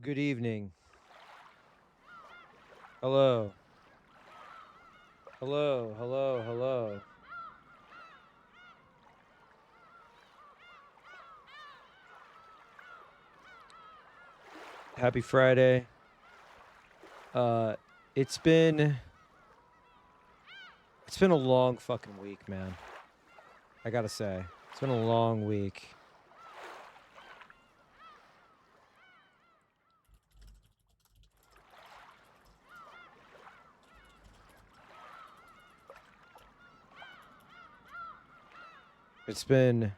Good evening. Hello. Hello, hello, hello. Happy Friday. Uh it's been it's been a long fucking week, man. I got to say. It's been a long week. It's been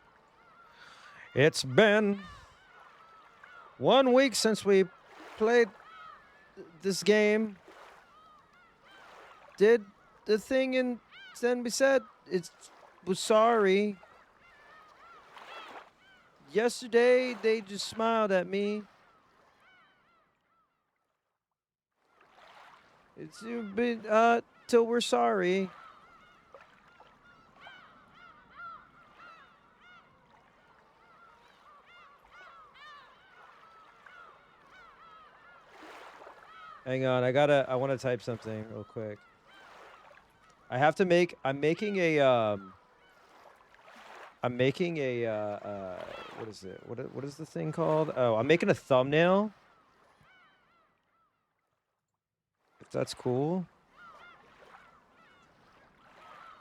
1 week since we played this game. Did the thing, and then we said was sorry. Yesterday they just smiled at me. It's been till we're sorry. Hang on, I want to type something real quick. I'm making a what is it? What is the thing called? Oh, I'm making a thumbnail. If that's cool.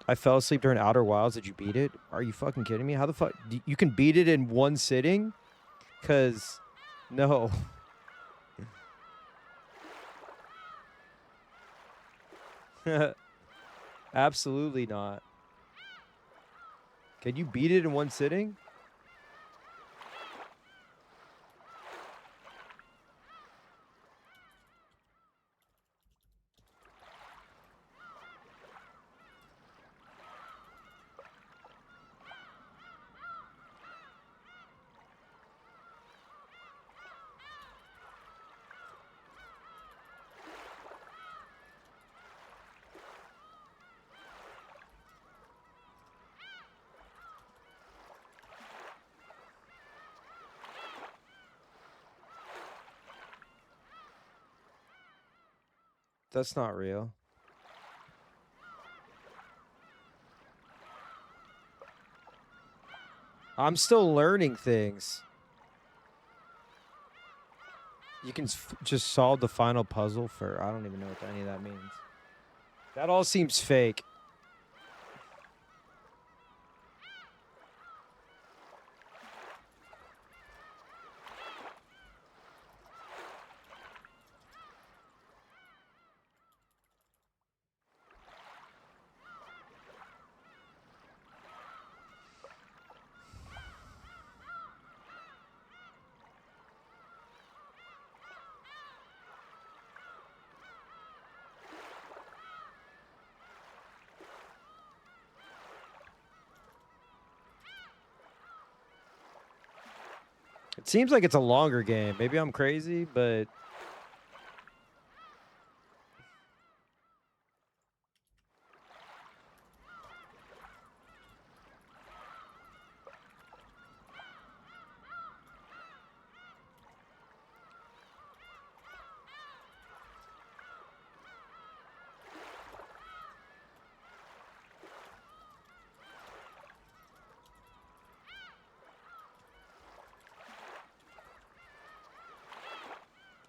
I fell asleep during Outer Wilds. Did you beat it? Are you fucking kidding me? How the fuck you can beat it in one sitting? Cause no. Absolutely not. Can you beat it in one sitting? That's not real. I'm still learning things. You can just solve the final puzzle for I don't even know what any of that means. That all seems fake. It seems like it's a longer game. Maybe I'm crazy, but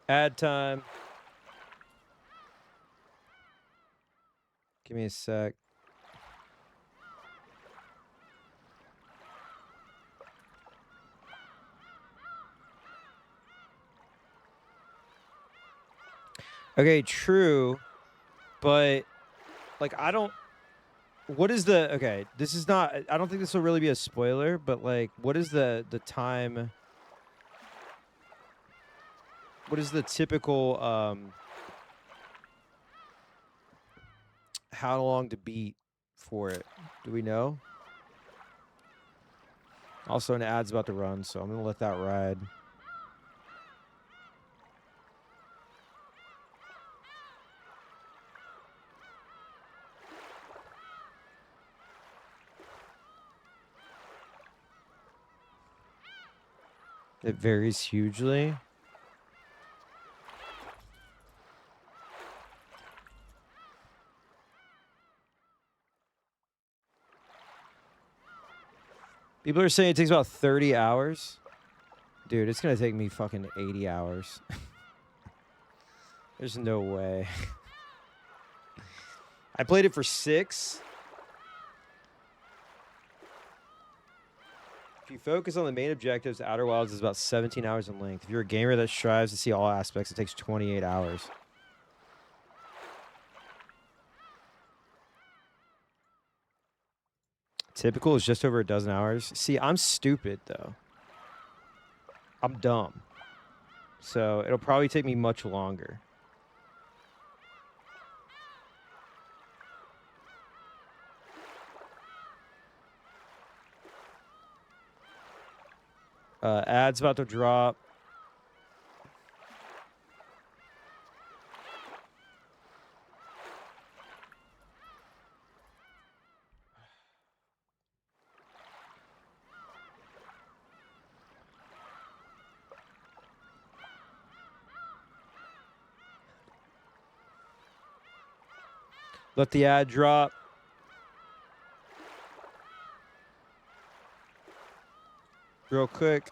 ad time. Give me a sec. Okay, true, but like I don't what is the okay, this is not I don't think this will really be a spoiler, but like what is the time what is the typical how long to beat for it? Do we know? Also, an ad's about to run, so I'm gonna let that ride. It varies hugely. People are saying it takes about 30 hours. Dude, it's going to take me fucking 80 hours. There's no way. I played it for 6. If you focus on the main objectives, Outer Wilds is about 17 hours in length. If you're a gamer that strives to see all aspects, it takes 28 hours. Typical is just over a dozen hours. See, I'm stupid, though. I'm dumb. So it'll probably take me much longer. Ads about to drop. Let the ad drop. Real quick.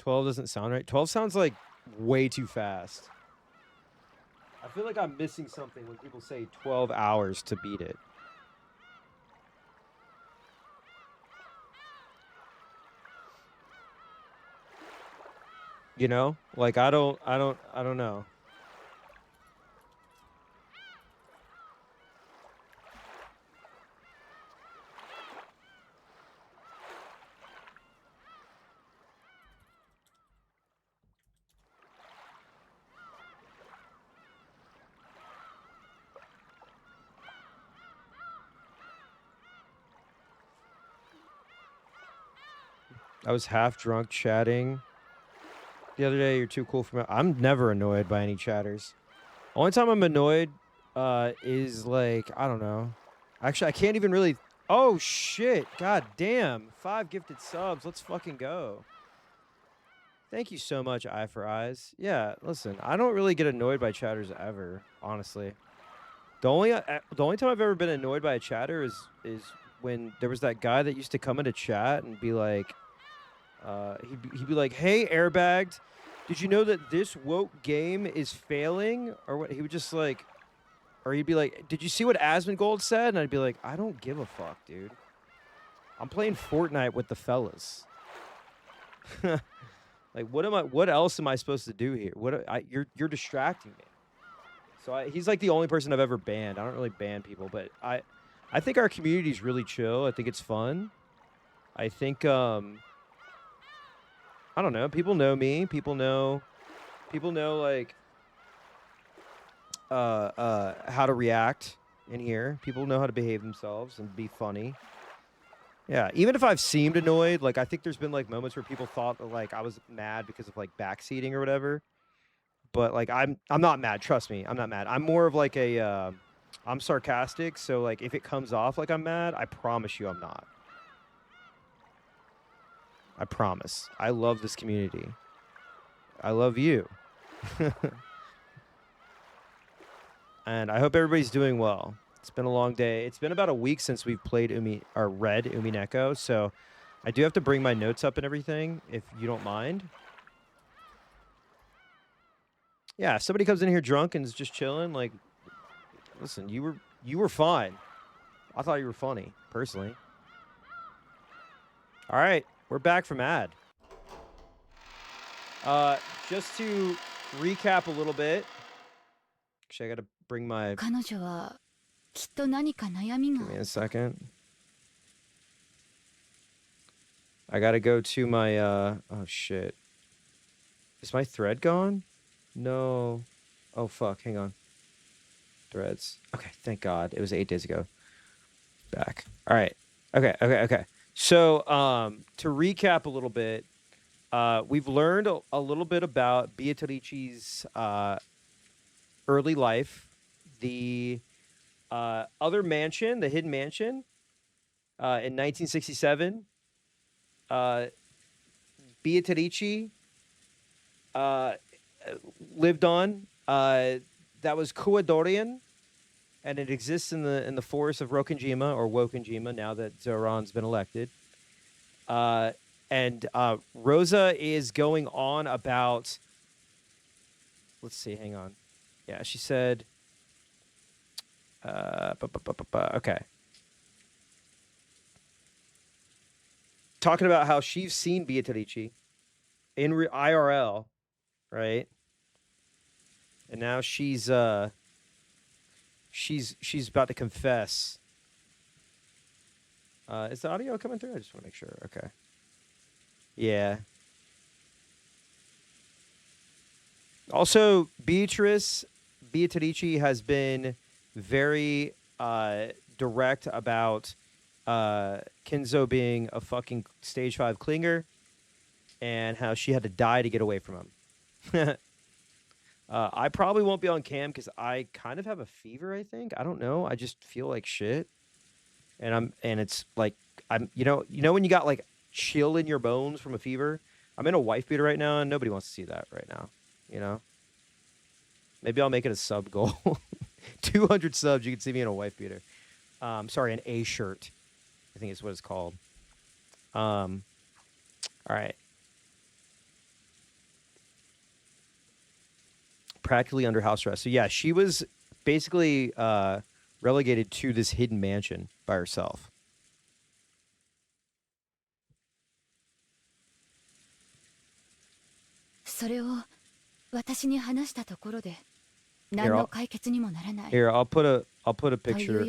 $12 doesn't sound right. 12 sounds like way too fast. I feel like I'm missing something when people say 12 hours to beat it. You know? Like I don't know. I was half drunk chatting the other day. You're too cool for me. I'm never annoyed by any chatters. Only time I'm annoyed is like, I don't know. Actually, I can't even really. Oh, shit. God damn. 5 gifted subs. Let's fucking go. Thank you so much, Eye for Eyes. Yeah, listen, I don't really get annoyed by chatters ever, honestly. The only time I've ever been annoyed by a chatter is when there was that guy that used to come into chat and be like, he'd be like, "Hey, airbagged, did you know that this woke game is failing?" Or what? He would just like, or he'd be like, "Did you see what Asmongold said?" And I'd be like, "I don't give a fuck, dude. I'm playing Fortnite with the fellas." Like, what else am I supposed to do here? You're distracting me. So he's like the only person I've ever banned. I don't really ban people, but I think our community is really chill. I think it's fun. I think I don't know. People know me. People know like how to react in here. People know how to behave themselves and be funny. Yeah, even if I've seemed annoyed, like I think there's been like moments where people thought that like I was mad because of like backseating or whatever. But like I'm not mad. Trust me, I'm not mad. I'm more of like a I'm sarcastic. So like if it comes off like I'm mad, I promise you I'm not. I promise. I love this community. I love you. And I hope everybody's doing well. It's been a long day. It's been about a week since we've played read Umi-Neko, so I do have to bring my notes up and everything, if you don't mind. Yeah, if somebody comes in here drunk and is just chilling, like, listen, you were fine. I thought you were funny, personally. All right, we're back from ad. Just to recap a little bit. Actually, I gotta bring my. Give me a second. I gotta go to my. Oh shit. Is my thread gone? No. Oh fuck. Hang on. Threads. Okay. Thank God. It was 8 days ago. Back. All right. Okay. So, to recap a little bit, we've learned a little bit about Beatrice's early life, the other mansion, the hidden mansion, in 1967. Beatrice uh, lived on. That was Kuadorian, and it exists in the forest of Rokinjima or Wokinjima now that Zoran's been elected. And Rosa is going on about. Let's see. Hang on. Yeah, she said. Okay. Talking about how she's seen Beatrice in IRL, right? And now she's about to confess. Is the audio coming through? I just want to make sure. Okay. Yeah. Also, Beatrice has been very direct about Kinzo being a fucking stage 5 clinger and how she had to die to get away from him. I probably won't be on cam because I kind of have a fever, I think. I don't know. I just feel like shit. And it's like you know when you got like chill in your bones from a fever? I'm in a wife beater right now and nobody wants to see that right now. You know? Maybe I'll make it a sub goal. 200 subs, you can see me in a wife beater. Sorry, an A shirt. I think is what it's called. All right. Practically under house arrest. So yeah, she was basically relegated to this hidden mansion by herself. Here, I'll put a picture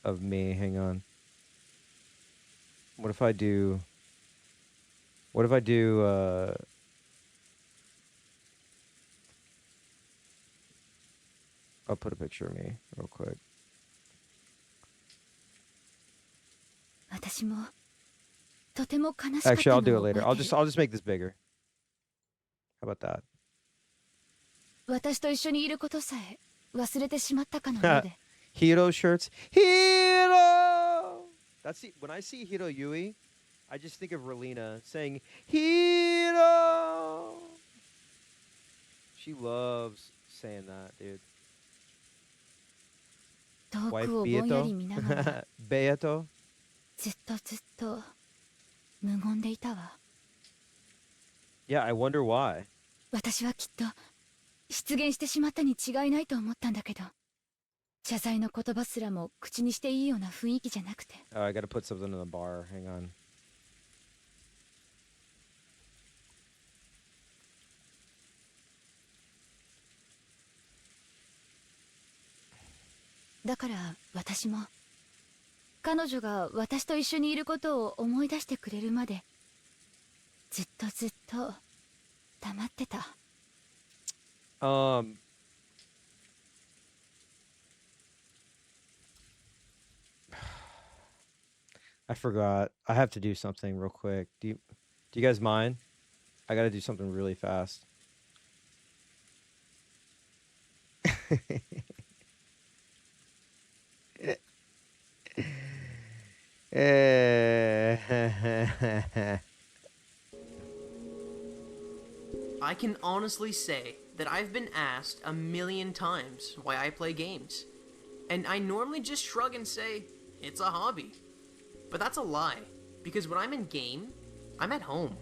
of me. Hang on. What if I do I'll put a picture of me real quick. Actually, I'll do it later. I'll just make this bigger. How about that? Hiro shirts. Hiro! When I see Hiro Yui, I just think of Relina saying Hiro. She loves saying that, dude. Wife Beato. Beato. Yeah, I wonder why. Oh, I gotta put something in the bar. Hang on. I forgot. I have to do something real quick. Do you guys mind? I gotta do something really fast. I can honestly say that I've been asked a million times why I play games. And I normally just shrug and say, it's a hobby. But that's a lie, because when I'm in game, I'm at home.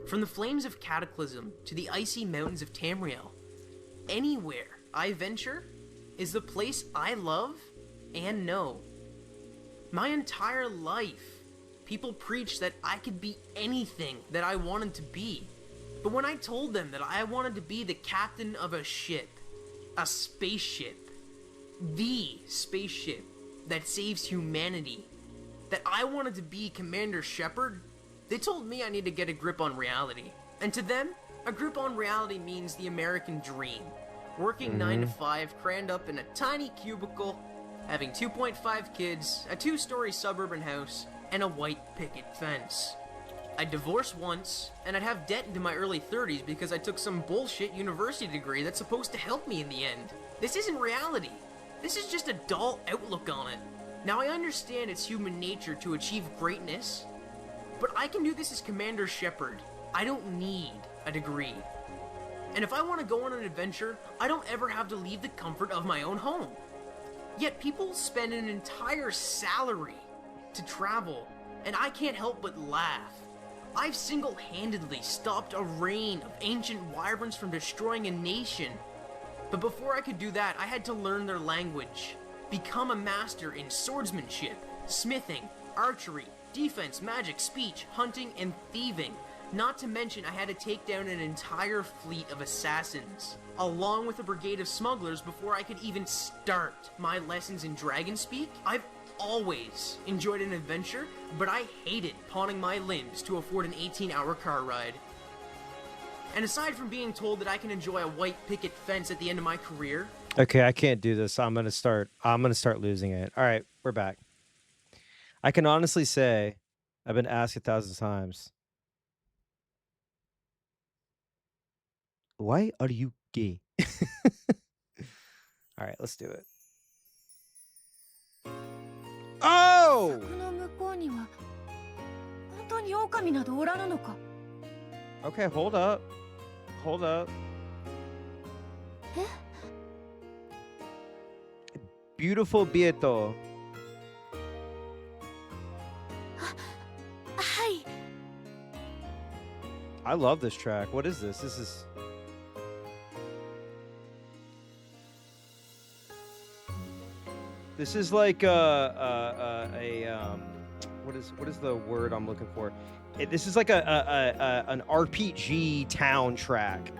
From the flames of Cataclysm to the icy mountains of Tamriel, anywhere I venture is the place I love and know. My entire life, people preached that I could be anything that I wanted to be. But when I told them that I wanted to be the captain of a ship, a spaceship, the spaceship that saves humanity, that I wanted to be Commander Shepard, they told me I need to get a grip on reality. And to them, a grip on reality means the American dream. Working 9 to 5, crammed up in a tiny cubicle, having 2.5 kids, a 2-story suburban house, and a white picket fence. I'd divorce once, and I'd have debt into my early 30s because I took some bullshit university degree that's supposed to help me in the end. This isn't reality. This is just a dull outlook on it. Now I understand it's human nature to achieve greatness, But I can do this as Commander Shepard. I don't need a degree. And if I want to go on an adventure, I don't ever have to leave the comfort of my own home. Yet people spend an entire salary to travel, and I can't help but laugh. I've single-handedly stopped a reign of ancient wyverns from destroying a nation. But before I could do that, I had to learn their language, become a master in swordsmanship, smithing, archery, defense, magic, speech, hunting, and thieving. Not to mention, I had to take down an entire fleet of assassins, along with a brigade of smugglers before I could even start my lessons in dragon speak. I've always enjoyed an adventure, but I hated pawning my limbs to afford an 18-hour car ride. And aside from being told that I can enjoy a white picket fence at the end of my career... Okay, I can't do this. I'm gonna start losing it. All right, we're back. I can honestly say, I've been asked 1,000 times, why are you gay? All right, let's do it. Oh! Okay, hold up. Hold up. Beautiful Bieto. I love this track. What is this? This is... This is like what is the word I'm looking for? This is like an RPG town track.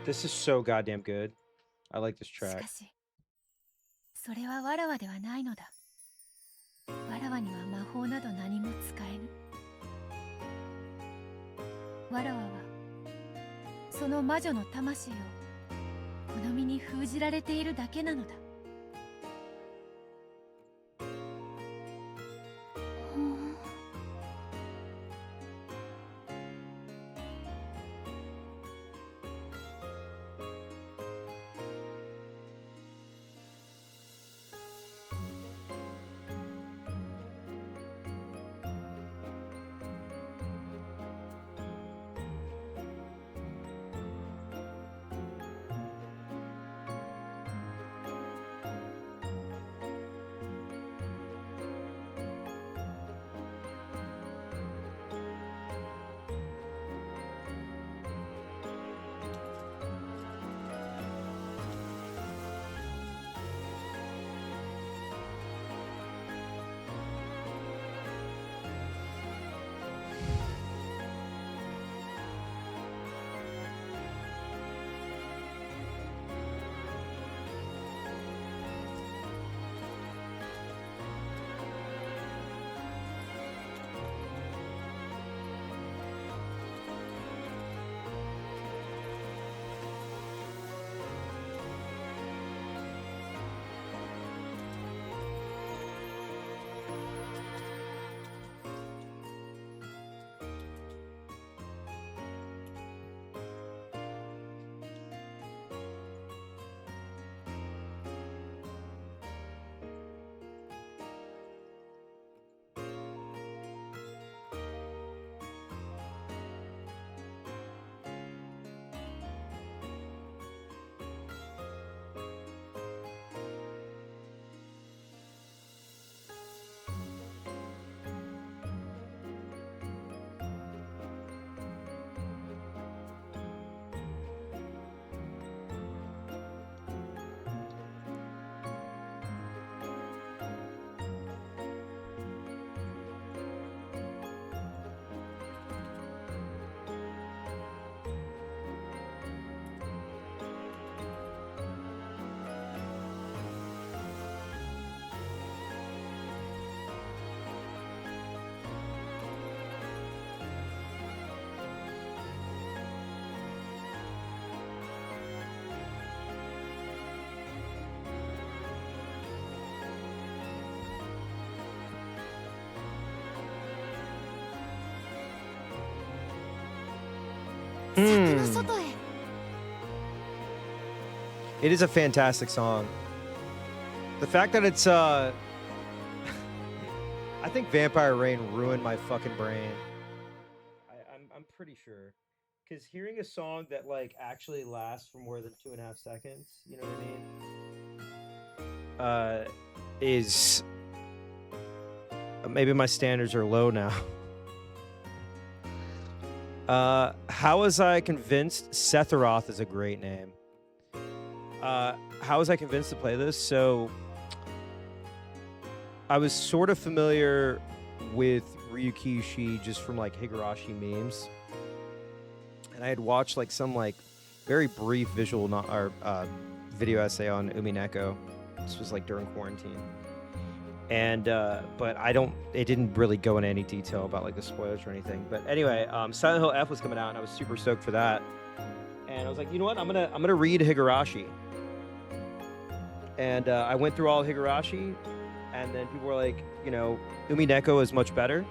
This is so goddamn good. I like this track. Mm. It is a fantastic song. The fact that it's I think Vampire Rain ruined my fucking brain. I'm pretty sure. Because hearing a song that like actually lasts for more than 2.5 seconds, you know what I mean? Is maybe my standards are low now. How was I convinced? Setharoth is a great name. How was I convinced to play this? So I was sort of familiar with Ryuki Ishii just from like Higurashi memes, and I had watched like some like very brief visual video essay on Umi-Neko. This was like during quarantine, and but it didn't really go into any detail about like the spoilers or anything. But anyway, Silent Hill F was coming out, and I was super stoked for that. And I was like, you know what, I'm gonna read Higurashi. And I went through all Higurashi, and then people were like, you know, Umi-Neko is much better,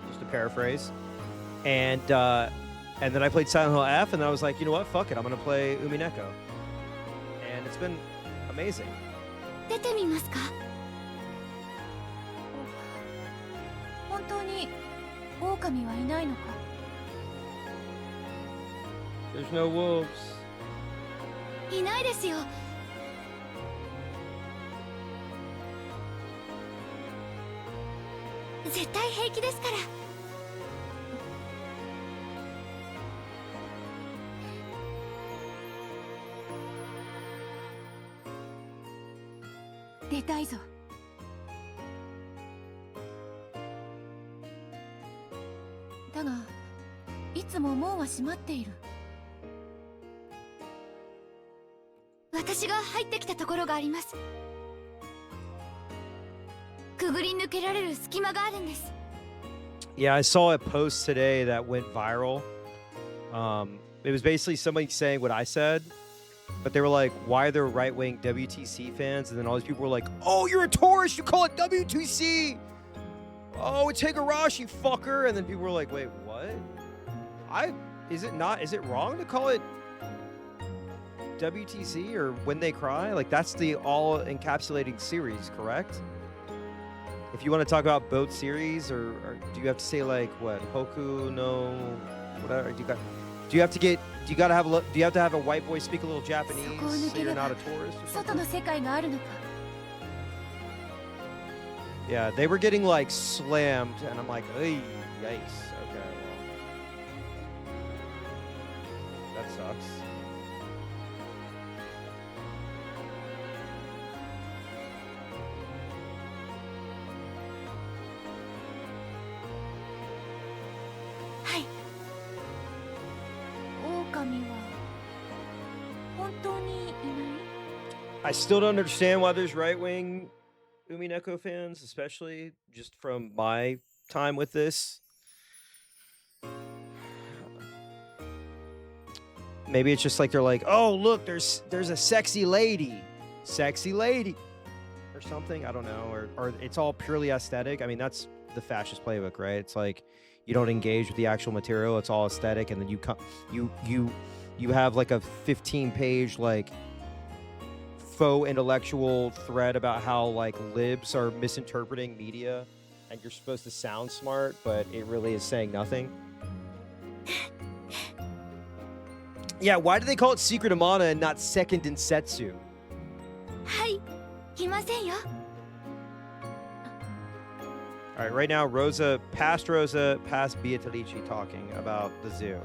just to paraphrase. And then I played Silent Hill F, and then I was like, you know what, fuck it, I'm gonna play Umi-Neko. And it's been amazing. 出てみますか？本当に狼はいないのか？ There's no wolves. いないですよ。絶対平気ですから。出たいぞ。だが、いつも門は閉まっている。私が入ってきたところがあります。くぐり抜けられる隙間があるんです。 Yeah, I saw a post today that went viral. It was basically somebody saying what I said, but they were like, why are there right-wing WTC fans? And then all these people were like, oh, you're a tourist, you call it WTC. Oh, it's Higurashi, fucker. And then people were like, wait, what? Is it wrong to call it WTC or When They Cry? Like, that's the all-encapsulating series, correct? If you want to talk about both series, or do you have to say like what Hoku no whatever? Do you have to have a white boy speak a little Japanese so you're not a tourist or something? Yeah, they were getting like slammed, and I'm like, yikes. Okay, well, that sucks. I still don't understand why there's right-wing Umi-Neko fans, especially just from my time with this. Maybe it's just like they're like, oh, look, there's a sexy lady, or something. I don't know, or it's all purely aesthetic. I mean, that's the fascist playbook, right? It's like you don't engage with the actual material; it's all aesthetic, and then you have like a 15-page like faux intellectual thread about how like libs are misinterpreting media, and you're supposed to sound smart, but it really is saying nothing. Yeah, why do they call it Secret of Mana and not Second Densetsu? All right, right now, past Beatrice talking about the zoo.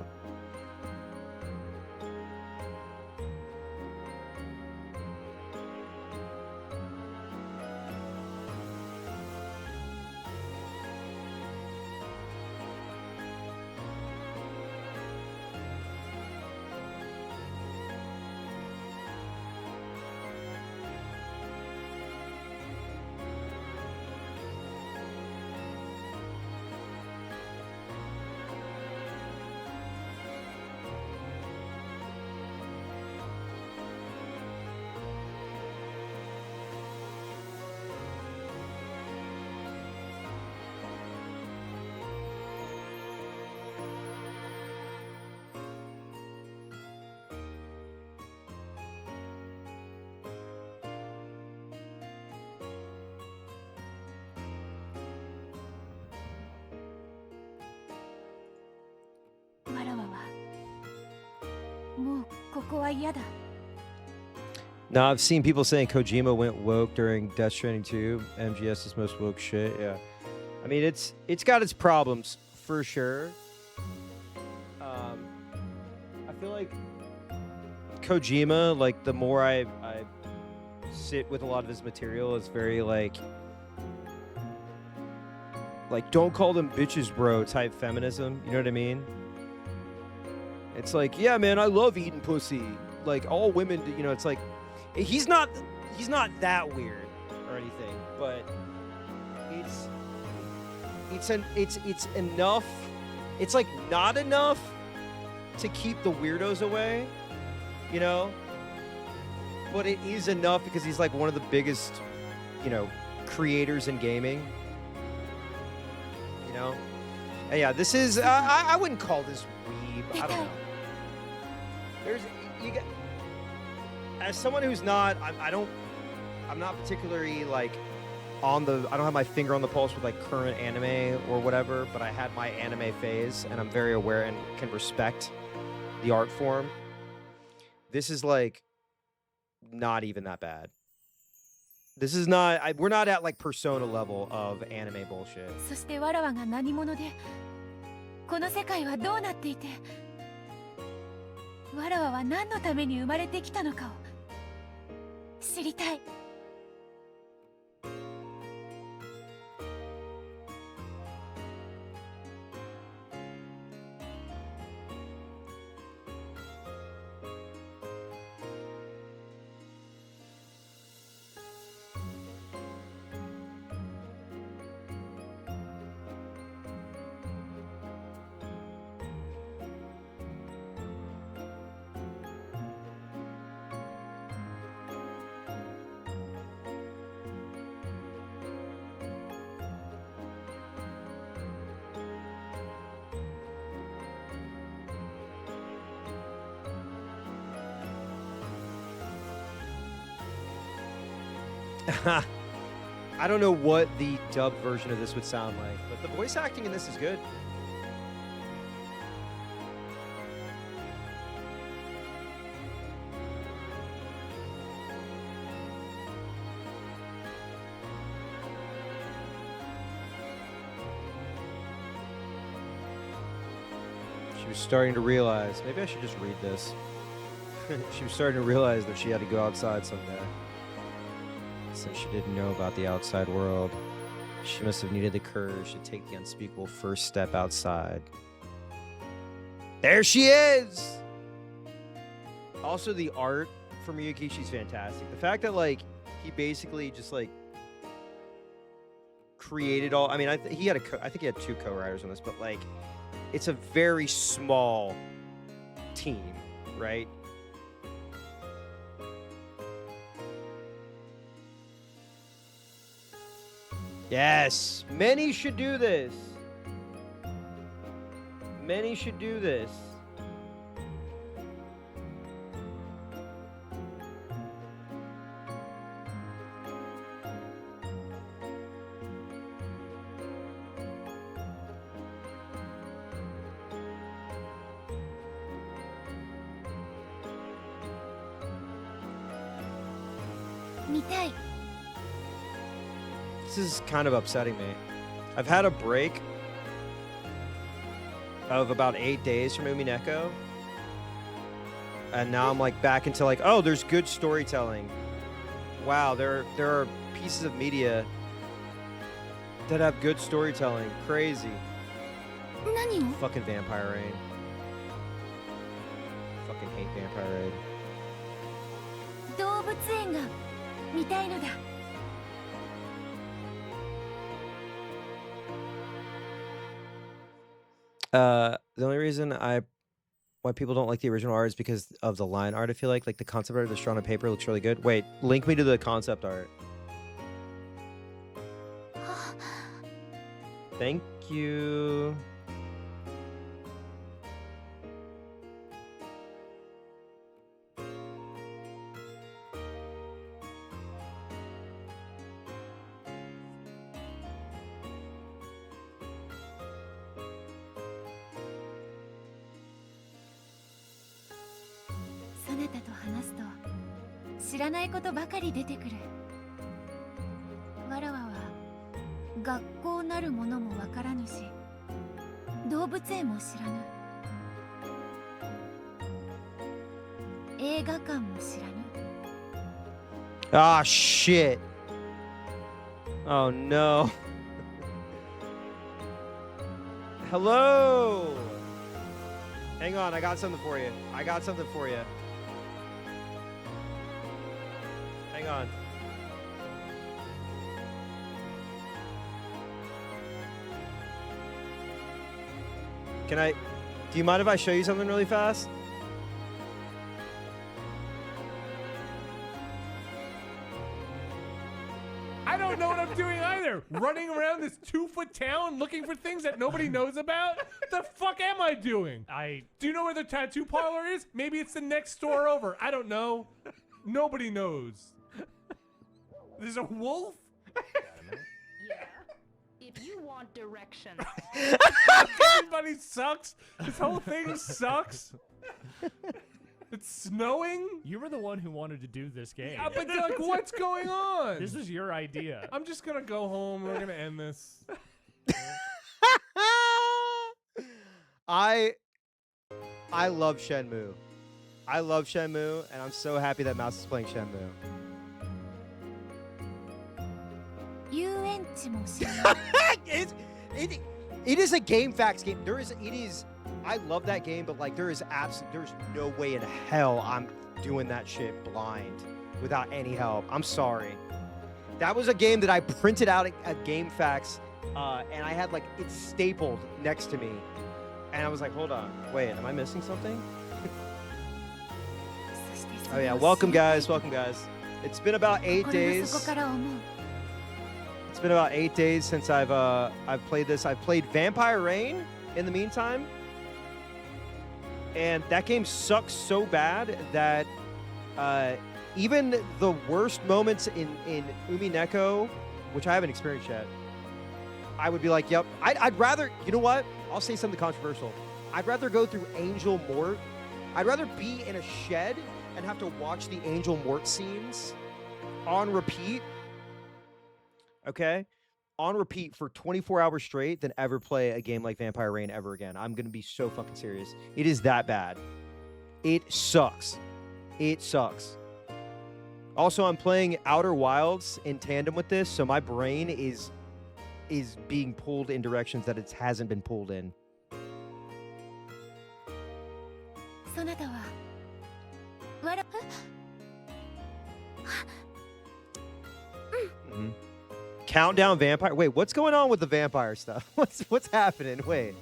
もうここは嫌だ。 Now I've seen people saying Kojima went woke during Death Stranding 2. MGS's most woke shit. Yeah, I mean it's got its problems for sure. I feel like Kojima, like the more I sit with a lot of his material, it's very like don't call them bitches, bro type feminism. You know what I mean? It's like, yeah, man, I love eating pussy. Like all women, you know. It's like he's not that weird or anything, but it's enough. It's like not enough to keep the weirdos away, you know. But it is enough because he's like one of the biggest, you know, creators in gaming. You know, and yeah, this is I wouldn't call this weeb. I don't know. There's you get as someone who's not I'm not particularly like I don't have my finger on the pulse with like current anime or whatever, but I had my anime phase and I'm very aware and can respect the art form. This is like not even that bad. This is not we're not at like Persona level of anime bullshit. そしてわらわが何者でこの世界はどうなっていてわらわは何のために生まれてきたのかを知りたい。 I don't know what the dubbed version of this would sound like, but the voice acting in this is good. She was starting to realize, maybe I should just read this. She was starting to realize that she had to go outside someday. Since she didn't know about the outside world, she must have needed the courage to take the unspeakable first step outside. There she is! Also, the art for Miyakishi's fantastic. The fact that, like, he basically just, like, created all... I mean, I think he had two co-writers on this, but, like, it's a very small team, right? Yes, many should do this. Many should do this. This is kind of upsetting me. I've had a break of about 8 days from umi-bigtoe, and now I'm like back into like, oh, there's good storytelling. Wow, there are pieces of media that have good storytelling. Crazy. Fucking Vampire Rain. Fucking hate Vampire Rain. 動物園が見たいのだ。 The only reason why people don't like the original art is because of the line art. I feel like the concept art that's drawn on paper looks really good. Wait, link me to the concept art. Thank you. なたと話すと知らないことばかり出てくる。わらわは学校なるものもわからぬし、動物園も知らぬ。映画館も知らぬ。 Ah, shit. Oh, no. Hello. Hang on, I got something for you. I got something for you. Hang on. Do you mind if I show you something really fast? I don't know what I'm doing either. Running around this 2-foot town looking for things that nobody knows about? The fuck am I doing? Do you know where the tattoo parlor is? Maybe it's the next store over. I don't know. Nobody knows. There's a wolf? Yeah. If you want directions. Everybody sucks. This whole thing sucks. It's snowing? You were the one who wanted to do this game. Yeah, but like, what's going on? This is your idea. I'm just gonna go home. We're gonna end this. I love Shenmue. I love Shenmue, and I'm so happy that Mouse is playing Shenmue. 遊園地も知らない。 It is a game facts game. I love that game, but like there's no way in hell I'm doing that shit blind without any help. I'm sorry. That was a game that I printed out at Game Facts, and I had like it stapled next to me, and I was like, hold on, wait, am I missing something? Oh yeah, welcome guys, welcome guys. It's been about 8 days. 心の底から思う。 It's been about 8 days since I've played this. I've played Vampire Rain in the meantime. And that game sucks so bad that even the worst moments in umi-bigtoe, which I haven't experienced yet, I would be like, yep. I'd rather, you know what? I'll say something controversial. I'd rather go through Angel Mort. I'd rather be in a shed and have to watch the Angel Mort scenes on repeat, okay? On repeat for 24 hours straight than ever play a game like Vampire Rain ever again. I'm going to be so fucking serious. It is that bad. It sucks. It sucks. Also, I'm playing Outer Wilds in tandem with this, so my brain is being pulled in directions that it hasn't been pulled in. そなたはわら Mhm. Countdown Vampire. Wait, what's going on with the vampire stuff? What's happening? Wait,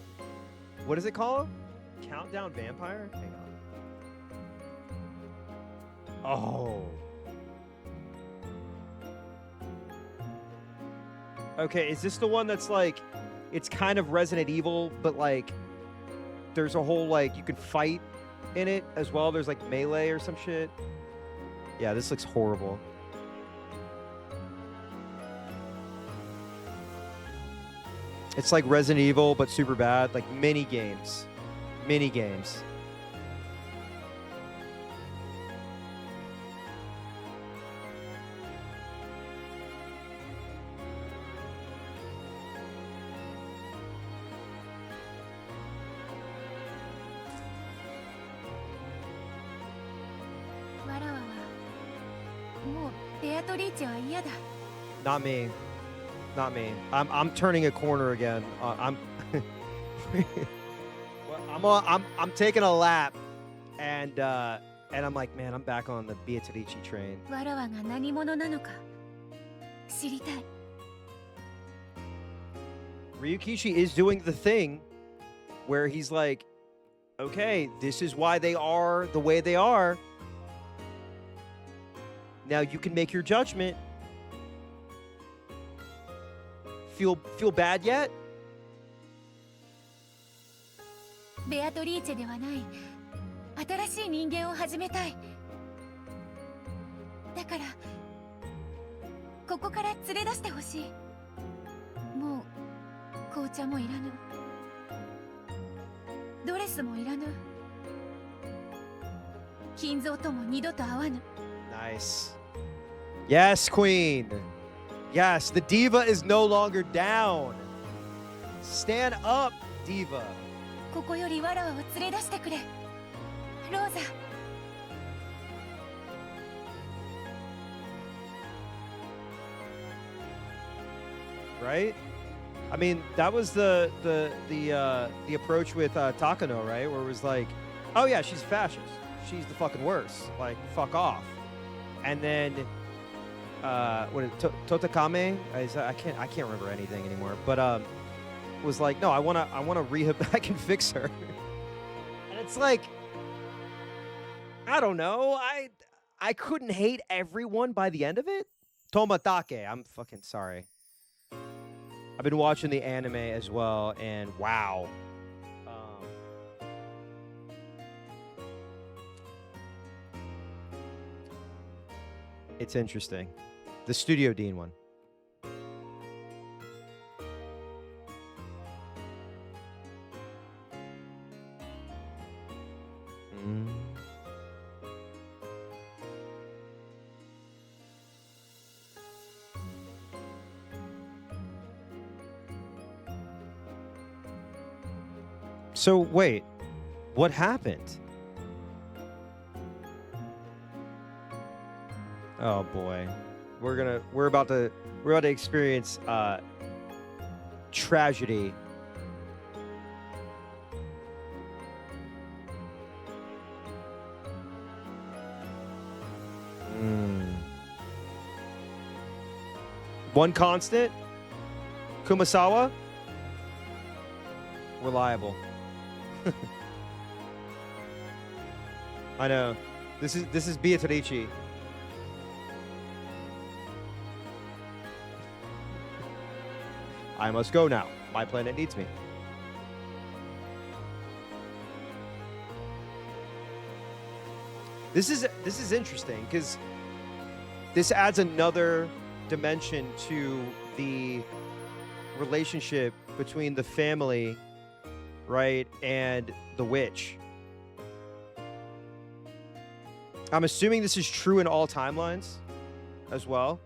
what is it called? Countdown Vampire? Hang on. Oh. Okay, is this the one that's like, it's kind of Resident Evil, but like, there's a whole like you can fight in it as well. There's like melee or some shit. Yeah, this looks horrible. It's like Resident Evil, but super bad. Like mini games. Mini games. Not me. Not me. I'm turning a corner again. I'm I'm taking a lap, and I'm like, man, I'm back on the Beatrice train. わらわが何者なのか知りたい。 Ryukishi is doing the thing where he's like, okay, this is why they are the way they are. Now you can make your judgment. Feel bad yet? ベアトリーチェではない新しい人間を始めたい。だからここから連れ出してほしい。もう紅茶もいらぬ。ドレスもいらぬ。金蔵とも二度と会わぬ。 Nice. Yes, queen. Yes, the diva is no longer down. Stand up, diva. ここよりわらわを連れ出してくれ。ローザ。 Right? I mean, that was the approach with Takano, right? Where it was like, oh yeah, she's fascist. She's the fucking worst. Like, fuck off. And then, what is Totakame? I can't remember anything anymore. But was like, no, I wanna rehab. I can fix her. And it's like, I don't know. I couldn't hate everyone by the end of it. Tomatake. I'm fucking sorry. I've been watching the anime as well, and wow. It's interesting. The Studio Dean one. So wait, what happened? Oh boy, we're about to experience tragedy. One constant, Kumasawa, reliable. I know. This is Beatrice. I must go now. My planet needs me. This is interesting because this adds another dimension to the relationship between the family, right, and the witch. I'm assuming this is true in all timelines as well.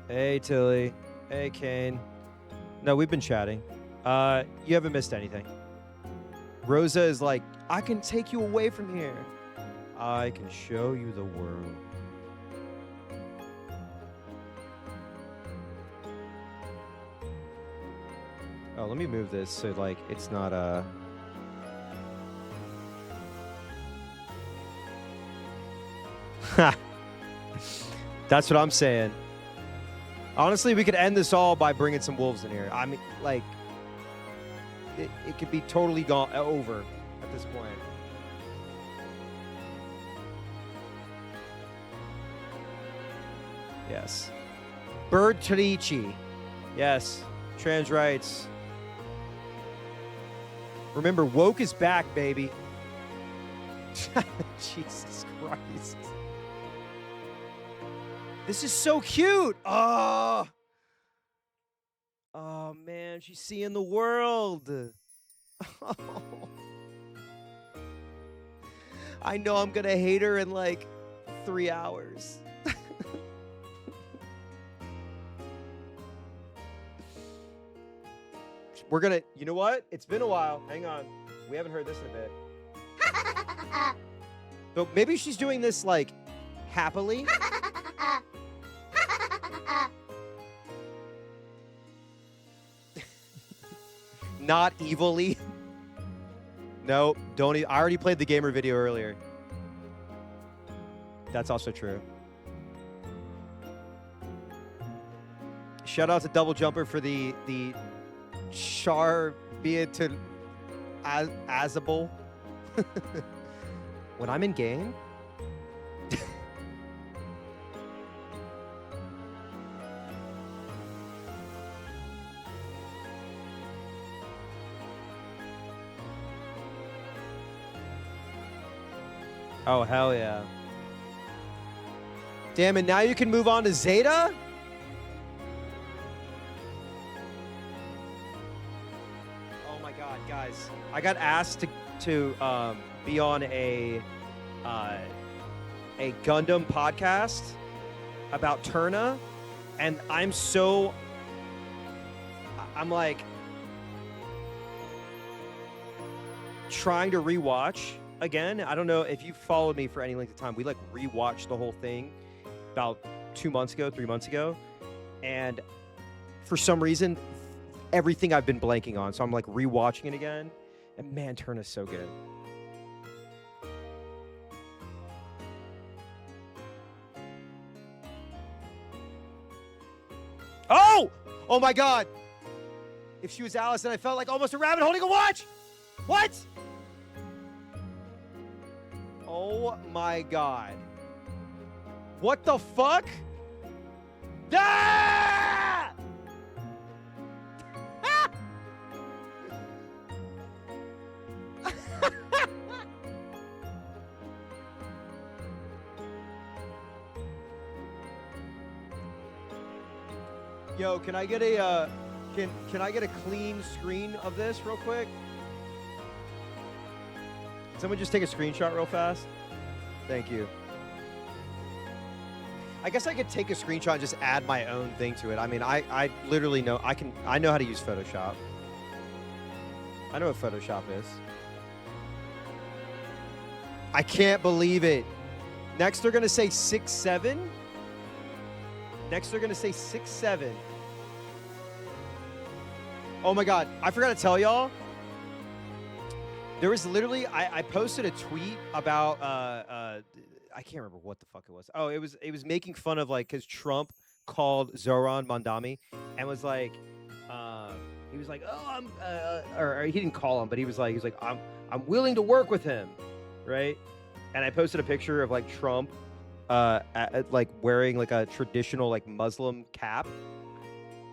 Hey, Tilly. Hey, Kane. No, we've been chatting. You haven't missed anything. Rosa is like, I can take you away from here. I can show you the world. Oh, let me move this so, like, it's not, That's what I'm saying. Honestly, we could end this all by bringing some wolves in here. I mean, like, it could be totally gone over at this point. Yes. Bird Torichi. Yes. Trans rights. Remember, woke is back, baby. Jesus Christ. This is so cute. Oh. Oh, man. She's seeing the world. Oh. I know I'm going to hate her in like 3 hours. We're going to, you know what? It's been a while. Hang on. We haven't heard this in a bit. So maybe she's doing this like happily. Not evilly. No, don't. I already played the gamer video earlier. That's also true. Shout out to Double Jumper for the Char Beatin Azable. When I'm in game. Oh, hell yeah. Damn it, now you can move on to Zeta? Oh my god, guys. I got asked to be on a Gundam podcast about Turna, and I'm like trying to rewatch again. I don't know if you followed me for any length of time. We like rewatched the whole thing about 3 months ago, and for some reason everything I've been blanking on, so I'm like rewatching it again, and man, Turna's so good. Oh my god, if she was Alice, then I felt like almost a rabbit holding a watch. What? Oh my god. What the fuck? Ah! Ah! Yo, can I get a can I get a clean screen of this real quick? Can someone just take a screenshot real fast? Thank you. I guess I could take a screenshot and just add my own thing to it. I mean, I literally know I know how to use Photoshop. I know what Photoshop is. I can't believe it. Next they're gonna say 6'7". Next they're gonna say 6'7". Oh my god, I forgot to tell y'all. There was literally I posted a tweet about I can't remember what the fuck it was. Oh, it was making fun of like because Trump called Zoran Mondani and was like he was like, oh, I'm or he didn't call him, but he was like I'm willing to work with him, right? And I posted a picture of like Trump like wearing like a traditional like Muslim cap,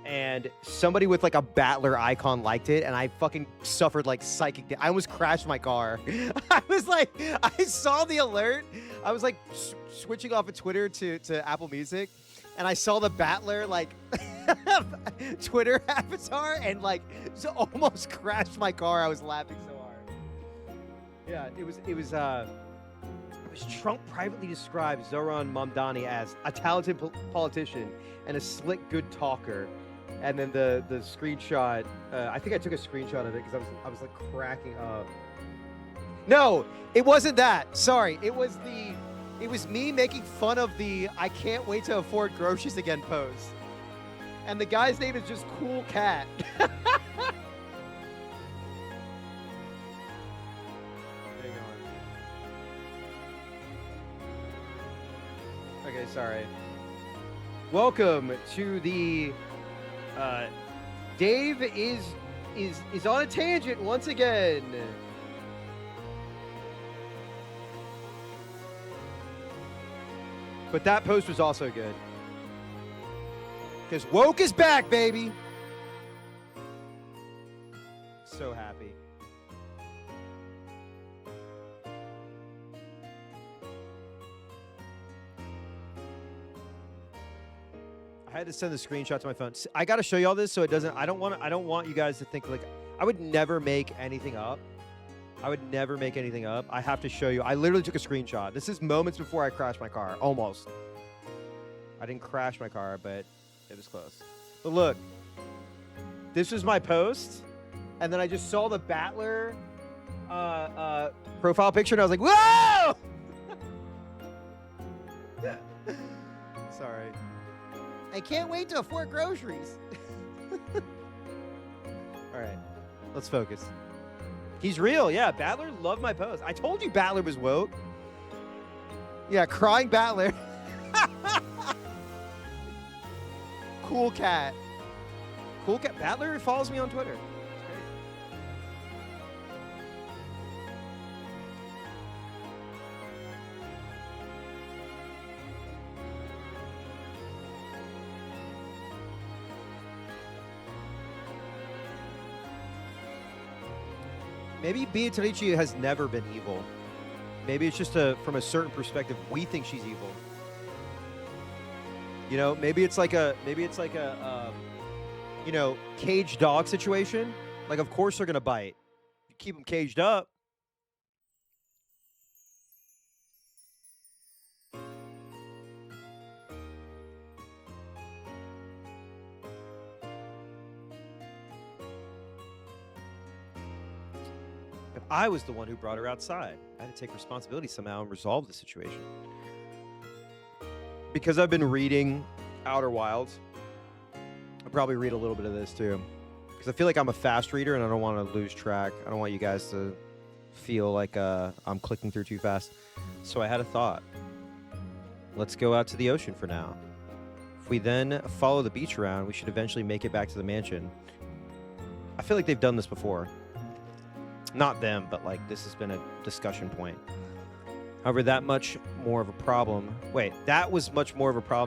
and somebody with like a Battler icon liked it, and I fucking suffered like psychic. I almost crashed my car. I was like, I saw the alert. I was like switching off of Twitter to Apple Music, and I saw the Battler like Twitter avatar, and like just almost crashed my car. I was laughing so hard. Yeah, it was Trump privately described Zoran Mamdani as a talented politician and a slick, good talker. And then the screenshot, I think I took a screenshot of it because I was like cracking up. No, it wasn't that. Sorry, it was me making fun of the "I can't wait to afford groceries again" post. And the guy's name is just Cool Cat. Okay, sorry. Welcome to the Dave is on a tangent once again. But that post was also good. Because woke is back, baby. So happy. I had to send the screenshot to my phone. I got to show y'all this so it doesn't. I don't want you guys to think like I would never make anything up. I would never make anything up. I have to show you. I literally took a screenshot. This is moments before I crashed my car. Almost. I didn't crash my car, but it was close. But look, this was my post, and then I just saw the Battler profile picture, and I was like, whoa! Sorry. I can't wait to afford groceries. All right, let's focus. He's real, yeah. Battler loved my post. I told you Battler was woke. Yeah, crying Battler. Cool Cat. Cool Cat. Battler follows me on Twitter. Maybe Beatrice has never been evil. Maybe it's just from a certain perspective, we think she's evil. You know, maybe it's like a caged dog situation. Like, of course they're gonna bite. You keep them caged up. If I was the one who brought her outside, I had to take responsibility somehow and resolve the situation. Because I've been reading Outer Wilds, I'll probably read a little bit of this too. Because I feel like I'm a fast reader and I don't want to lose track. I don't want you guys to feel like I'm clicking through too fast. So I had a thought. Let's go out to the ocean for now. If we then follow the beach around, we should eventually make it back to the mansion. I feel like they've done this before. Not them, but like this has been a discussion point. However, that was much more of a problem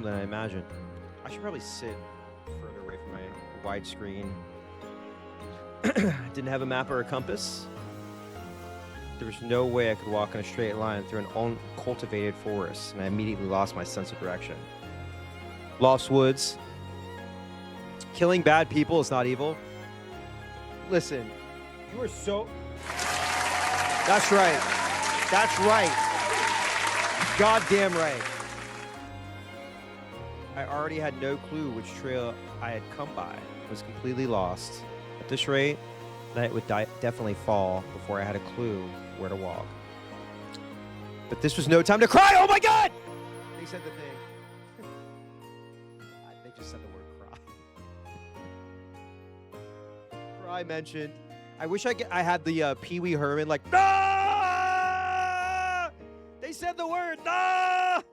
than I imagined. I should probably sit further away from my widescreen. Didn't have a map or a compass. There was no way I could walk in a straight line through an uncultivated forest, and I immediately lost my sense of direction. Lost woods. Killing bad people is not evil. Listen, you are so... That's right. That's right. Goddamn right. I already had no clue which trail I had come by. I was completely lost. At this rate, night would definitely fall before I had a clue where to walk. But this was no time to cry. Oh my God! They said the thing. They just said the word cry. Cry mentioned. I wish I had the Pee Wee Herman like, "Ah!" They said the word, "Ah!"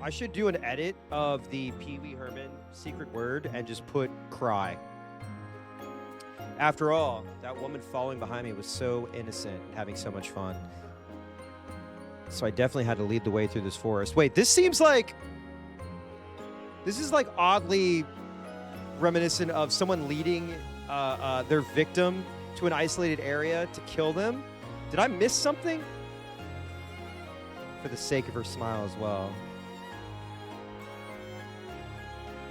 I should do an edit of the Pee Wee Herman secret word and just put cry. After all, that woman following behind me was so innocent and having so much fun. So I definitely had to lead the way through this forest. Wait, this is like oddly reminiscent of someone leading their victim to an isolated area to kill them. Did I miss something? For the sake of her smile as well.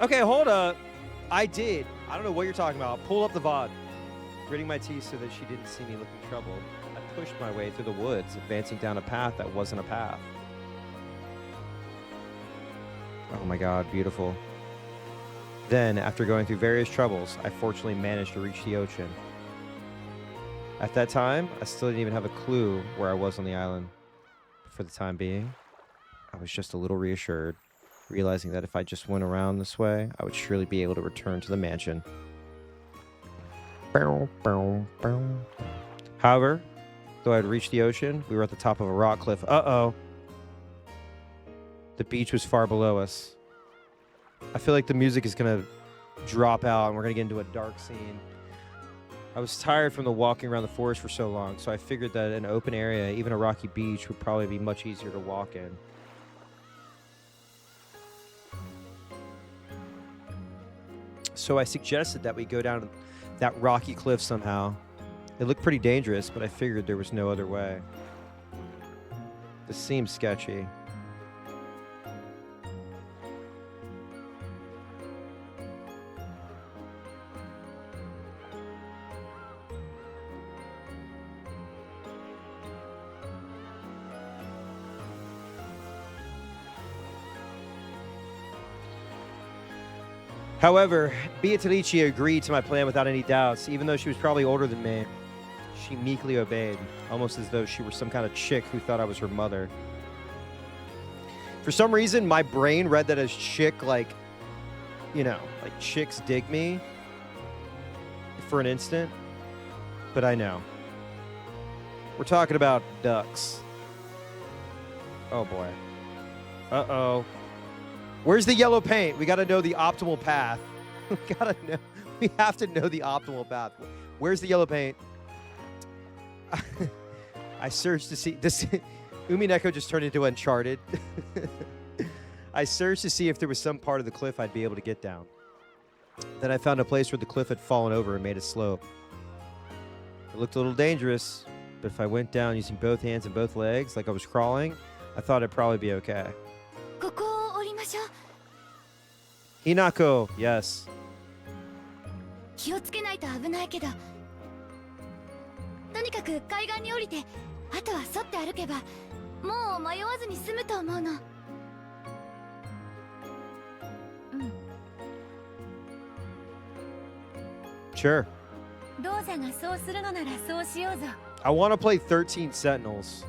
Okay, hold up. I did. I don't know what you're talking about. Pull up the VOD. Gritting my teeth so that she didn't see me looking troubled, I pushed my way through the woods, advancing down a path that wasn't a path. Oh my God, beautiful. Then, after going through various troubles, I fortunately managed to reach the ocean. At that time, I still didn't even have a clue where I was on the island. For the time being, I was just a little reassured, realizing that if I just went around this way, I would surely be able to return to the mansion. However, though I had reached the ocean, we were at the top of a rock cliff. Uh-oh. The beach was far below us. I feel like the music is going to drop out and we're going to get into a dark scene. I was tired from the walking around the forest for so long, so I figured that an open area, even a rocky beach, would probably be much easier to walk in. So I suggested that we go down that rocky cliff somehow. It looked pretty dangerous, but I figured there was no other way. This seems sketchy. However, Beatrice agreed to my plan without any doubts, even though she was probably older than me. She meekly obeyed, almost as though she were some kind of chick who thought I was her mother. For some reason, my brain read that as chick, like chicks dig me for an instant, but I know. We're talking about ducks. Oh boy. Uh-oh. Where's the yellow paint? We gotta know the optimal path. We have to know the optimal path. Where's the yellow paint? I searched to see this. Umi-Neko just turned into Uncharted. I searched to see if there was some part of the cliff I'd be able to get down. Then I found a place where the cliff had fallen over and made a slope. It looked a little dangerous, but if I went down using both hands and both legs like I was crawling, I thought I'd probably be okay. ここを降りましょう。 Hinako, yes. 気をつけないと危ないけど、とにかく海岸に降りて、あとは沿って歩けばもう迷わずに済むと思うの。うん。 Sure. ローザがそうするのならそうしようぞ。 I want to play 13 Sentinels.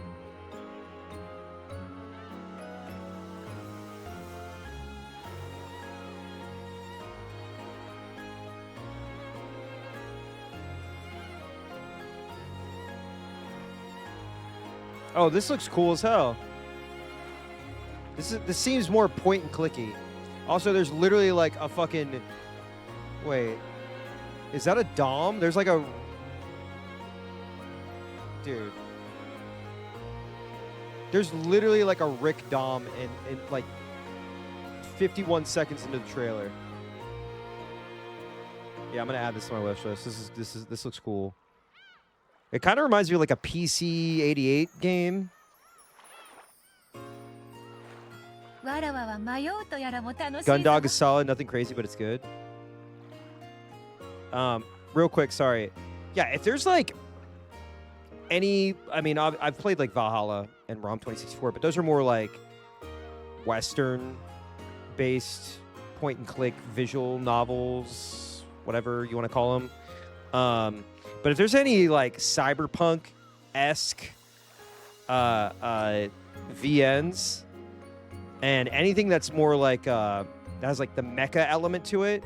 Oh, this looks cool as hell. This seems more point and clicky. Also, there's literally like a fucking... Wait. Is that a Dom? There's like a... Dude. There's literally like a Rick Dom in like 51 seconds into the trailer. Yeah, I'm gonna add this to my wish list. This looks cool. It kind of reminds me of like a PC 88 game. わらわは迷うとやらも楽しいぞ。 Gundog is solid, nothing crazy, but it's good. Real quick, sorry. Yeah, if there's like any, I mean, I've played like Valhalla and ROM 2064, but those are more like Western-based point-and-click visual novels, whatever you want to call them. But if there's any like cyberpunk-esque VNs and anything that's more like that has like the mecha element to it,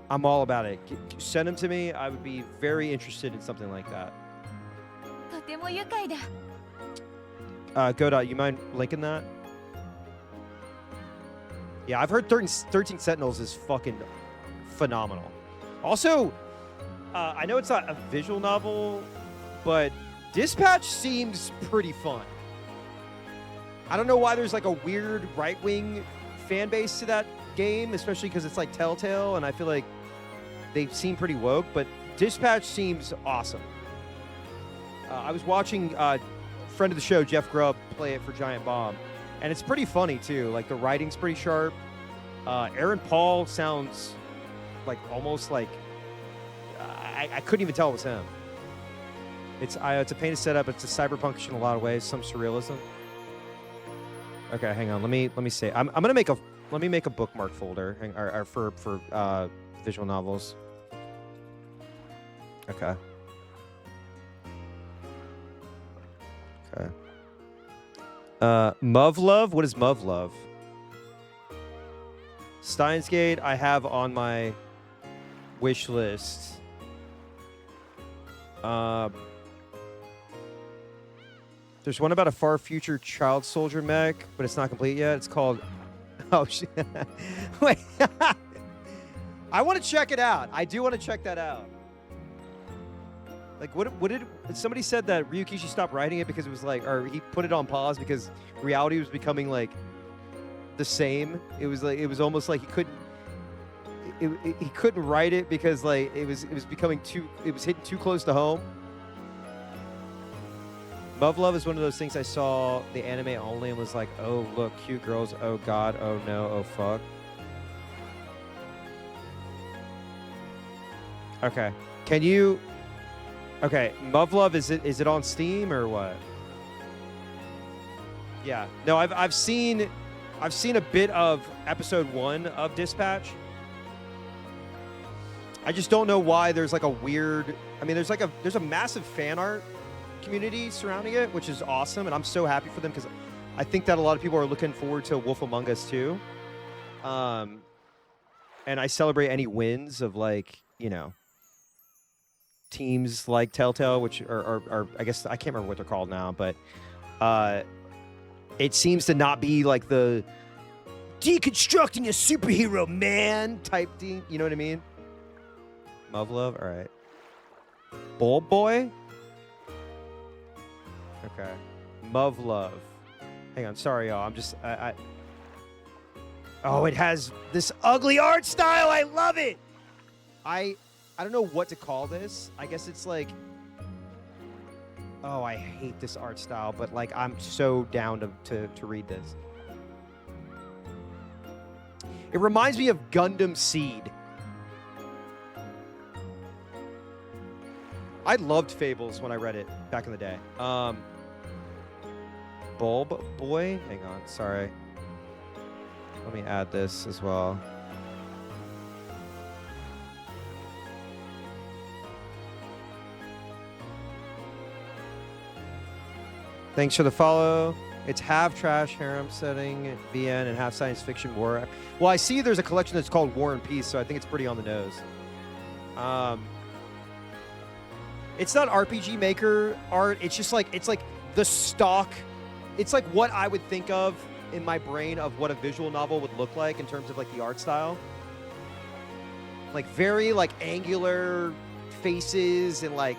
I'm all about it. Send them to me. I would be very interested in something like that. とても愉快だ。 Godot, you mind linking that? Yeah, I've heard 13 Sentinels is fucking phenomenal. Also, I know it's not a visual novel, but Dispatch seems pretty fun. I don't know why there's like a weird right-wing fan base to that game, especially because it's like Telltale, and I feel like they seem pretty woke, but Dispatch seems awesome. I was watching friend of the show, Jeff Grubb, play it for Giant Bomb, and it's pretty funny too. Like the writing's pretty sharp. Aaron Paul sounds like almost like I couldn't even tell it was him. It's a painted setup. It's a cyberpunkish in a lot of ways, some surrealism. Okay, hang on. Let me say. I'm gonna make a bookmark folder or for visual novels. Okay. Okay. Muv-Love? What is Muv-Love? Steins Gate I have on my wish list. There's one about a far future child soldier mech, but it's not complete yet. It's called... Oh, shit. Wait. I want to check it out. I do want to check that out. Like, what did... Somebody said that Ryukishi stopped writing it because it was like... Or he put it on pause because reality was becoming, like, the same. It was like... It was almost like he couldn't... He couldn't write it because, like, it was becoming too... It was hitting too close to home. Muv-Love is one of those things I saw the anime only and was like, oh, look, cute girls. Oh, God. Oh, no. Oh, fuck. Okay. Can you... Okay. Muv-Love, is it on Steam or what? Yeah. No, I've seen a bit of episode 1 of Dispatch. I just don't know why there's like a weird... I mean, there's a massive fan art community surrounding it, which is awesome, and I'm so happy for them because I think that a lot of people are looking forward to Wolf Among Us too. And I celebrate any wins of, like, you know, teams like Telltale, which are I guess I can't remember what they're called now, but it seems to not be like the deconstructing a superhero man type thing. You know what I mean? Love. All right. Bulb Boy. Okay. Love. Hang on. Sorry, y'all. I'm just. Oh, it has this ugly art style. I love it. I don't know what to call this. I guess it's like. Oh, I hate this art style, but like I'm so down to read this. It reminds me of Gundam Seed. I loved Fables when I read it back in the day. Bulb Boy? Hang on, sorry. Let me add this as well. Thanks for the follow. It's half trash harem setting, VN, and half science fiction war. Well, I see there's a collection that's called War and Peace, so I think it's pretty on the nose. It's not RPG Maker art. It's just like, it's like the stock. It's like what I would think of in my brain of what a visual novel would look like in terms of like the art style. Like very like angular faces and like,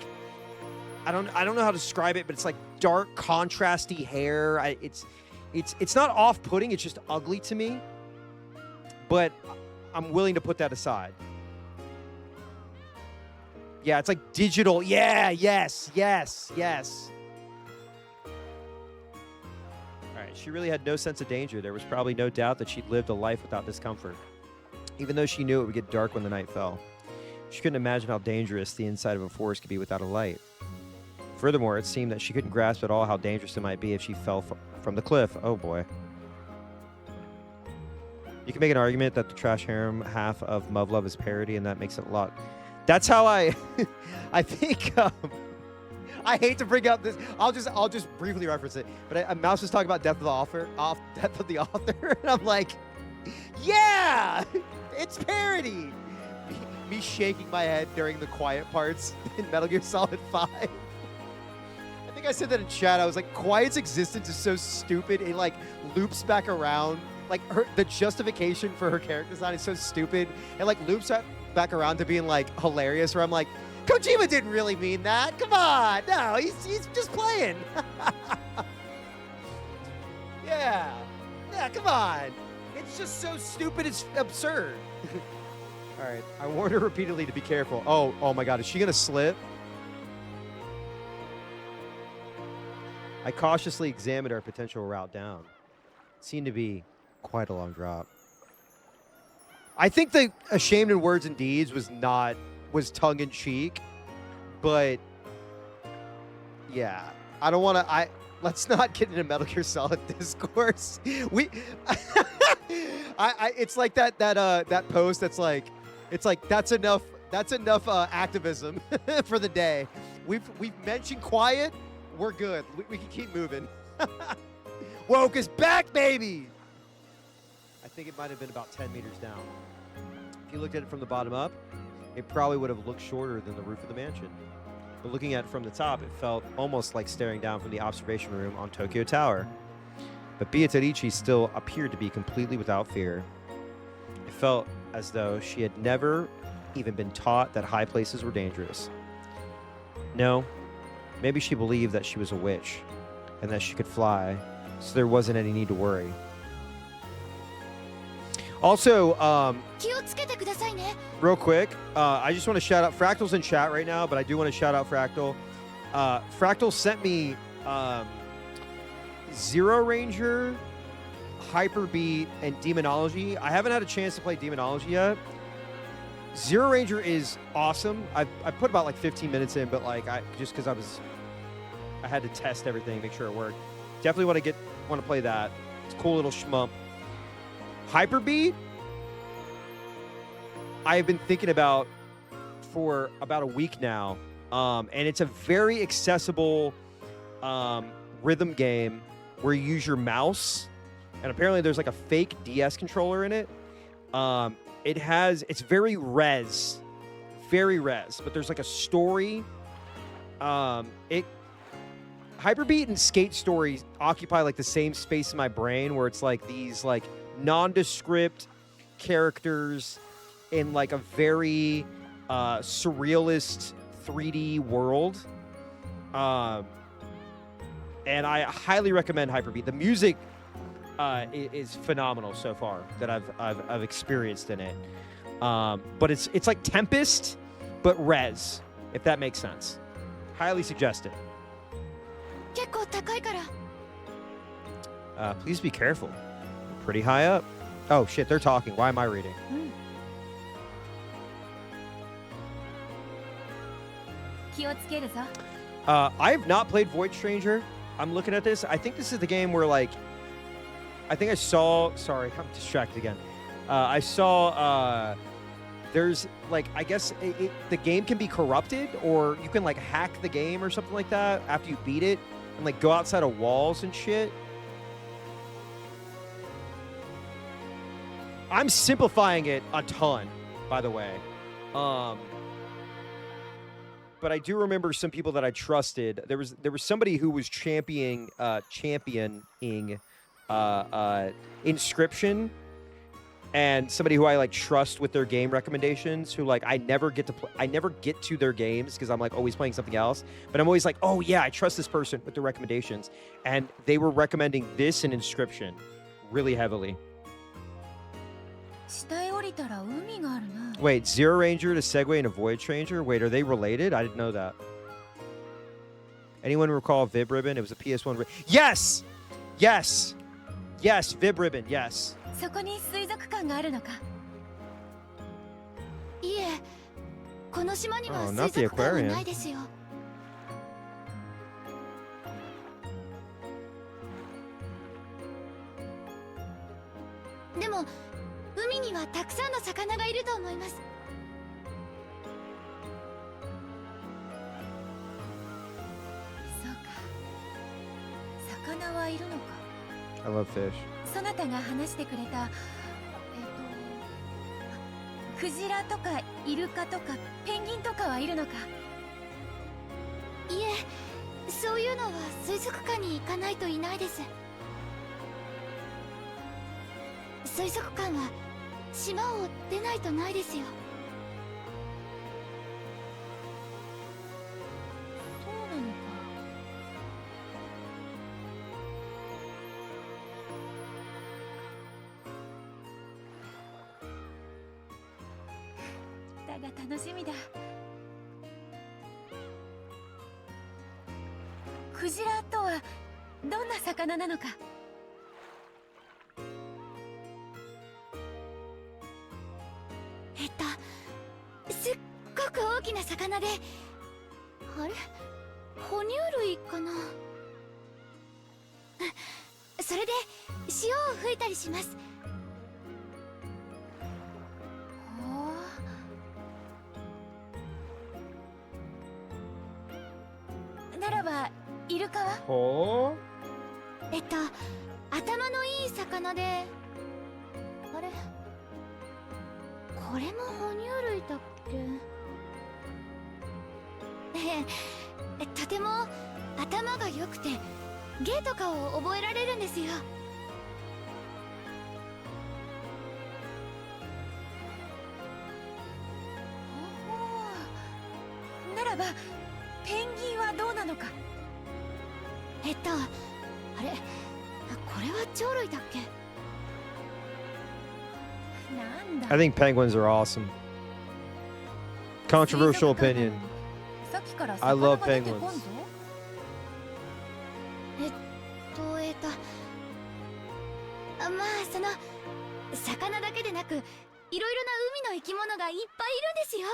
I don't know how to describe it, but it's like dark, contrasty hair. It's not off-putting. It's just ugly to me. But I'm willing to put that aside. Yeah, it's like digital. Yeah, yes. All right, she really had no sense of danger. There was probably no doubt that she'd lived a life without discomfort, even though she knew it would get dark when the night fell. She couldn't imagine how dangerous the inside of a forest could be without a light. Furthermore, it seemed that she couldn't grasp at all how dangerous it might be if she fell from the cliff. Oh, boy. You can make an argument that the trash harem half of Love is parody, and that makes it a lot. That's how I think, I hate to bring up this. I'll just briefly reference it. But Mouse was talking about Death of the Author, and I'm like, yeah, it's parody. Me shaking my head during the quiet parts in Metal Gear Solid 5. I think I said that in chat. I was like, Quiet's existence is so stupid. It like loops back around. Like the justification for her character design is so stupid. It like loops back around to being like hilarious. Where I'm like, Kojima didn't really mean that. Come on, no, he's just playing. yeah, come on. It's just so stupid. It's absurd. All right, I warned her repeatedly to be careful. Oh my God, is she gonna slip? I cautiously examined our potential route down. It seemed to be quite a long drop. I think the Ashamed in Words and Deeds was tongue-in-cheek, but yeah, I don't want to. Let's not get into Metal Gear Solid discourse. It's like that post that's like, it's like that's enough activism for the day. We've mentioned Quiet. We're good. We can keep moving. Woke is back, baby! I think it might have been about 10 meters down. If you looked at it from the bottom up, it probably would have looked shorter than the roof of the mansion. But looking at it from the top, it felt almost like staring down from the observation room on Tokyo Tower. But Beatrice still appeared to be completely without fear. It felt as though she had never even been taught that high places were dangerous. No. Maybe she believed that she was a witch and that she could fly, so there wasn't any need to worry. Also, real quick, I just want to shout out Fractal's in chat right now, but I do want to shout out Fractal. Fractal sent me Zero Ranger, Hyperbeat, and Demonology. I haven't had a chance to play Demonology yet. Zero Ranger is awesome. I put about like 15 minutes in, but like just because I had to test everything, make sure it worked. Definitely want to play that. It's a cool little shmup. Hyperbeat, I have been thinking about for about a week now, and it's a very accessible rhythm game where you use your mouse, and apparently there's like a fake DS controller in it. It's very res, but there's like a story. Hyperbeat and Skate Story occupy like the same space in my brain where it's like these like nondescript characters in like a very surrealist 3D world. And I highly recommend Hyper-V. The music is phenomenal so far that I've experienced in it. But it's like Tempest, but res, if that makes sense. Highly suggested. 結構高いから Please be careful. Pretty high up. Oh shit, they're talking. Why am I reading? 気をつけるぞ I have not played Void Stranger. I'm looking at this. I think this is the game where, like, I think I saw. Sorry, I'm distracted again. I saw. There's like, I guess the game can be corrupted, or you can like hack the game or something like that after you beat it, and like go outside of walls and shit. I'm simplifying it a ton, by the way. But I do remember some people that I trusted. There was somebody who was championing Inscription, and somebody who I like trust with their game recommendations. Who like I never get to their games because I'm like always playing something else. But I'm always like, oh yeah, I trust this person with their recommendations, and they were recommending this and Inscription really heavily. 下へ降りたら海があるな Wait, Zero Ranger to segue into Void Stranger? Wait, are they related? I didn't know that. Anyone recall Vib Ribbon? It was a PS1. Yes! Yes! Yes, Vib Ribbon, yes. そこに水族館があるのかいえこの島には Oh, 水 not the 族館は aquarium. ないですよでも海にはたくさんの魚がいると思いますそうか魚はいるのか I love fish. そなたが話してくれたクジラとかイルカとかペンギンとかはいるのかいえそういうのは水族館に行かないといないです水族館は島を出ないとないですよそうなのかだが楽しみだクジラとはどんな魚なのかすっごく大きな魚であれ哺乳類かなそれで潮を吹いたりしますならばイルカはOh? 頭のいい魚であれこれも哺乳類だっけとても頭が良くて芸とかを覚えられるんですよならばペンギンはどうなのかあれこれは鳥類だっけなんだ I think penguins are awesome. Controversial opinion. さっきから I love 魚が出てこん penguins. ぞまあその魚だけでなくいろいろな海の生き物がいっぱいいるんですよ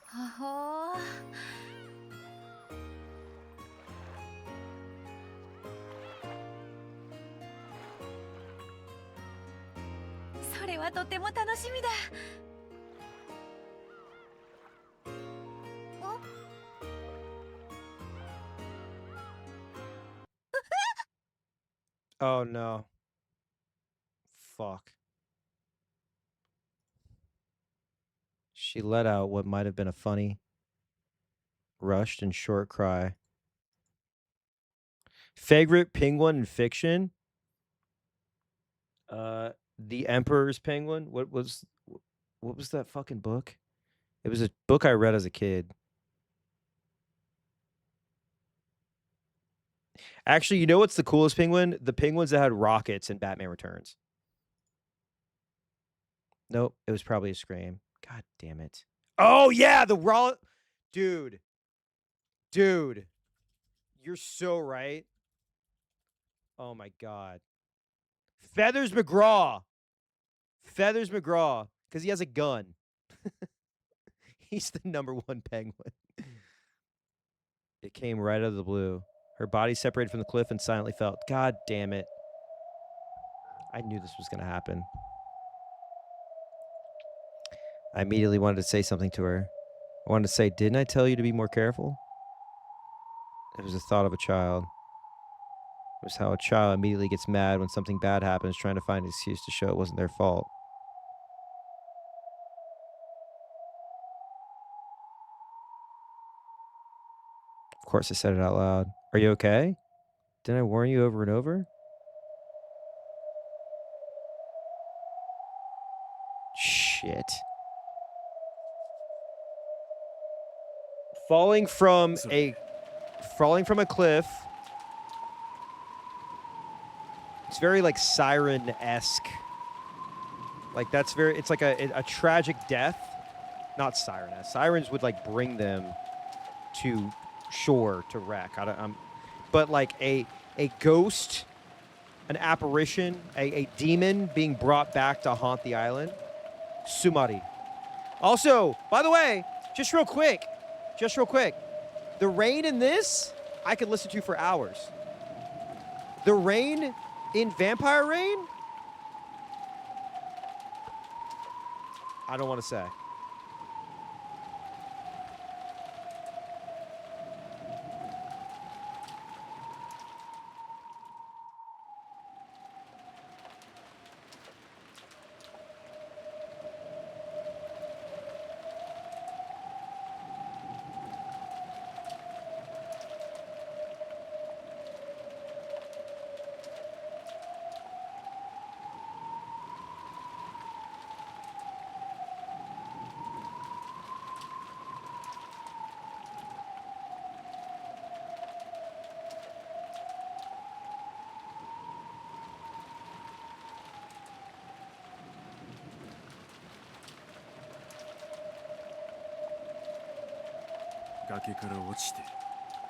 はほーそれはとても楽しみだ Oh no. Fuck. She let out what might have been a funny, rushed and short cry. Favorite penguin in fiction? The Emperor's penguin. What was What was that fucking book? It was a book I read as a kid. Actually, you know what's the coolest penguin? The penguins that had rockets in Batman Returns. Nope, it was probably a Scream. God damn it. Oh yeah, the raw dude. Dude. You're so right. Oh my god. Feathers McGraw. Feathers McGraw. Because he has a gun. He's the #1 penguin. It came right out of the blue. Her body separated from the cliff and silently fell. God damn it. I knew this was going to happen. I immediately wanted to say something to her. I wanted to say, didn't I tell you to be more careful? It was the thought of a child. It was how a child immediately gets mad when something bad happens, trying to find an excuse to show it wasn't their fault. Of course, I said it out loud. Are you okay? Didn't I warn you over and over? Shit. Falling from a cliff. It's very like siren-esque. Like that's very. It's like a tragic death. Not siren-esque. Sirens would like bring them to shore to wreck. But like a ghost, an apparition, a demon being brought back to haunt the island. Sumari. Also, by the way, just real quick, the rain in this I could listen to for hours. The rain in Vampire Rain, I don't want to say.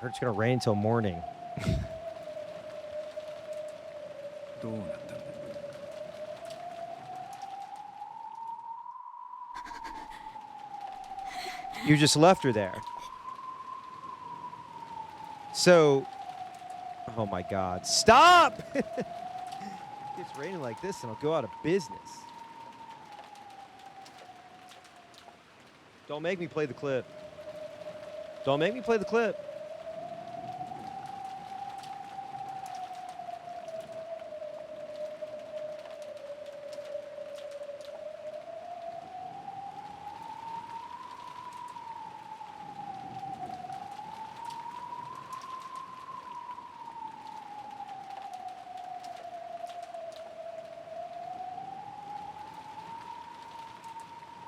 Heard it's gonna rain until morning. You just left her there. So, oh my God, stop! It's raining like this and I'll go out of business. Don't make me play the clip. Don't make me play the clip.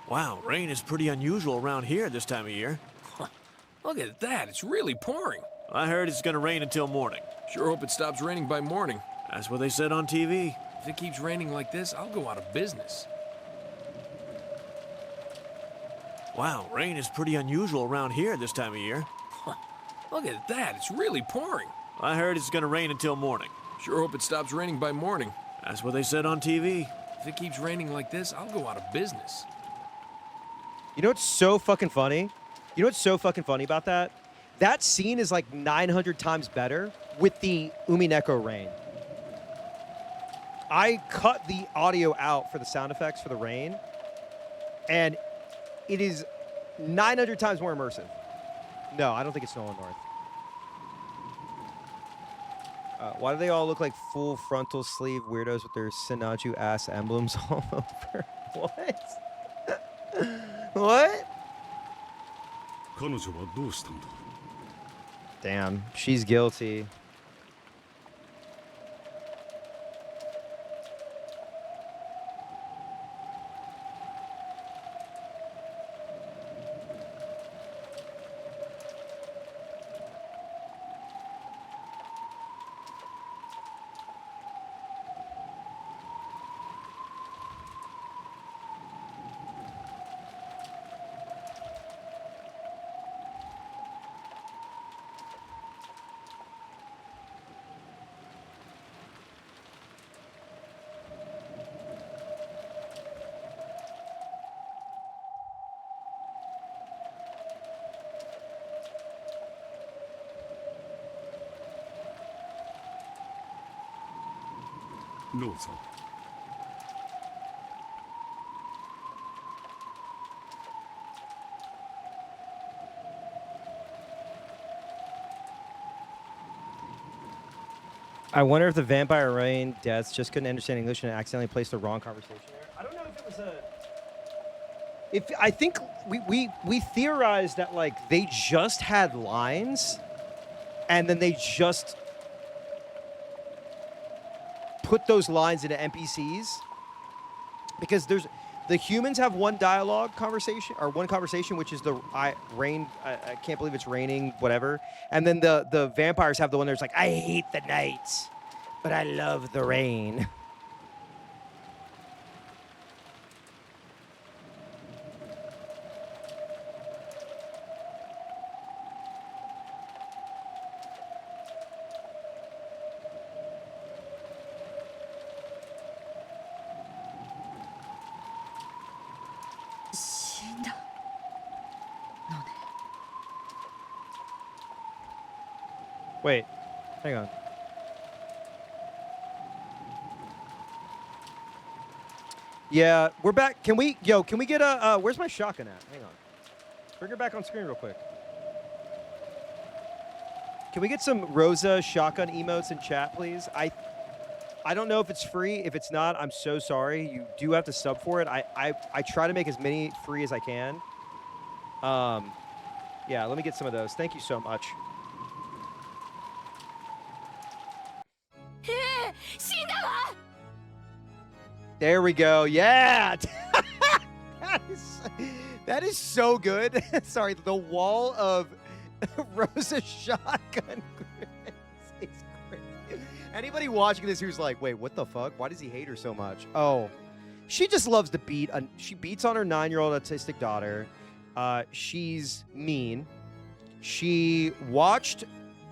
Wow, rain is pretty unusual around here this time of year. Look at that, it's really pouring. I heard it's gonna rain until morning. Sure hope it stops raining by morning. That's what they said on TV. If it keeps raining like this, I'll go out of business. Wow, rain is pretty unusual around here this time of year. Look at that, it's really pouring. I heard it's gonna rain until morning. Sure hope it stops raining by morning. That's what they said on TV. If it keeps raining like this, I'll go out of business. You know what's so fucking funny? You know what's so fucking funny about that? That scene is like 900 times better with the umi-bigtoe rain. I cut the audio out for the sound effects for the rain, and it is 900 times more immersive. No, I don't think it's Nolan North. Why do they all look like full frontal sleeve weirdos with their Sinaju ass emblems all over? What? What? Damn, she's guilty. どうぞ。I wonder if the vampire rain deaths just couldn't understand English and accidentally placed the wrong conversation there. I don't know if it was a. If I think we theorized that like they just had lines, and then they just put those lines into NPCs because the humans have one dialogue conversation or one conversation, which is the rain. I can't believe it's raining, whatever. And then the vampires have the one that's like, I hate the night, but I love the rain. Wait, hang on. Yeah, we're back. Can we get a, where's my shotgun at? Hang on. Bring her back on screen real quick. Can we get some Rosa shotgun emotes in chat, please? I don't know if it's free. If it's not, I'm so sorry. You do have to sub for it. I try to make as many free as I can. Yeah, let me get some of those. Thank you so much. There we go. Yeah. that is so good. Sorry, the wall of Rosa shotgun is crazy. Anybody watching this who's like, wait, what the fuck? Why does he hate her so much? Oh, she just loves to beat. She beats on her 9-year-old autistic daughter. She's mean. She watched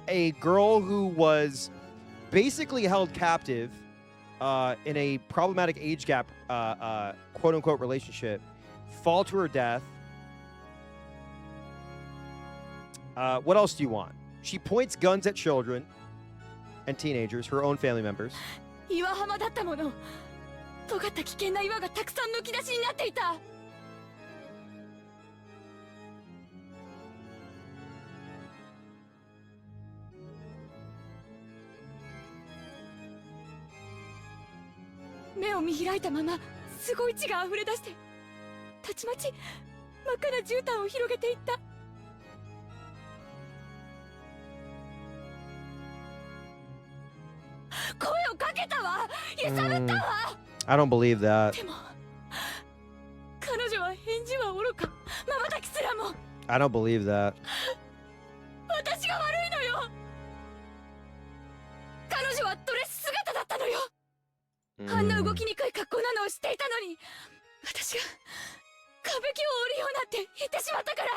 a girl who was basically held captive in a problematic age gap, quote-unquote, relationship, fall to her death. What else do you want? She points guns at children and teenagers, her own family members. 岩浜だったもの。尖った危険な岩がたくさんむき出しになっていた。目を見開いたまま、すごい血が溢れ出して、たちまち真っ赤な絨毯を広げていった。声をかけたわ、揺さぶったわ。I don't believe that. でも、彼女は返事はおろか、瞬きすらも。I don't believe that. 私が悪いのよ。彼女はドレス姿だったのよ。あんな動きにくい格好なのを知っていたのに、私が歌舞伎を織るようなって言ってしまったから。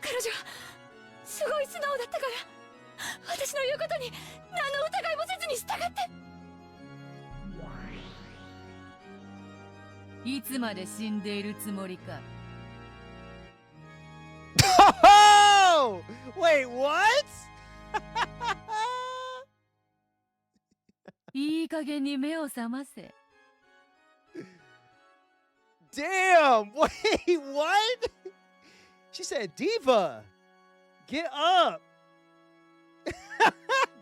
彼女はすごい素直だったから、私の言うことに何の疑いもせずに従って。いつまで死んでいるつもりか。Oh! Wait, what? いい加減に目を覚ませ。Damn! Wait, what? She said, Diva, get up.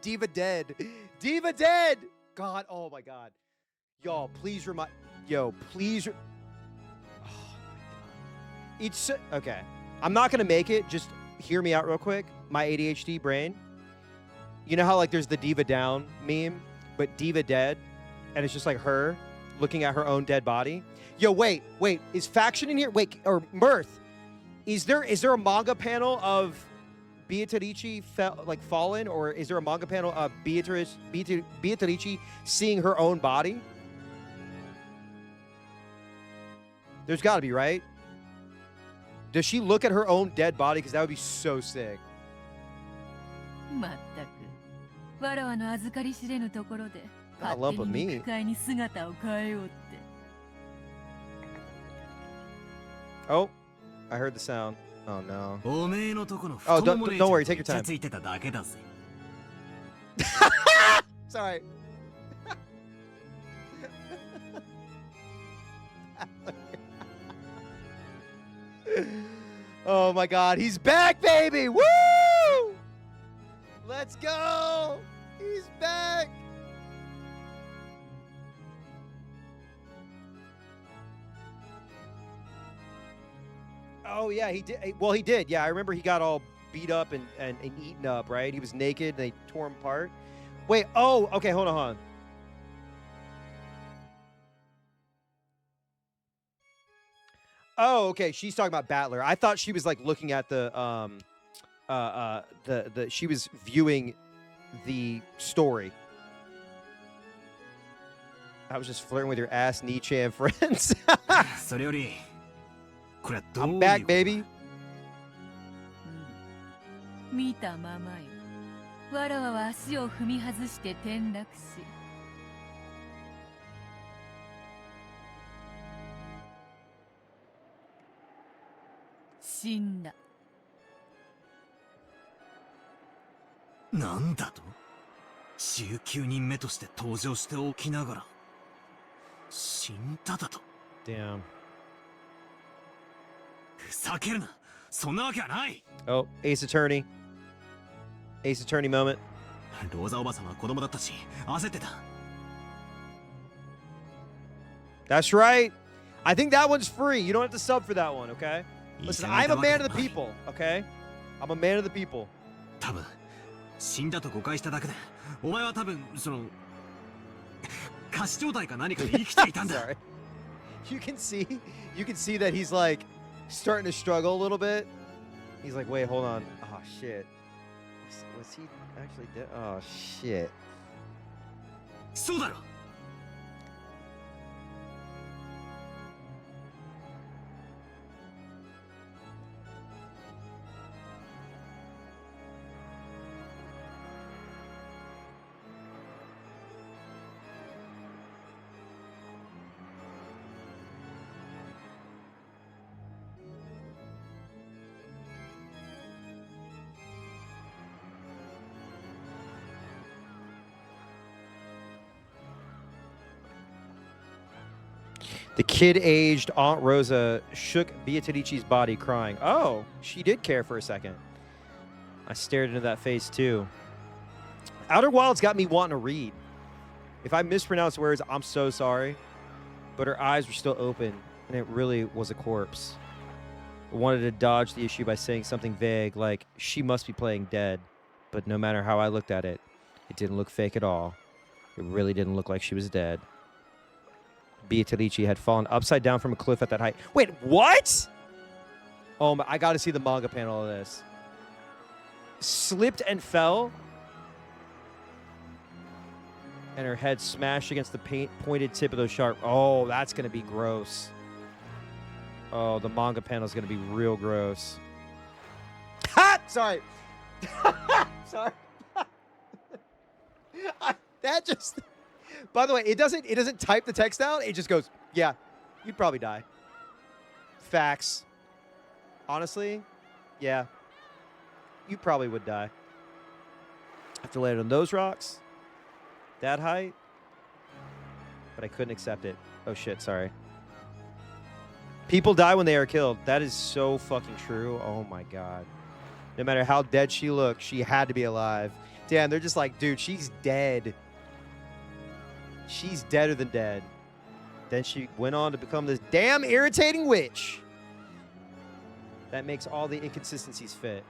Diva dead. Diva dead. God, oh my God. Y'all, please remind. Yo, please. Oh my God. It's okay. I'm not gonna make it. Just hear me out real quick. My ADHD brain. You know how like there's the Diva down meme, but Diva dead, and it's just like her looking at her own dead body. Yo, wait. Is Faction in here? Wait, or Mirth? Is there a manga panel of Beatrice fallen, or is there a manga panel of Beatrice seeing her own body? There's got to be, right? Does she look at her own dead body? Because that would be so sick. まったく、わらわの預かり知れぬところで、 Not a lump of 勝手に meat. 肉塊に姿を変えようって。 Oh, I heard the sound. Oh no. おめえのとこの Oh, 太もも don't worry. Take your イチャ time. ついてただけだぜ。Sorry. Oh my God, he's back, baby! Woo! Let's go! He's back! Oh yeah, he did. Well, he did. Yeah, I remember he got all beat up and eaten up, right? He was naked and they tore him apart. Wait, oh, okay, hold on. Oh, okay, she's talking about Battler. I thought she was like looking at the she was viewing the story. I was just flirting with your ass Nichan friends. I'm back, baby. 見たままよ。わらわは足を踏み外して転落し。死んだ。なんだと？19人目として登場しておきながら死んだだと。 Damn. ふざけるな。そんなわけはない。 Oh, Ace Attorney. Ace Attorney moment. ローザおばさんは子供だったし焦ってた。 That's right. I think that one's free. You don't have to sub for that one, okay? Listen, I'm a man of the people, okay? I'm a man of the people. 多分死んだと誤解しただけで、お前は多分その仮死状態か何かで生きていたんだ。 Sorry. You can see that he's like starting to struggle a little bit. He's like, wait, hold on. Oh shit. Was he actually dead? Oh shit. そうだろ。 The kid-aged Aunt Rosa shook Beatrici's body, crying. Oh, she did care for a second. I stared into that face, too. Outer Wilds got me wanting to read. If I mispronounce words, I'm so sorry. But her eyes were still open, and it really was a corpse. I wanted to dodge the issue by saying something vague, like, she must be playing dead. But no matter how I looked at it, it didn't look fake at all. It really didn't look like she was dead. Beatrice had fallen upside down from a cliff at that height. Wait, what? Oh, my, I got to see the manga panel of this. Slipped and fell. And her head smashed against the pointed tip of those sharp. Oh, that's going to be gross. Oh, the manga panel is going to be real gross. Ha! Sorry. Sorry. That just... By the way, it doesn't type the text out. It just goes, yeah, you'd probably die. Facts. Honestly, yeah, you probably would die. Have to land on those rocks, that height, but I couldn't accept it. Oh shit, sorry. People die when they are killed. That is so fucking true. Oh my God. No matter how dead she looked, she had to be alive. Damn, they're just like, dude, she's dead. She's deader than dead. Then she went on to become this damn irritating witch. That makes all the inconsistencies fit.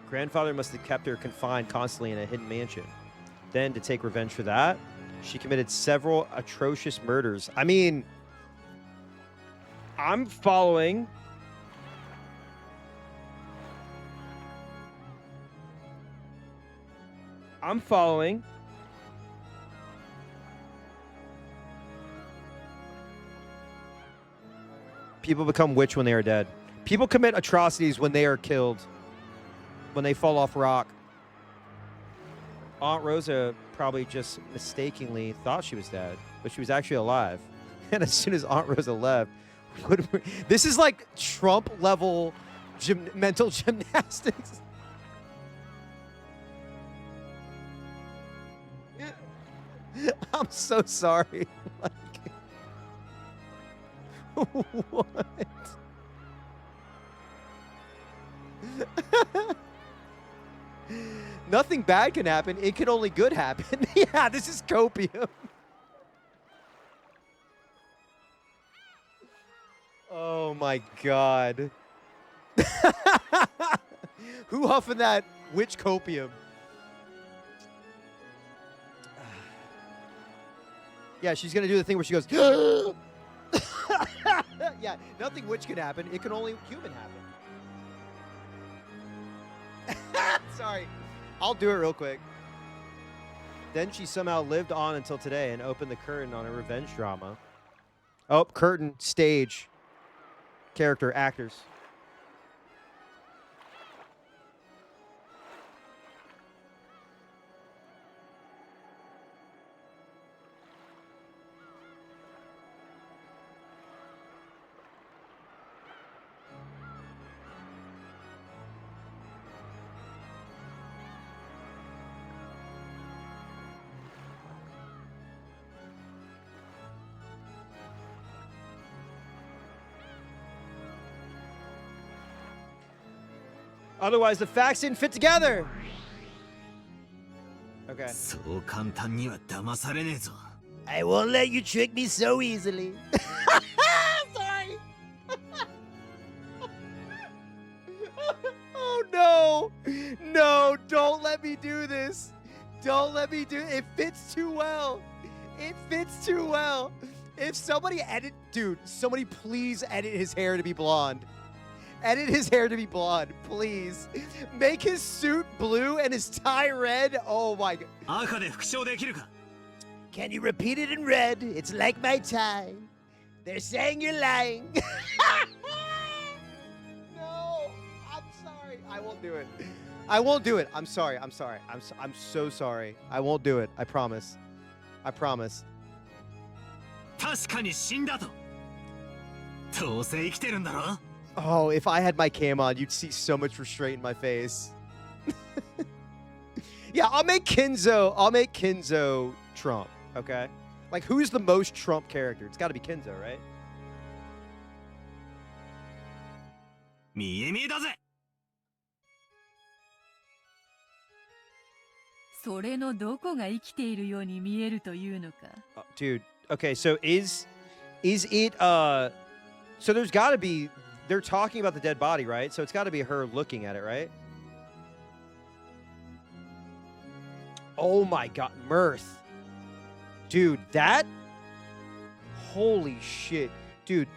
Grandfather must have kept her confined constantly in a hidden mansion. Then, to take revenge for that, she committed several atrocious murders. I mean, I'm following. People become witch when they are dead. People commit atrocities when they are killed. When they fall off rock. Aunt Rosa probably just mistakenly thought she was dead, but she was actually alive. And as soon as Aunt Rosa left, this is like Trump level mental gymnastics. I'm so sorry. Like, what? Nothing bad can happen. It can only good happen. Yeah, this is copium. Oh my god. Who huffing that witch copium? Yeah, she's gonna do the thing where she goes. Yeah, nothing witch can happen. It can only human happen. Sorry. I'll do it real quick. Then she somehow lived on until today and opened the curtain on a revenge drama. Oh, curtain, stage, character, actors. Otherwise, the facts didn't fit together. Okay. そう簡単には騙されねえぞ。 I won't let you trick me so easily. Sorry. Oh no. No, don't let me do this. Don't let me do it. It fits too well. It fits too well. If somebody dude, somebody please edit his hair to be blonde. Edit his hair to be blonde, please. Make his suit blue and his tie red. Oh my god. 赤で復唱できるか? Can you repeat it in red? It's like my tie. They're saying you're lying. No, I'm sorry. I won't do it. I won't do it. I'm sorry. I'm sorry. I'm so sorry. I won't do it. I promise. I promise. 確かに死んだと。どうせ生きてるんだろ? Oh, if I had my cam on, you'd see so much restraint in my face. Yeah, I'll make Kinzo Trump, okay? Like, who's the most Trump character? It's got to be Kinzo, right? 見え見えだぜ。それのどこが生きているように見えるというのか。Dude, okay, so is it, so there's got to be, they're talking about the dead body, right? So it's got to be her looking at it, right? Oh my god, Mirth. Dude, that... Holy shit. Dude,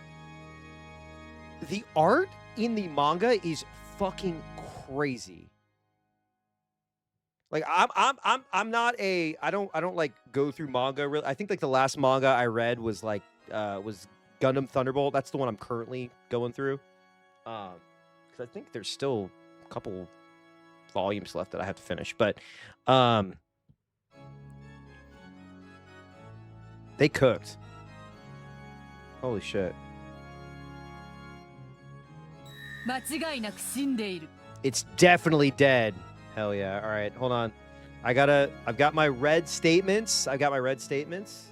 the art in the manga is fucking crazy. Like, I'm not a... I don't like go through manga really. I think like the last manga I read was like was Gundam Thunderbolt. That's the one I'm currently going through. Because I think there's still a couple volumes left that I have to finish. But they cooked. Holy shit. 間違いなく死んでいる。 It's definitely dead. Hell yeah. All right, hold on. I've got my red statements. I've got my red statements.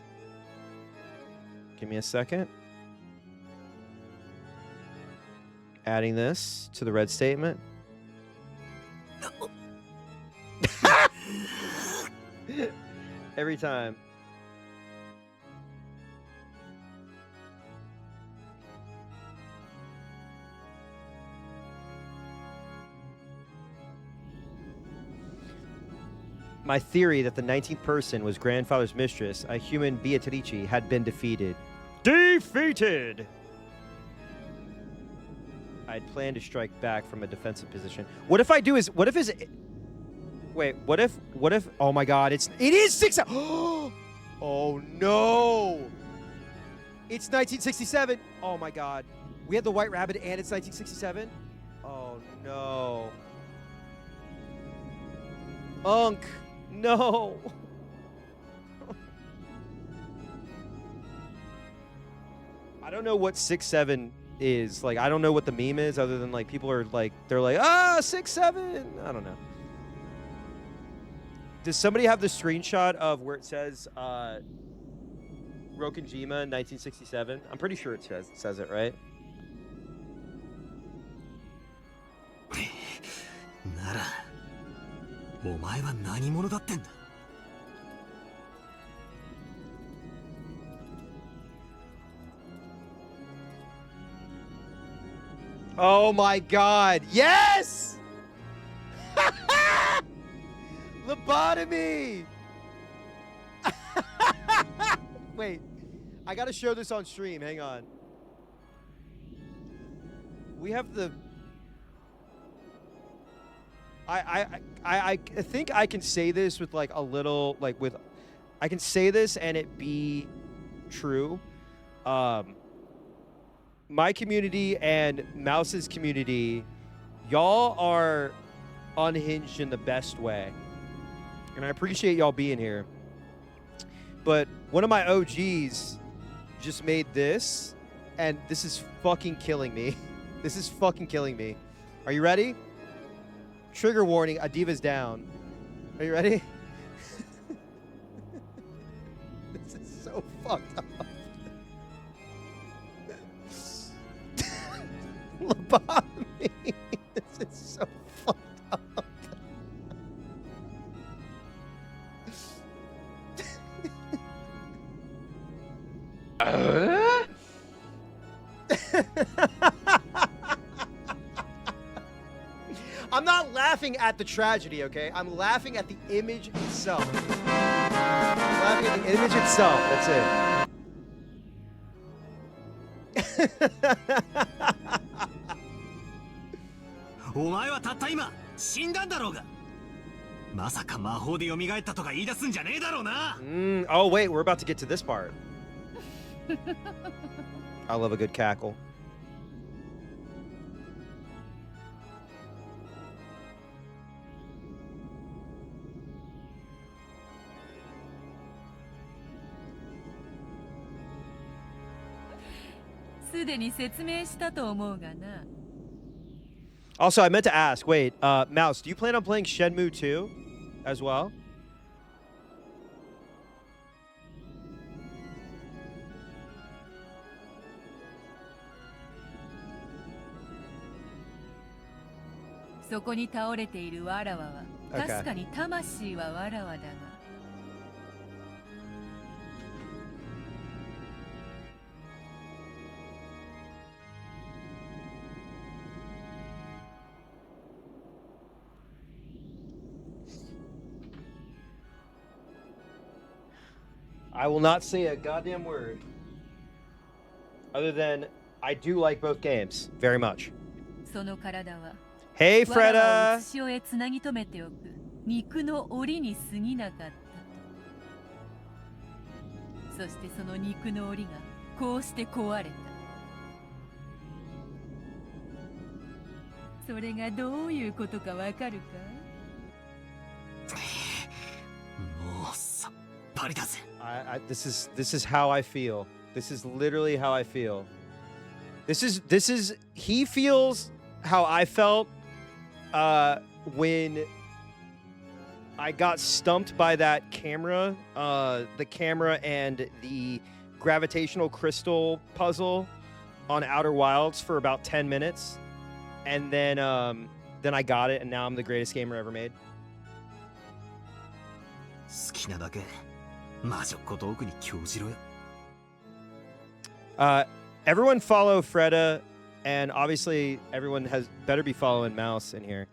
Give me a second. Adding this to the red statement. Every time. My theory that the 19th person was grandfather's mistress, a human Beatrice, had been defeated. Defeated! I'd planned to strike back from a defensive position. What if I do is... What if is... Wait, what if... Oh my god, it is 6... Oh no! It's 1967! Oh my god. We had the White Rabbit and it's 1967? Oh no. Unk! No! I don't know what 6-7 is. Like, I don't know what the meme is other than, like, people are, like, they're like, 6-7! I don't know. Does somebody have the screenshot of where it says Rokenjima 1967? I'm pretty sure it says it, right? ならお前は何者だってんだ Oh my god. Yes! Lobotomy! Wait. I gotta show this on stream. Hang on. We have the... I think I can say this with like a little... Like with... I can say this and it be true. My community and Mouse's community, y'all are unhinged in the best way. And I appreciate y'all being here. But one of my OGs just made this, and this is fucking killing me. This is fucking killing me. Are you ready? Trigger warning, Adiva's down. Are you ready? This is so fucked up. Lobotomy. This is so fucked up. I'm not laughing at the tragedy, okay? I'm laughing at the image itself. I'm laughing at the image itself. That's it. お前はたった今死んだんだろうがまさか魔法で蘇ったとか言い出すんじゃねえだろうな Oh wait, we're about to get to this part. I love a good cackle. Also, I meant to ask, wait, Mouse, do you plan on playing Shenmue 2 as well? I will not say a goddamn word. Other than, I do like both games very much. Hey, Freda! そしてその肉の檻がこうして壊れた。それがどういうことかわかるか？もうさっぱりだぜ。This is how I feel. This is literally how I feel. He feels how I felt when I got stumped by that camera, the camera and the gravitational crystal puzzle on Outer Wilds for about 10 minutes. And then I got it, and now I'm the greatest gamer ever made. 好きなだけ魔女っ子トークに興じろよ。Everyone follow Freda, and obviously everyone has better be following Mouse in here.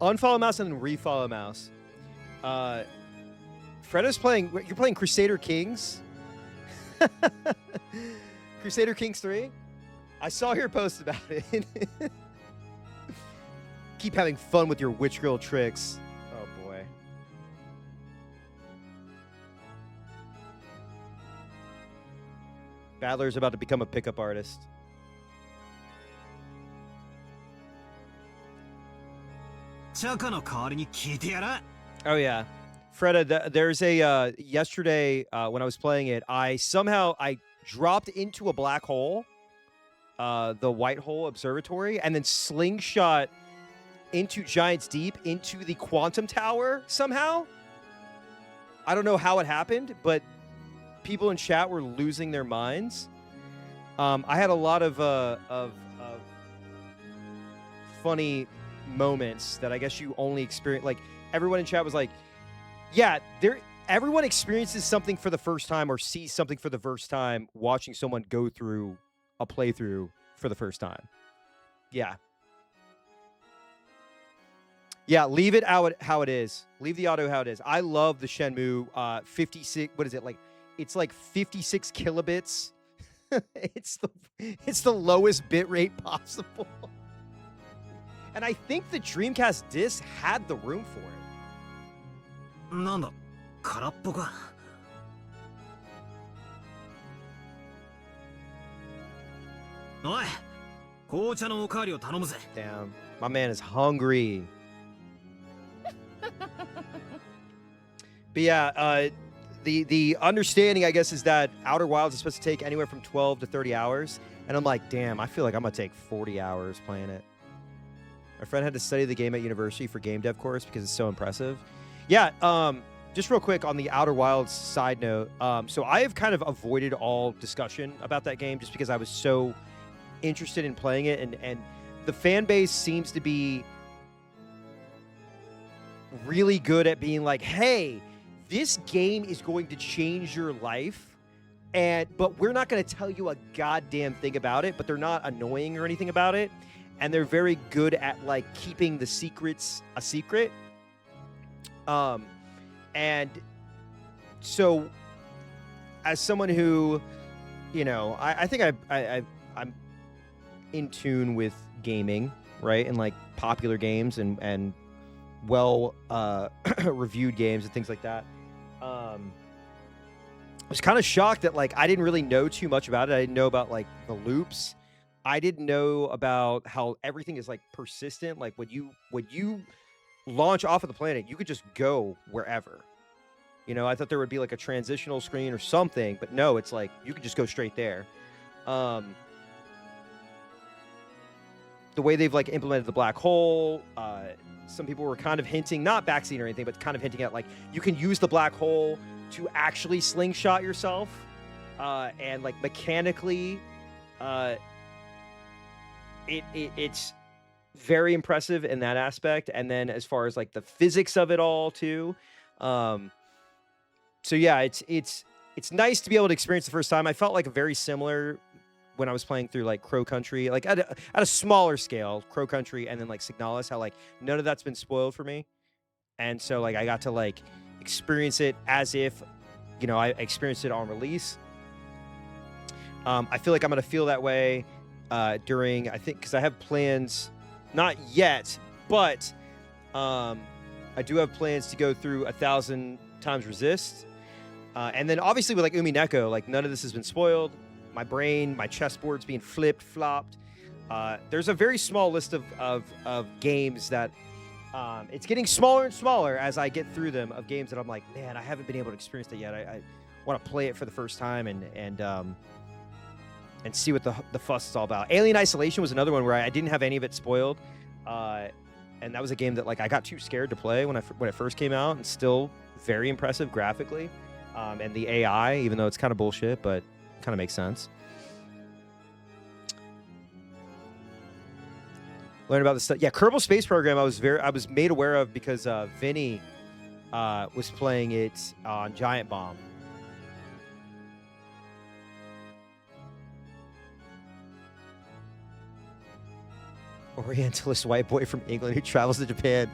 Unfollow Mouse and then refollow Mouse. Freda's playing. You're playing Crusader Kings. Crusader Kings 3. I saw your post about it. Keep having fun with your witch girl tricks. Oh boy. Battler's about to become a pickup artist. Oh yeah. Freda, there's a yesterday when I was playing it, I dropped into a black hole, the White Hole Observatory, and then slingshot into Giant's Deep into the Quantum Tower somehow. I don't know how it happened, but people in chat were losing their minds. I had a lot of funny moments that I guess you only experience. Like everyone in chat was like, "Yeah, everyone experiences something for the first time or sees something for the first time watching someone go through a playthrough for the first time." Yeah. Yeah, leave it how it is. Leave the auto how it is. I love the Shenmue 56. What is it like? It's like 56 kilobits. it's the lowest bit rate possible. And I think the Dreamcast disc had the room for it. なんだ、空っぽか。おい、紅茶のおかわりを頼むぜ。Damn, my man is hungry. But yeah, the understanding, I guess, is that Outer Wilds is supposed to take anywhere from 12 to 30 hours. And I'm like, damn, I feel like I'm going to take 40 hours playing it. My friend had to study the game at university for game dev course because it's so impressive. Yeah, just real quick on the Outer Wilds side note. So I have kind of avoided all discussion about that game just because I was so interested in playing it. And the fan base seems to be really good at being like, hey, this game is going to change your life, but we're not going to tell you a goddamn thing about it, but they're not annoying or anything about it, and they're very good at like keeping the secrets a secret. And so as someone who, you know, I think I'm in tune with gaming, right, and like popular games and well reviewed games and things like that. I was kind of shocked that like I didn't really know too much about it. I didn't know about like the loops. I didn't know about how everything is like persistent. Like when you launch off of the planet, you could just go wherever. You know, I thought there would be like a transitional screen or something, but no, it's like you could just go straight there. The way they've like implemented the black hole, some people were kind of hinting, not backseat or anything, but kind of hinting at like you can use the black hole to actually slingshot yourself, and like mechanically, it's very impressive in that aspect. And then as far as like the physics of it all too, so yeah, it's nice to be able to experience the first time. I felt like very similar when I was playing through like Crow Country, like at a smaller scale, Crow Country, and then like Signalis, how like none of that's been spoiled for me, and so like I got to like experience it as if, you know, I experienced it on release. I feel like I'm gonna feel that way during, I think, because I have plans, not yet, but I do have plans to go through 1,000 times Resist, and then obviously with like umi-bigtoe, like none of this has been spoiled. My brain, my chessboard's being flipped, flopped. There's a very small list of games that it's getting smaller and smaller as I get through them, of games that I'm like, man, I haven't been able to experience that yet. I want to play it for the first time and see what the fuss is all about. Alien Isolation was another one where I didn't have any of it spoiled, and that was a game that like I got too scared to play when it first came out, and still very impressive graphically, and the AI, even though it's kind of bullshit, but kind of makes sense. Learn about the stuff. Yeah, Kerbal Space Program. I was made aware of because Vinny was playing it on Giant Bomb. Orientalist white boy from England who travels to Japan.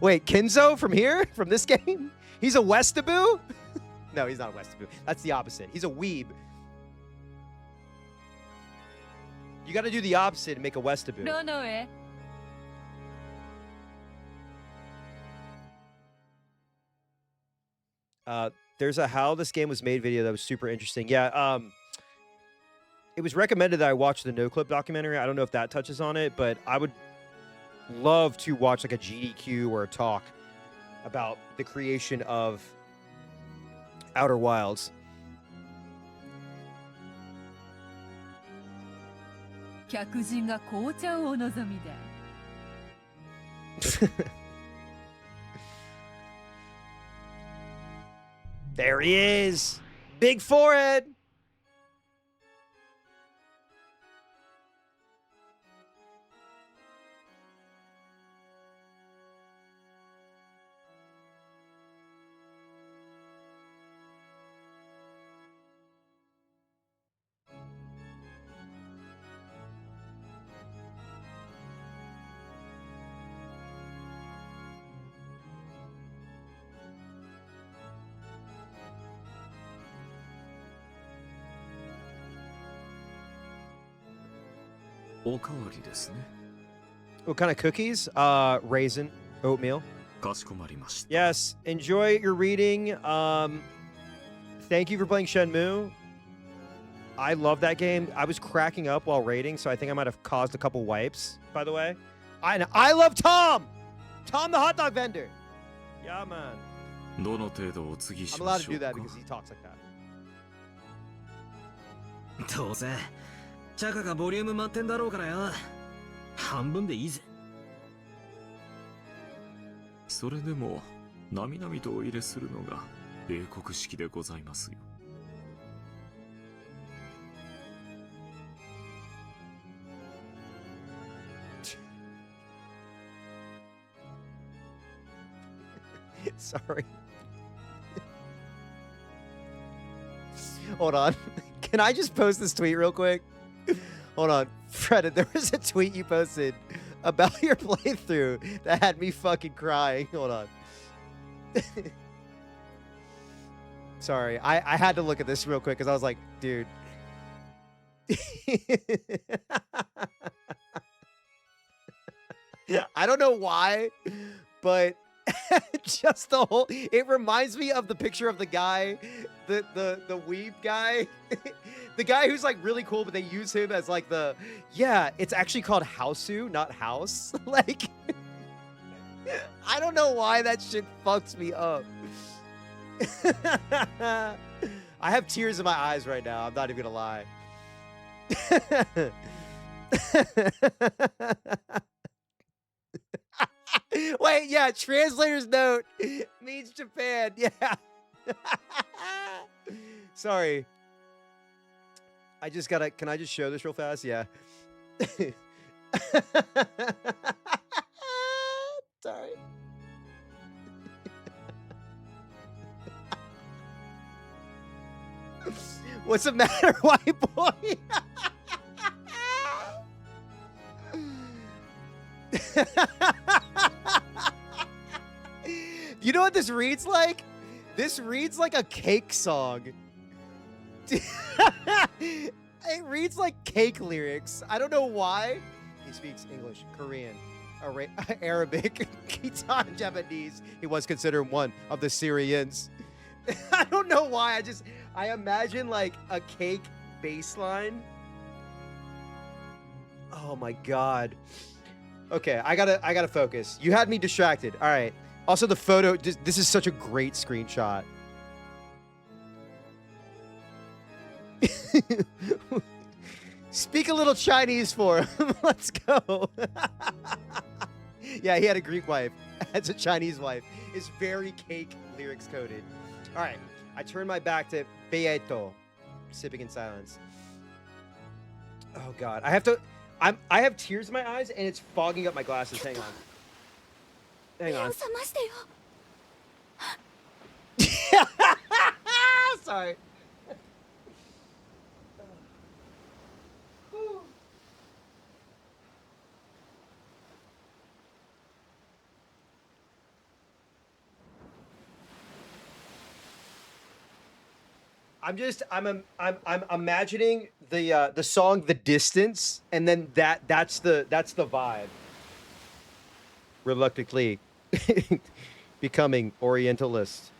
Wait, Kenzo from here? From this game? He's a Westaboo? No, he's not a Westaboo. That's the opposite. He's a weeb. You got to do the opposite and make a Westaboo. No, eh? There's a how this game was made video that was super interesting. Yeah, it was recommended that I watch the No Clip documentary. I don't know if that touches on it, but I would love to watch like a GDQ or a talk about the creation of Outer Wilds. 客人が紅茶をお望みだ。There he is. Big forehead. What kind of cookies? Raisin, oatmeal. Yes, enjoy your reading. Thank you for playing Shenmue. I love that game. I was cracking up while raiding, so I think I might have caused a couple wipes, by the way. I love Tom! Tom the hot dog vendor! Yeah, man. I'm allowed to do that because he talks like that. どうせチャカがボリューム満点だろうからよ半分でいいぜそれでもなみなみとお入れするのが英国式でございますよ Sorry. Hold on. Can I just post this tweet real quick? Hold on. Fred, there was a tweet you posted about your playthrough that had me fucking crying. Hold on. Sorry. I had to look at this real quick because I was like, dude. I don't know why, but just the whole it reminds me of the picture of the guy, the weeb guy. The guy who's like really cool, but they use him as like it's actually called Hausu, not house. Like I don't know why that shit fucks me up. I have tears in my eyes right now. I'm not even gonna lie. Wait, yeah, translator's note means Japan. Yeah. Sorry. Can I just show this real fast? Yeah. Sorry. What's the matter, white boy? You know what this reads like? This reads like a cake song. It reads like cake lyrics. I don't know why. He speaks English, Korean, Arabic, Khitan, Japanese. He was considered one of the Syrians. I don't know why. I imagine like a cake bass line. Oh my God. Okay, I gotta focus. You had me distracted. All right. Also, the photo. This is such a great screenshot. Speak a little Chinese for him. Let's go. Yeah, he had a Greek wife. Has a Chinese wife. Is very cake lyrics coded. All right. I turn my back to umi-bigtoe, sipping in silence. Oh God, I have tears in my eyes and it's fogging up my glasses. Hang on. Hang on. Sorry. I'm imagining the song "The Distance" and then that's the vibe. Reluctantly becoming Orientalist.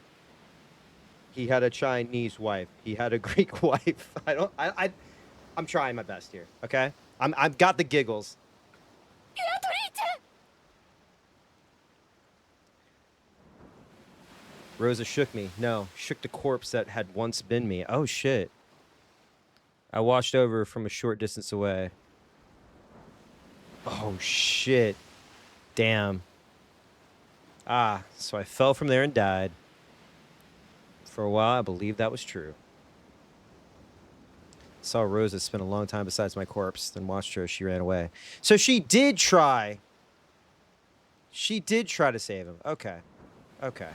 He had a Chinese wife. He had a Greek wife. I'm trying my best here. Okay, I've got the giggles. Rosa shook me. No, shook the corpse that had once been me. Oh, shit. I watched over from a short distance away. Oh, shit. Damn. Ah, so I fell from there and died. For a while, I believed that was true. Saw Rosa spend a long time beside my corpse, then watched her as she ran away. So she did try. She did try to save him. Okay. Okay.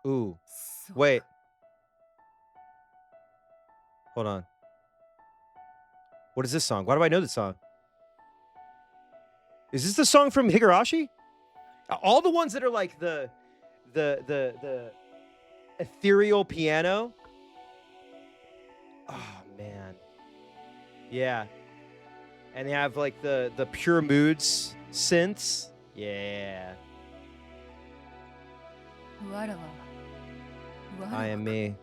Ooh. Wait. Hold on. What is this song? Why do I know this song? Is this the song from Higurashi? All the ones that are like the ethereal piano. Oh man. Yeah. And they have like the pure moods synths. Yeah. I am me.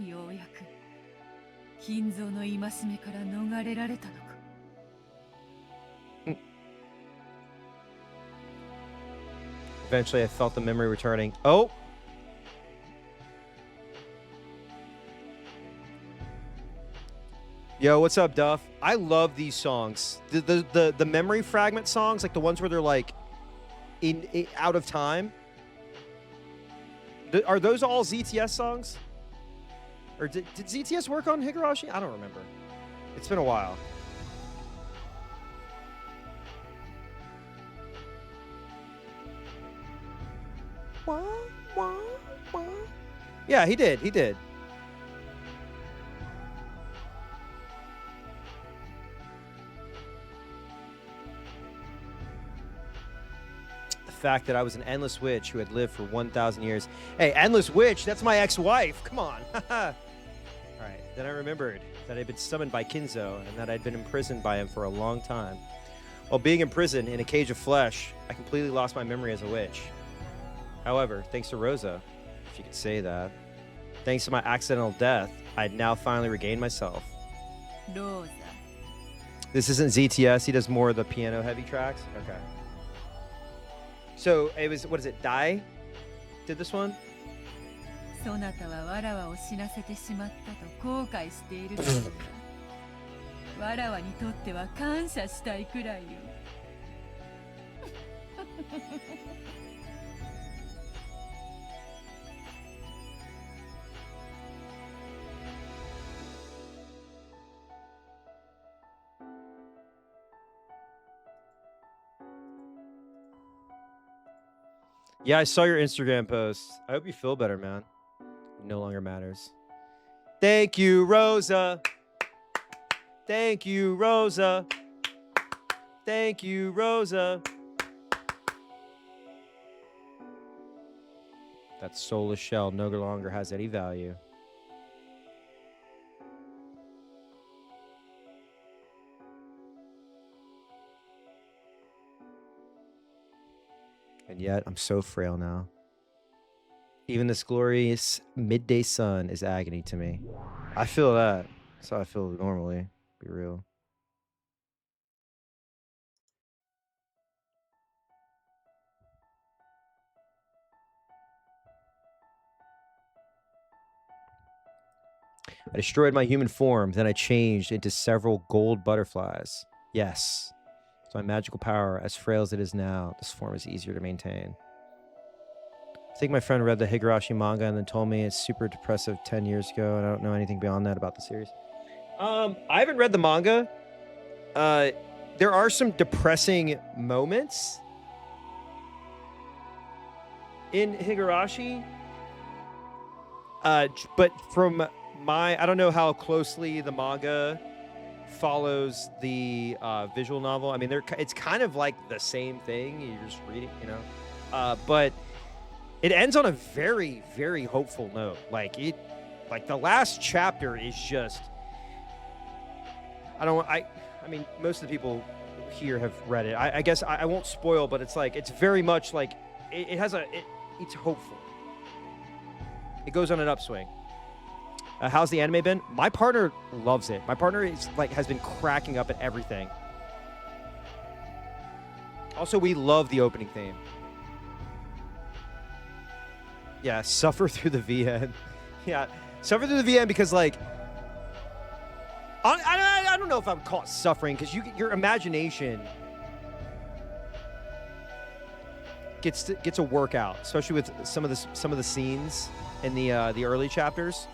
ようやく金蔵の戒めから逃れられたのか。Eventually, I felt the memory returning. Oh! Yo, what's up, Duff? I love these songs. The memory fragment songs, like the ones where they're like in out of time. Are those all ZTS songs? Or did ZTS work on Higurashi? I don't remember. It's been a while. Yeah, he did. He did. The fact that I was an endless witch who had lived for 1,000 years. Hey, endless witch, that's my ex-wife. Come on. All right. Then I remembered that I'd been summoned by Kinzo and that I'd been imprisoned by him for a long time. While being imprisoned in a cage of flesh, I completely lost my memory as a witch. However, thanks to Rosa, if you could say that, thanks to my accidental death, I had now finally regained myself. Rosa. This isn't ZTS. He does more of the piano-heavy tracks. Okay. So it was, what is it, Dai did this one? そなたはわらわを死なせてしまったと後悔しているだろうが、わらわにとっては感謝したいくらいよ。Yeah, I saw your Instagram post. I hope you feel better, man. It no longer matters. Thank you, Rosa. Thank you, Rosa. Thank you, Rosa. That soulless shell no longer has any value. And yet, I'm so frail now. Even this glorious midday sun is agony to me. I feel that. That's how I feel normally. Be real. I destroyed my human form, then I changed into several gold butterflies. Yes. With my magical power, as frail as it is now, this form is easier to maintain. I think my friend read the Higurashi manga and then told me it's super depressive 10 years ago, and I don't know anything beyond that about the series. I haven't read the manga. There are some depressing moments in Higurashi. But from I don't know how closely the manga follows the visual novel. I mean, it's kind of like the same thing. You're just reading, you know. But it ends on a very, very hopeful note. Like the last chapter is just. I mean, most of the people here have read it. I guess I won't spoil, but it's like it's very much like it's hopeful. It goes on an upswing. How's the anime been? My partner loves it. My partner has been cracking up at everything. Also, we love the opening theme. Yeah, suffer through the VN. Yeah, suffer through the VN because like I don't know if I'm caught suffering because your imagination gets a workout, especially with some of the scenes in the early chapters,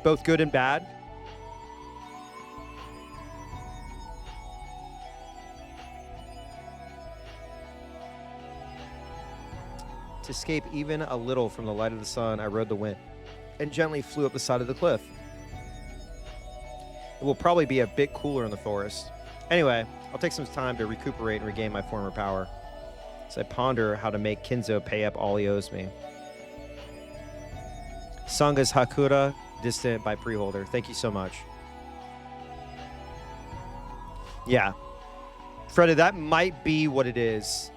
both good and bad. To escape even a little from the light of the sun, I rode the wind and gently flew up the side of the cliff. It will probably be a bit cooler in the forest. Anyway, I'll take some time to recuperate and regain my former power as I ponder how to make Kinzo pay up all he owes me. Sanga's Hakura, distant by Preholder. Thank you so much. Yeah. Freddy, that might be what it is.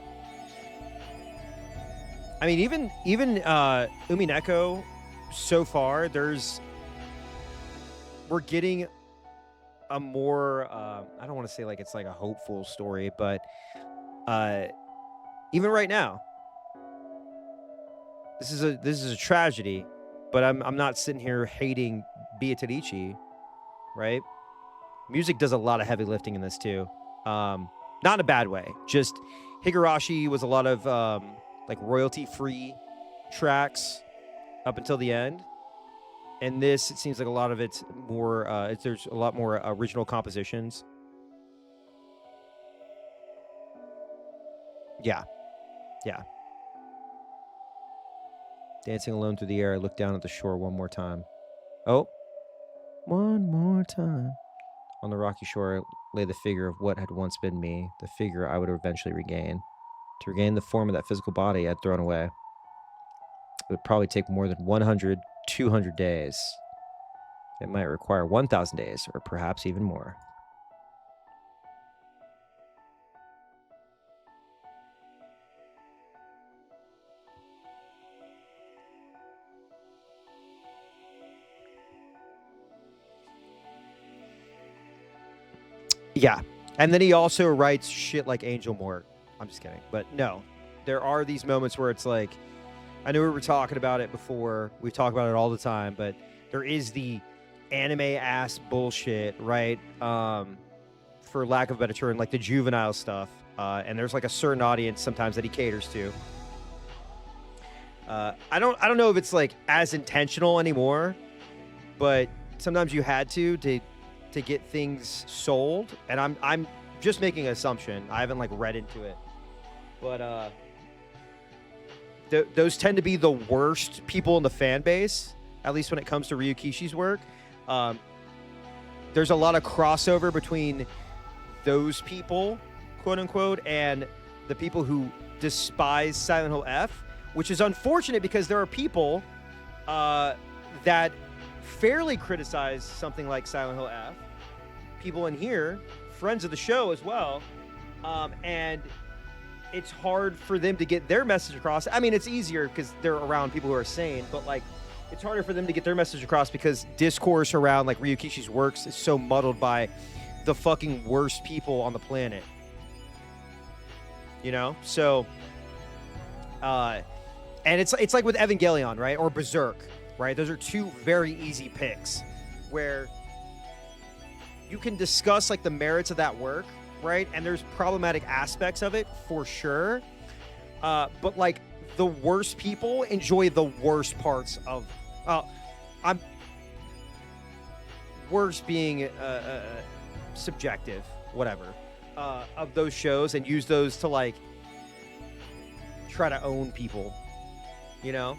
I mean, even umi-bigtoe, so far, we're getting a more, I don't want to say like it's like a hopeful story, but even right now, this is a tragedy, but I'm not sitting here hating Beatrice, right? Music does a lot of heavy lifting in this too. Not in a bad way. Just Higurashi was a lot of like royalty-free tracks up until the end. And this, it seems like a lot of it's more, there's a lot more original compositions. Yeah. Yeah. Dancing alone through the air, I looked down at the shore one more time. Oh. One more time. On the rocky shore lay the figure of what had once been me, the figure I would eventually regain. To regain the form of that physical body I'd thrown away. It would probably take more than 100, 200 days. It might require 1,000 days, or perhaps even more. Yeah. And then he also writes shit like Angel Mort. I'm just kidding. But no, there are these moments where it's like, I know we were talking about it before. We talk about it all the time, but there is the anime-ass bullshit, right? For lack of a better term, like the juvenile stuff. And there's like a certain audience sometimes that he caters to. I don't know if it's like as intentional anymore, but sometimes you had to get things sold. And I'm just making an assumption. I haven't like read into it, but those tend to be the worst people in the fan base, at least when it comes to Ryukishi's work. There's a lot of crossover between those people, quote unquote, and the people who despise Silent Hill F, which is unfortunate because there are people that fairly criticize something like Silent Hill F. People in here, friends of the show as well, and it's hard for them to get their message across. I mean, it's easier because they're around people who are sane, but like, it's harder for them to get their message across because discourse around like Ryukishi's works is so muddled by the fucking worst people on the planet. You know? So, and it's like with Evangelion, right? Or Berserk, right? Those are two very easy picks where you can discuss like the merits of that work, right? And there's problematic aspects of it for sure. But like the worst people enjoy the worst parts of, I'm worst being subjective, whatever, of those shows and use those to like try to own people, you know?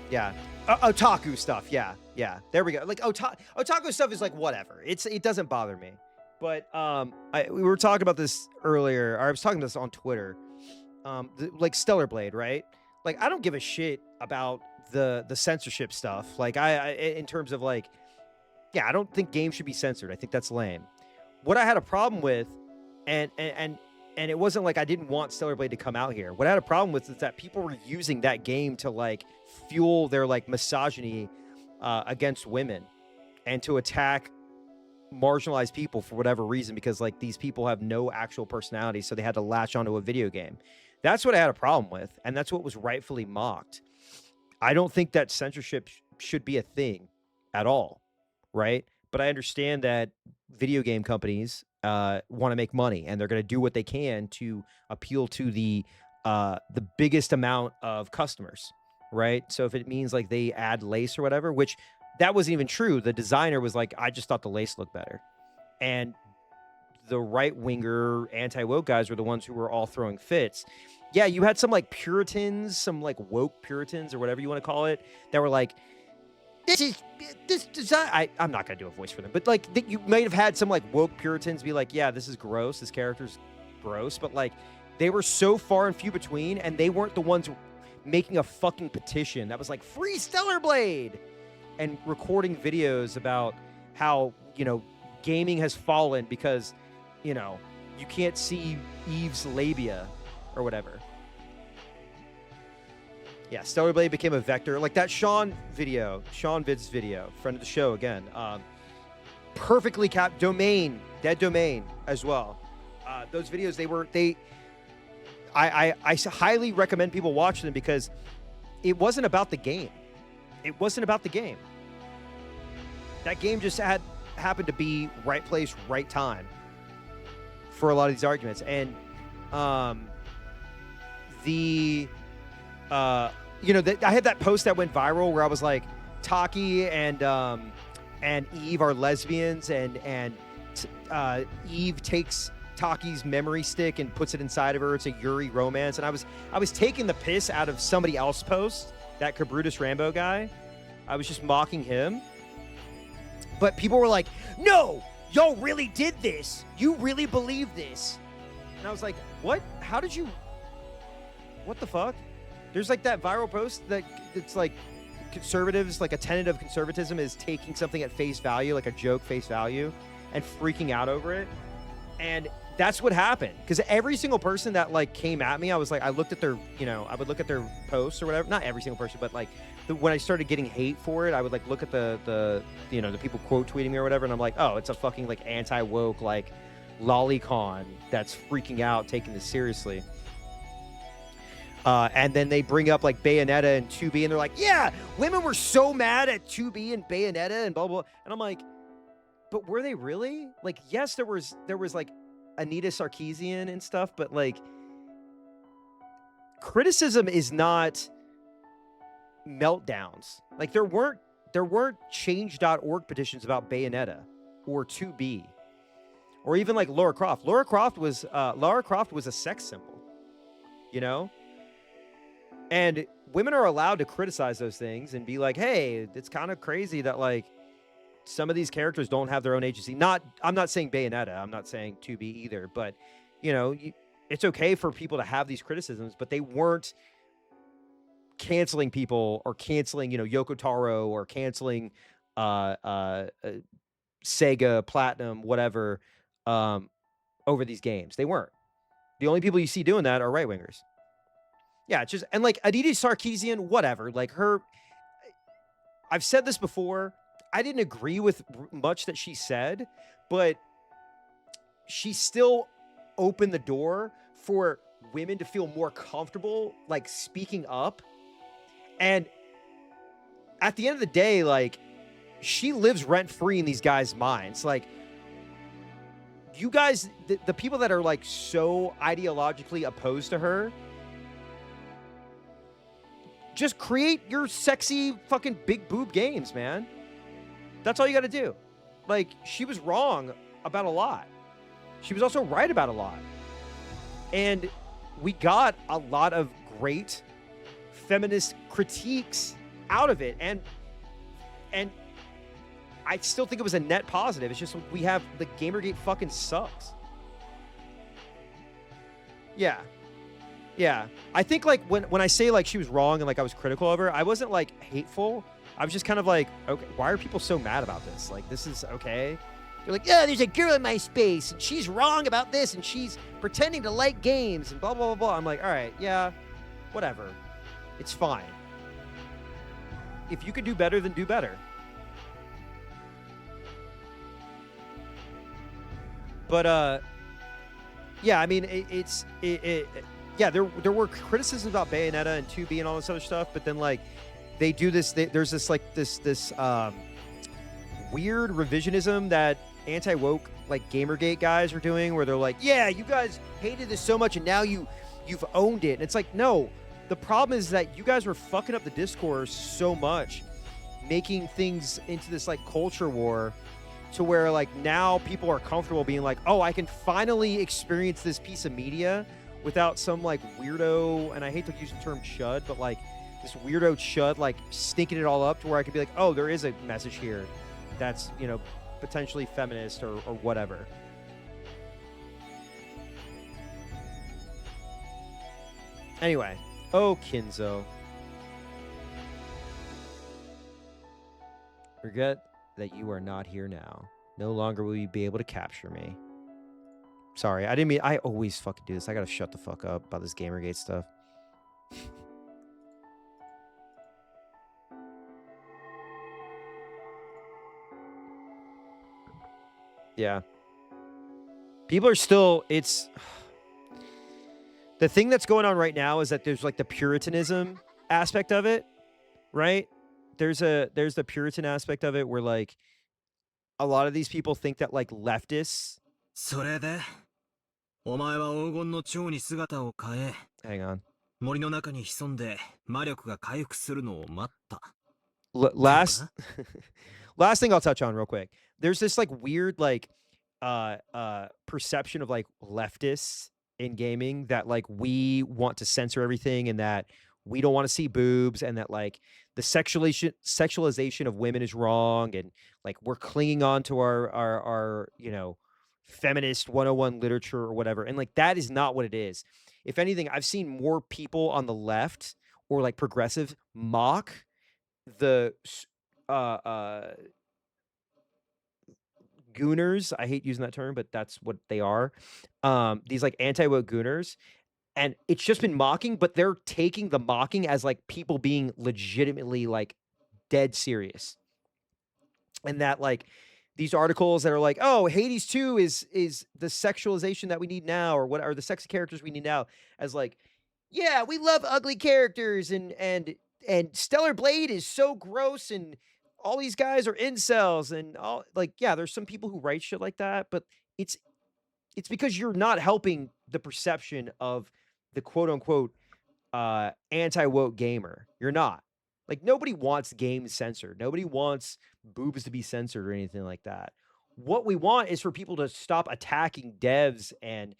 Yeah. Otaku stuff. Yeah. Yeah. There we go. Like otaku stuff is like whatever. It doesn't bother me. But we were talking about this earlier. Or I was talking about this on Twitter. Like Stellar Blade, right? Like I don't give a shit about the censorship stuff. Like I in terms of like, yeah, I don't think games should be censored. I think that's lame. What I had a problem with, and it wasn't like I didn't want Stellar Blade to come out here. What I had a problem with is that people were using that game to like fuel their like misogyny against women and to attack marginalized people for whatever reason, because like these people have no actual personality, so they had to latch onto a video game. That's what I had a problem with, and that's what was rightfully mocked. I don't think that censorship should be a thing at all, right? But I understand that video game companies want to make money, and they're going to do what they can to appeal to the biggest amount of customers, right? So if it means like they add lace or whatever, which that wasn't even true. The designer was like, I just thought the lace looked better. And the right-winger anti-woke guys were the ones who were all throwing fits. Yeah, you had some like Puritans, some like woke Puritans or whatever you want to call it, that were like, this design. I'm not gonna do a voice for them, but like you might have had some like woke Puritans be like, yeah, this is gross. This character's gross, but like they were so far and few between, and they weren't the ones making a fucking petition that was like free Stellar Blade and recording videos about how, you know, gaming has fallen because, you know, you can't see Eve's labia or whatever. Yeah, Stellar Blade became a vector. Like that Sean Vid's video, friend of the show again. Perfectly capped domain, dead domain as well. Those videos, I highly recommend people watch them because it wasn't about the game. It wasn't about the game. That game just happened to be right place, right time for a lot of these arguments. And you know, I had that post that went viral where I was like, Taki and Eve are lesbians, and Eve takes Taki's memory stick and puts it inside of her. It's a Yuri romance, and I was taking the piss out of somebody else's post, that Cabrutus Rambo guy. I was just mocking him, but people were like, "No, y'all really did this. You really believe this?" And I was like, "What? How did you? What the fuck?" There's like that viral post that it's like conservatives, like a tenet of conservatism is taking something at face value, like a joke face value, and freaking out over it. And that's what happened. Because every single person that like came at me, I was like, I looked at their, you know, I would look at their posts or whatever. Not every single person, but like when I started getting hate for it, I would like look at the you know, the people quote tweeting me or whatever, and I'm like, oh, it's a fucking like anti-woke like lolicon that's freaking out, taking this seriously. And then they bring up like Bayonetta and 2B, and they're like, yeah, women were so mad at 2B and Bayonetta and blah, blah, blah. And I'm like, but were they really? Like, yes, there was like Anita Sarkeesian and stuff, but like criticism is not meltdowns. Like there weren't change.org petitions about Bayonetta or 2B or even like Lara Croft. Lara Croft was a sex symbol, you know? And women are allowed to criticize those things and be like, hey, it's kind of crazy that like some of these characters don't have their own agency. I'm not saying Bayonetta. I'm not saying 2B either. But, you know, it's okay for people to have these criticisms, but they weren't canceling people or canceling, you know, Yoko Taro or canceling Sega, Platinum, whatever, over these games. They weren't. The only people you see doing that are right-wingers. Yeah, it's just, and like Aditi Sarkeesian, whatever, like her, I've said this before, I didn't agree with much that she said, but she still opened the door for women to feel more comfortable, like speaking up. And at the end of the day, like she lives rent free in these guys' minds. Like you guys, the people that are like so ideologically opposed to her, just create your sexy fucking big boob games, man. That's all you got to do. Like, she was wrong about a lot. She was also right about a lot. And we got a lot of great feminist critiques out of it. And I still think it was a net positive. It's just we have the Gamergate fucking sucks. Yeah. Yeah, I think like when I say like she was wrong and like I was critical of her, I wasn't like hateful. I was just kind of like, okay, why are people so mad about this? Like, this is okay. They're like, yeah, there's a girl in my space and she's wrong about this and she's pretending to like games and blah, blah, blah, blah. I'm like, all right, yeah, whatever. It's fine. If you could do better, then do better. But, yeah, I mean, yeah, there were criticisms about Bayonetta and 2B and all this other stuff, but then like they do this. There's this like this weird revisionism that anti-woke like Gamergate guys are doing, where they're like, yeah, you guys hated this so much and now you've owned it. And it's like, no, the problem is that you guys were fucking up the discourse so much, making things into this like culture war, to where like now people are comfortable being like, oh, I can finally experience this piece of media without some like weirdo, and I hate to use the term chud, but like this weirdo chud like stinking it all up, to where I can be like, oh, there is a message here that's, you know, potentially feminist or whatever. Anyway, oh, Kinzo. Regret that you are not here now. No longer will you be able to capture me. Sorry, I didn't mean... I always fucking do this. I gotta shut the fuck up about this Gamergate stuff. Yeah. People are still... It's... The thing that's going on right now is that there's like the Puritanism aspect of it, right? There's the Puritan aspect of it where like a lot of these people think that like leftists... Hang on. Last last thing I'll touch on real quick. There's this like weird like perception of like leftists in gaming that like we want to censor everything, and that we don't want to see boobs, and that like the sexualization of women is wrong, and like we're clinging on to our you know, feminist 101 literature or whatever. And like that is not what it is. If anything, I've seen more people on the left or like progressive mock the gooners. I hate using that term, but that's what they are. These like anti-woke gooners. And it's just been mocking, but they're taking the mocking as like people being legitimately like dead serious. And that like these articles that are like, oh, Hades 2 is the sexualization that we need now, or what are the sexy characters we need now, as like, yeah, we love ugly characters, and Stellar Blade is so gross, and all these guys are incels, and all like, yeah, there's some people who write shit like that, but it's because you're not helping the perception of the quote unquote anti-woke gamer. You're not. Like, nobody wants games censored. Nobody wants boobs to be censored or anything like that. What we want is for people to stop attacking devs and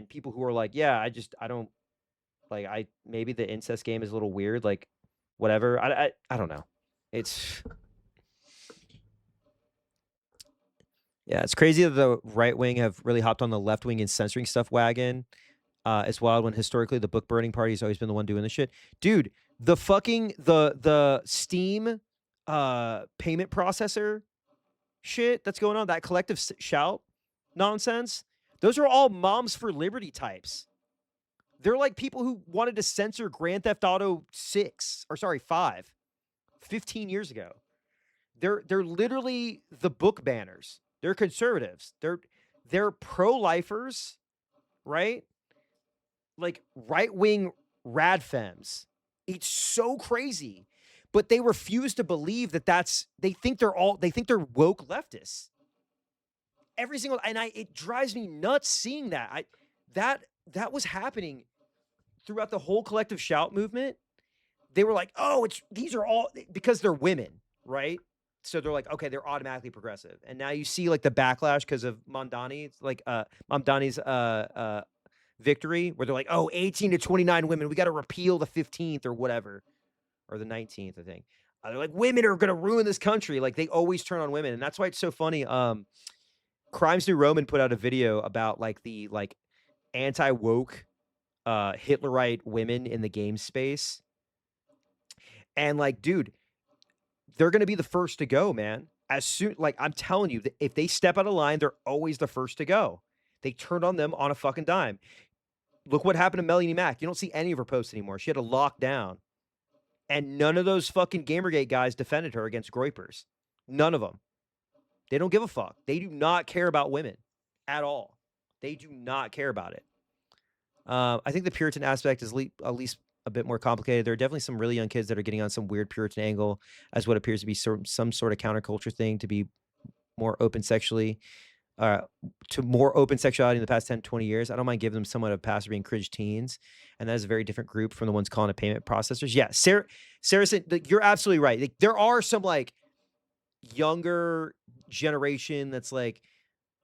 people who are like, yeah, I don't like, maybe the incest game is a little weird, like whatever. I don't know. It's yeah, it's crazy that the right wing have really hopped on the left wing and censoring stuff wagon. It's wild when historically the book burning party has always been the one doing this shit. Dude, the fucking the Steam payment processor shit that's going on, that collective shout nonsense, those are all Moms for Liberty types. They're like people who wanted to censor Grand Theft Auto 5 15 years ago. They're literally the book banners. They're conservatives. They're pro-lifers, right? Like right-wing radfems. It's so crazy. But they refuse to believe that they think they're woke leftists. Every single, and it drives me nuts seeing that. That was happening throughout the whole collective shout movement. They were like, oh, these are all because they're women, right? So they're like, okay, they're automatically progressive. And now you see like the backlash because of Mamdani, like Mamdani's victory, where they're like, oh, 18 to 29 women, we got to repeal the 15th or whatever, or the 19th, I think. They're like, women are going to ruin this country. Like, they always turn on women. And that's why it's so funny. Crimes New Roman put out a video about like the like anti-woke Hitlerite women in the game space. And like, dude, they're going to be the first to go, man. As soon, like, I'm telling you, that if they step out of line, they're always the first to go. They turned on them on a fucking dime. Look what happened to Melanie Mack. You don't see any of her posts anymore. She had to lock down. And none of those fucking Gamergate guys defended her against Groypers. None of them. They don't give a fuck. They do not care about women at all. They do not care about it. I think the Puritan aspect is at least a bit more complicated. There are definitely some really young kids that are getting on some weird Puritan angle as what appears to be some sort of counterculture thing to be more open sexually, uh, to more open sexuality in the past 10, 20 years. I don't mind giving them somewhat of a pass for being cringe teens. And that is a very different group from the ones calling it payment processors. Yeah, Sarah said, you're absolutely right. Like, there are some like younger generation that's like,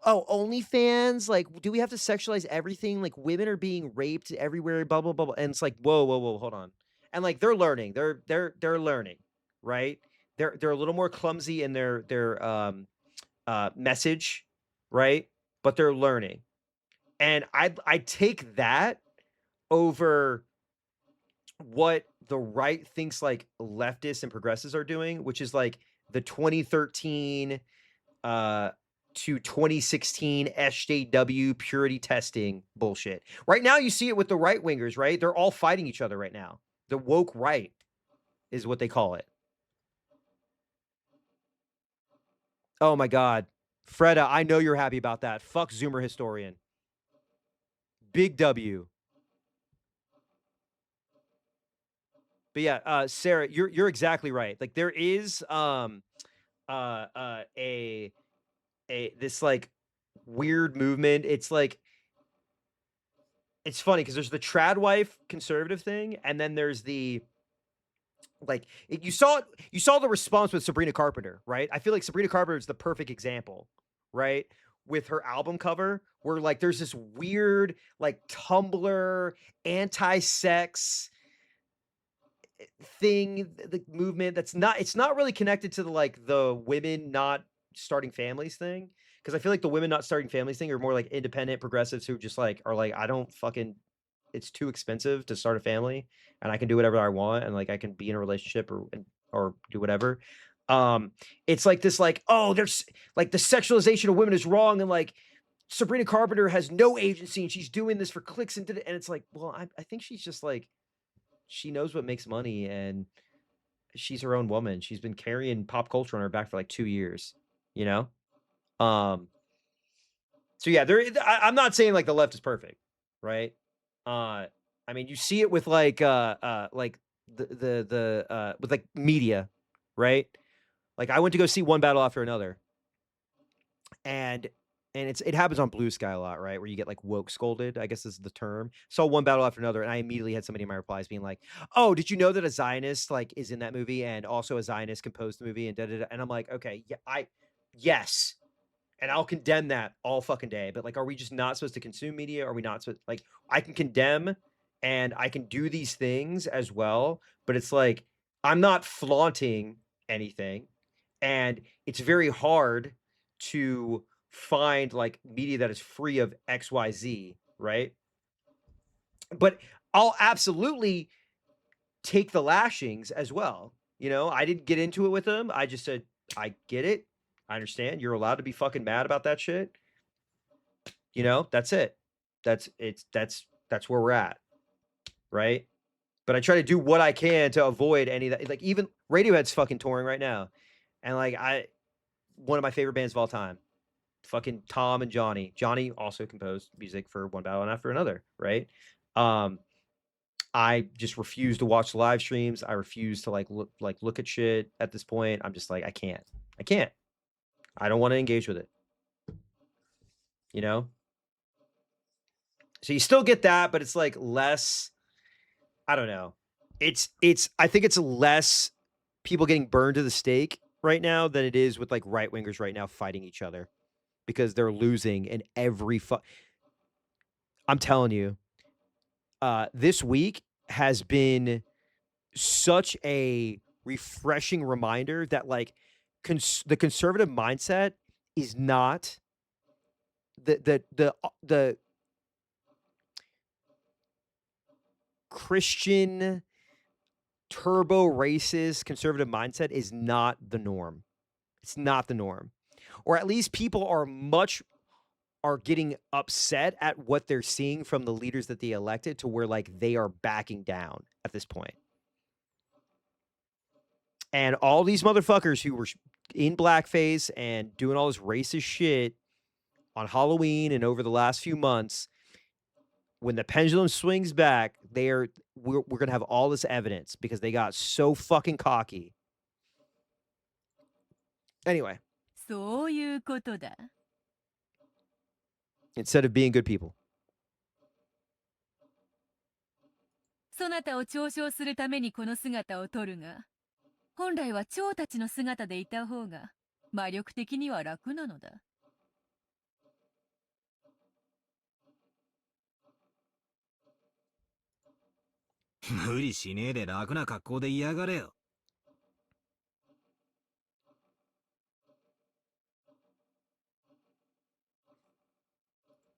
oh, OnlyFans, like, do we have to sexualize everything? Like, women are being raped everywhere, blah blah blah, blah. And it's like, whoa, hold on. And like, they're learning. They're learning, right? They're a little more clumsy in their message, right? But they're learning. And I take that over what the right thinks like leftists and progressives are doing, which is like the 2013 to 2016 SJW purity testing bullshit. Right now, you see it with the right wingers, right? They're all fighting each other right now. The woke right is what they call it. Oh my God. Freda, I know you're happy about that. Fuck Zoomer historian. Big W. But yeah, Sarah, you're exactly right. Like, there is this like weird movement. It's like, it's funny because there's the trad wife conservative thing, and then there's the like you saw the response with Sabrina Carpenter, right? I feel like Sabrina Carpenter is the perfect example, right? With her album cover, where like there's this weird like Tumblr anti-sex thing, the movement that's not, it's not really connected to the like the women not starting families thing, because I feel like the women not starting families thing are more like independent progressives who just like are like, I don't fucking, it's too expensive to start a family and I can do whatever I want and like I can be in a relationship or do whatever. It's like this like, oh, there's like the sexualization of women is wrong, and like Sabrina Carpenter has no agency and she's doing this for clicks and it's like, well, I think she's just like, she knows what makes money and she's her own woman. She's been carrying pop culture on her back for like 2 years, you know? So yeah, I'm not saying like the left is perfect, right? I mean, you see it with like the with like media, right? Like, I went to go see One Battle After Another, and it happens on Blue Sky a lot, right? Where you get like woke scolded, I guess is the term. Saw One Battle After Another, and I immediately had somebody in my replies being like, "Oh, did you know that a Zionist like is in that movie, and also a Zionist composed the movie?" And da da da. And I'm like, okay, yeah, yes, and I'll condemn that all fucking day. But like, are we just not supposed to consume media? Are we not supposed, like, I can condemn and I can do these things as well, but it's like I'm not flaunting anything, and it's very hard to find like media that is free of XYZ, right? But I'll absolutely take the lashings as well. You know, I didn't get into it with them. I just said, I get it. I understand. You're allowed to be fucking mad about that shit. You know, that's it. That's where we're at. Right? But I try to do what I can to avoid any of that. Like, even Radiohead's fucking touring right now. And like, one of my favorite bands of all time. Fucking Tom and Johnny. Johnny also composed music for One Battle After Another, right? I just refuse to watch the live streams. I refuse to look at shit at this point. I'm just like, I can't. I don't want to engage with it. You know? So you still get that, but it's like less, I don't know. I think it's less people getting burned to the stake right now than it is with like right wingers right now fighting each other, because they're losing in every I'm telling you, this week has been such a refreshing reminder that like the conservative mindset is not the Christian turbo racist conservative mindset is not the norm. It's not the norm. Or at least people are getting upset at what they're seeing from the leaders that they elected, to where like they are backing down at this point. And all these motherfuckers who were in blackface and doing all this racist shit on Halloween and over the last few months, when the pendulum swings back, we're gonna have all this evidence because they got so fucking cocky. Anyway, そういうことだ。 instead of being good people. そなたを嘲笑するためにこの姿を取るが、本来は蝶たちの姿でいた方が魔力的には楽なのだ。無理しねえで楽な格好で嫌がれよ。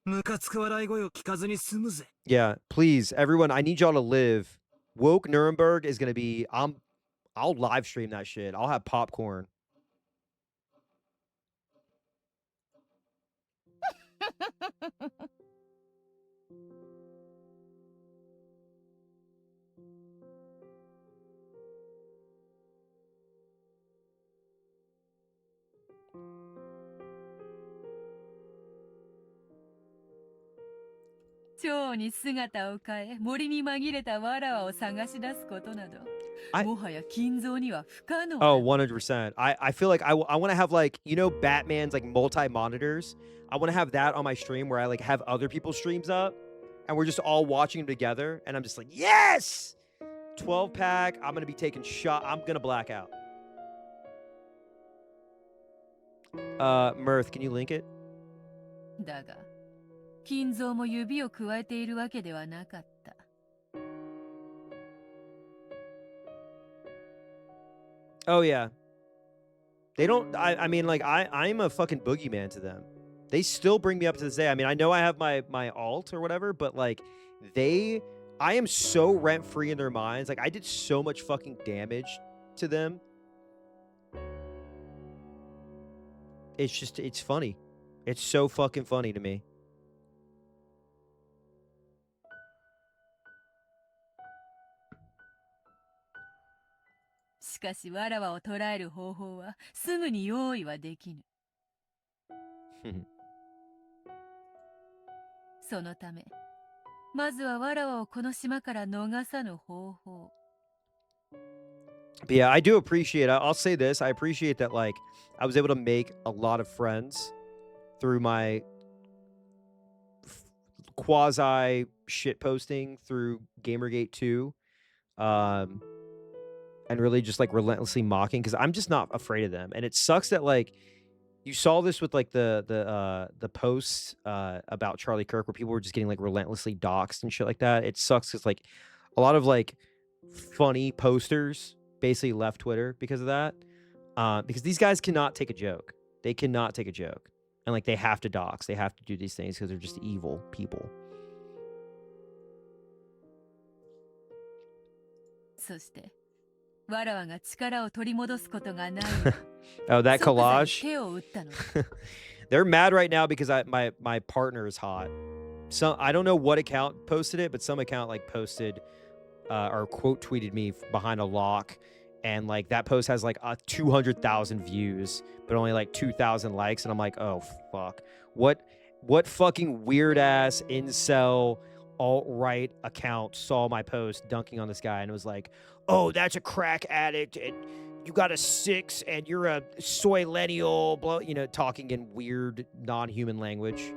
ムカつく笑い声を聞かずに済むぜ。 Yeah, please, everyone, I need y'all to live. Woke Nuremberg is gonna be. I'll live stream that shit. I'll have popcorn. I 蝶に姿を変え、森に紛れたわらわを探し出すことなど、もはや金蔵には不可能だ。 Oh, 100%. I feel like I want to have like, you know, Batman's like multi-monitors. I want to have that on my stream where I like have other people's streams up and we're just all watching them together and I'm just like, yes! 12 pack. I'm going to be taking shot. I'm going to black out. Mirth, can you link it? だが、金蔵も指を加えているわけではなかった。 Oh yeah. They don't I mean like I'm a fucking boogeyman to them. They still bring me up to this day. I mean, I know I have my alt or whatever, but like I am so rent free in their minds. Like I did so much fucking damage to them. It's funny. It's so fucking funny to me. しかしわらわを捕らえる方法はすぐに用意はできぬ。そのため、まずはわらわをこの島から逃さぬ方法。 But yeah, I do appreciate. I'll say this: I appreciate that. Like, I was able to make a lot of friends through my quasi shit posting through Gamergate 2, and really just like relentlessly mocking because I'm just not afraid of them. And it sucks that like you saw this with like the posts about Charlie Kirk where people were just getting like relentlessly doxxed and shit like that. It sucks because like a lot of like funny posters basically left Twitter because of that. Because these guys cannot take a joke. They cannot take a joke. And like they have to dox. They have to do these things because they're just evil people. そして、わらわが力を取り戻すことがない。 Oh, that collage. 手を打ったの。 They're mad right now because my partner is hot. So I don't know what account posted it, but some account like posted or quote tweeted me behind a lock, and like that post has like 200,000 views, but only like 2,000 likes, and I'm like, oh fuck, what fucking weird ass incel alt-right account saw my post dunking on this guy and it was like, oh, that's a crack addict and you got a 6 and you're a soy lennial, blah, you know, talking in weird non-human language.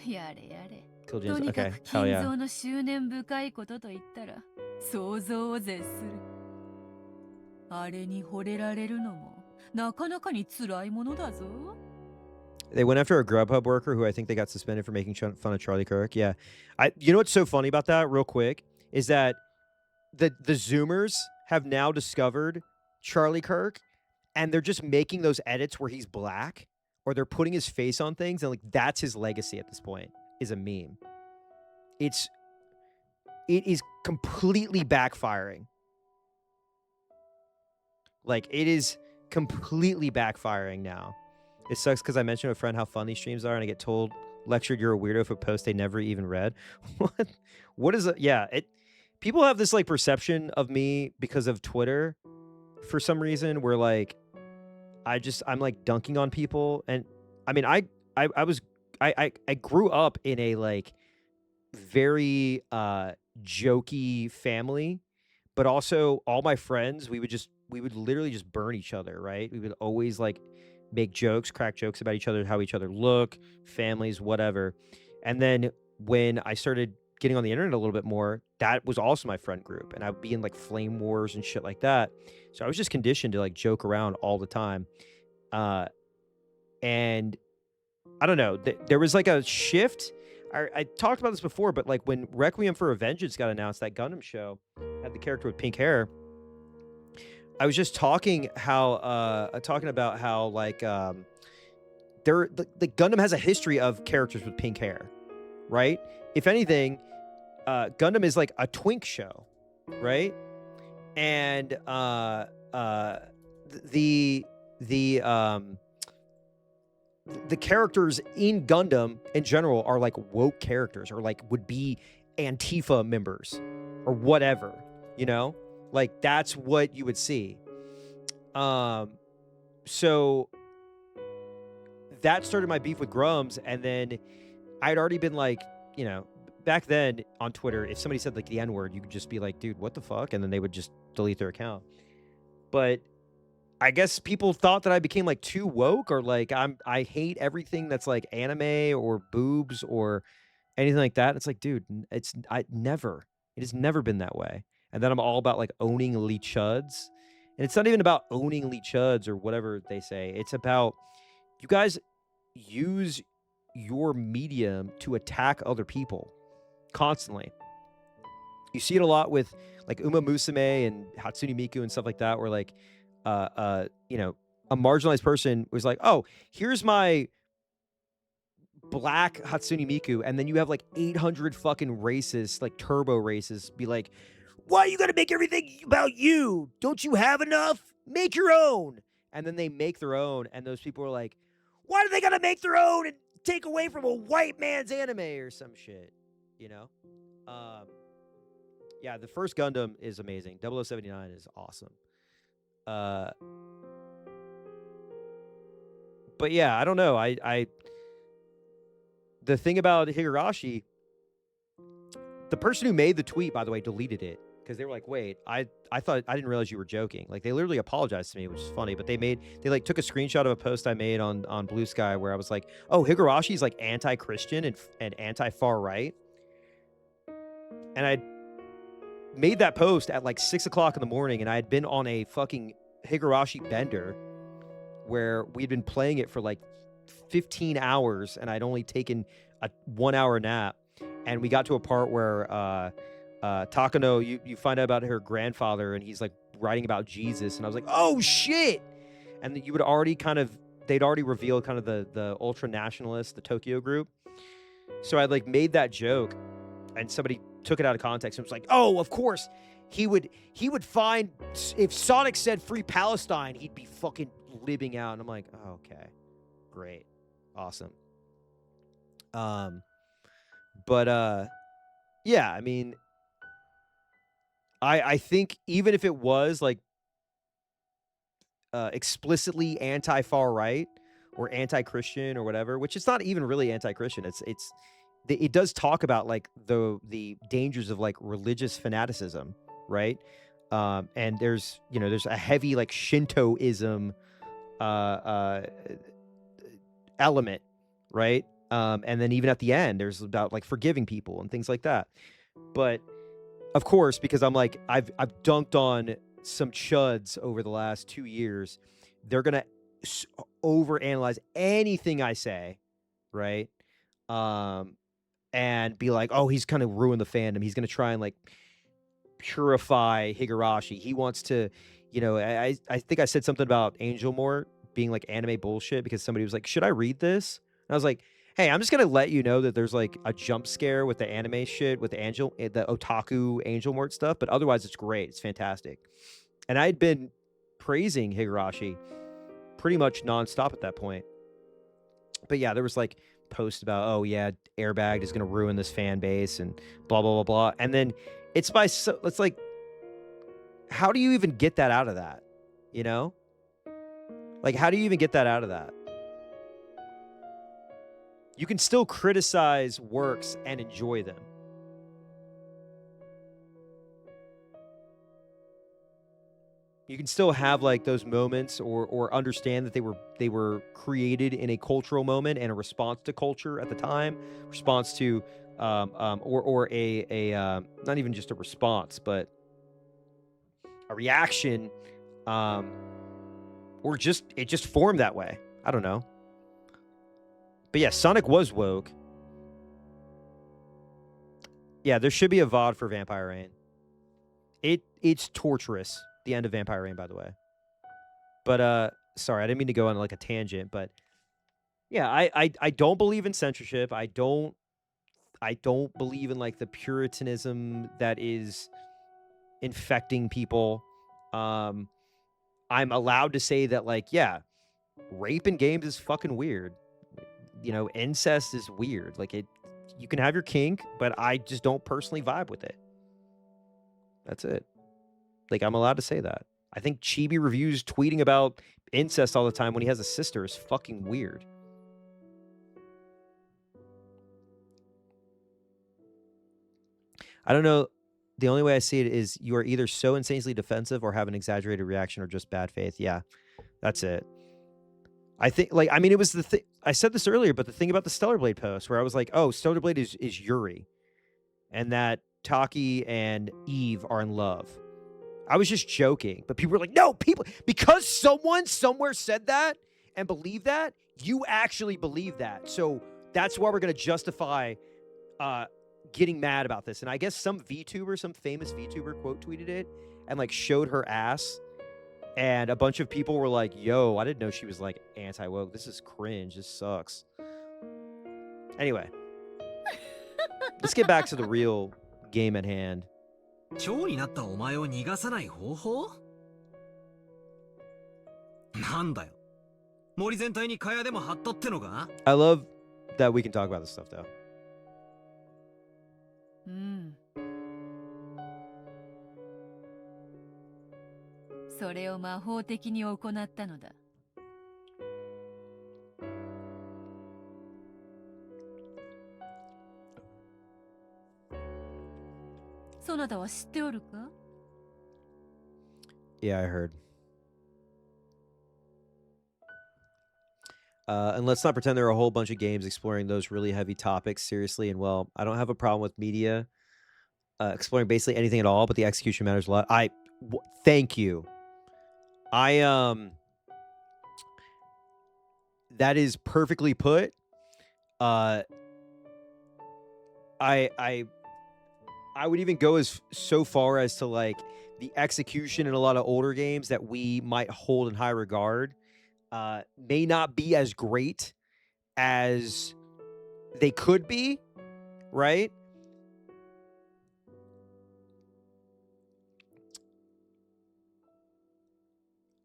やれやれ。 Cool と James. にか Okay, く hell 金 yeah. 蔵の執念深いことと言ったら想像を絶する。あれに惚れられるのもなかなかに辛いものだぞ。 They went after a Grubhub worker who I think they got suspended for making fun of Charlie Kirk. Yeah. You know what's so funny about that, real quick, is that the Zoomers have now discovered Charlie Kirk, and they're just making those edits where he's black, or they're putting his face on things, and like that's his legacy at this point, is a meme. It is completely backfiring. Like, it is completely backfiring now. It sucks because I mentioned to a friend how fun these streams are, and I get lectured you're a weirdo for a post they never even read. What is it? Yeah, people have this like perception of me because of Twitter for some reason where like I'm like dunking on people, and I mean I I grew up in a like very jokey family, but also all my friends, we would literally just burn each other, right? We would always like make jokes, crack jokes about each other, how each other look, families, whatever. And then when I started getting on the internet a little bit more, that was also my friend group. And I would be in like flame wars and shit like that. So I was just conditioned to like joke around all the time. Uh, and I don't know, there was like a shift. I talked about this before, but like when Requiem for a Vengeance got announced, that Gundam show had the character with pink hair. I was just talking about how like the Gundam has a history of characters with pink hair, right? If anything, Gundam is like a twink show, right? And the characters in Gundam in general are like woke characters, or like would be Antifa members or whatever, you know? Like that's what you would see. So that started my beef with Grums, and then I'd already been like, you know, back then on Twitter, if somebody said like the N-word, you could just be like, dude, what the fuck? And then they would just delete their account. But I guess people thought that I became like too woke, or like I hate everything that's like anime or boobs or anything like that. It's like, dude, it has never been that way. And then I'm all about like owning elite chuds. And it's not even about owning elite chuds or whatever they say. It's about you guys use your medium to attack other people constantly. You see it a lot with like Uma Musume and Hatsune Miku and stuff like that, where like you know, a marginalized person was like, oh, here's my black Hatsune Miku, and then you have like 800 fucking racists, like turbo racists, be like, why you gotta make everything about you? Don't you have enough? Make your own. And then they make their own, and those people are like, why do they gotta make their own and take away from a white man's anime or some shit? You know? Yeah, the first Gundam is amazing. 0079 is awesome. But yeah, I don't know. The thing about Higurashi, the person who made the tweet, by the way, deleted it because they were like, wait, I thought, I didn't realize you were joking. Like they literally apologized to me, which is funny, but they like took a screenshot of a post I made on Blue Sky where I was like, oh, Higurashi's like anti-Christian and anti-far right. And I made that post at like 6 o'clock in the morning, and I had been on a fucking Higurashi bender where we'd been playing it for like 15 hours, and I'd only taken a 1 hour nap. And we got to a part where Takano, you find out about her grandfather, and he's like writing about Jesus, and I was like, oh shit! And you would already they'd already revealed kind of the ultra nationalists, the Tokyo group. So I like made that joke, and somebody took it out of context and was like, oh, of course he would find, if Sonic said free Palestine, he'd be fucking living out. And I'm like, oh, okay, great, awesome. But yeah, I mean, I think even if it was like explicitly anti-far right or anti-Christian or whatever, which it's not even really anti-Christian, it does talk about like the dangers of like religious fanaticism, right? And there's a heavy like Shintoism element, right? And then even at the end, there's about like forgiving people and things like that. But of course, because I'm like, I've dunked on some chuds over the last 2 years, they're gonna overanalyze anything I say, right? And be like, oh, he's kind of ruined the fandom. He's gonna try and like purify Higurashi. He wants to, I think I said something about Angel Mort being like anime bullshit because somebody was like, should I read this? And I was like, hey, I'm just gonna let you know that there's like a jump scare with the anime shit with the otaku Angel Mort stuff, but otherwise it's great. It's fantastic. And I had been praising Higurashi pretty much nonstop at that point. But yeah, there was like posts about, oh yeah, Airbag is gonna ruin this fan base and blah blah blah blah. And then it's like, how do you even get that out of that? You know? Like, how do you even get that out of that? You can still criticize works and enjoy them. You can still have like those moments or understand that they were created in a cultural moment and a response to culture at the time, response to or a not even just a response, but a reaction, or just it just formed that way. I don't know. But yeah, Sonic was woke. Yeah, there should be a VOD for Vampire Rain. It's torturous. The end of Vampire Rain, by the way. But sorry, I didn't mean to go on like a tangent, but yeah, I don't believe in censorship. I don't believe in like the puritanism that is infecting people. I'm allowed to say that like, yeah, rape in games is fucking weird. You know, incest is weird. Like you can have your kink, but I just don't personally vibe with it. That's it. Like, I'm allowed to say that. I think Chibi Reviews tweeting about incest all the time when he has a sister is fucking weird. I don't know. The only way I see it is you are either so insanely defensive or have an exaggerated reaction or just bad faith. Yeah, that's it. I think, like, I mean, it was the thing. I said this earlier, but the thing about the Stellar Blade post where I was like, oh, Stellar Blade is Yuri and that Taki and Eve are in love. I was just joking, but people were like, no, because someone somewhere said that and believed that, you actually believe that. So that's why we're going to justify getting mad about this. And I guess some VTuber, some famous VTuber quote tweeted it and like showed her ass. And a bunch of people were like, yo, I didn't know she was like anti-woke. This is cringe. This sucks. Anyway, let's get back to the real game at hand. 蝶になったお前を逃がさない方法なんだよ森全体に蚊帳でも張ったってのか I love that we can talk about this stuff though. それを魔法的に行ったのだ。そなたは知っておるか Yeah, I heard. And let's not pretend there are a whole bunch of games exploring those really heavy topics seriously and well. I don't have a problem with media exploring basically anything at all, but the execution matters a lot. Thank you. That is perfectly put. I would even go so far as to like the execution in a lot of older games that we might hold in high regard may not be as great as they could be, right?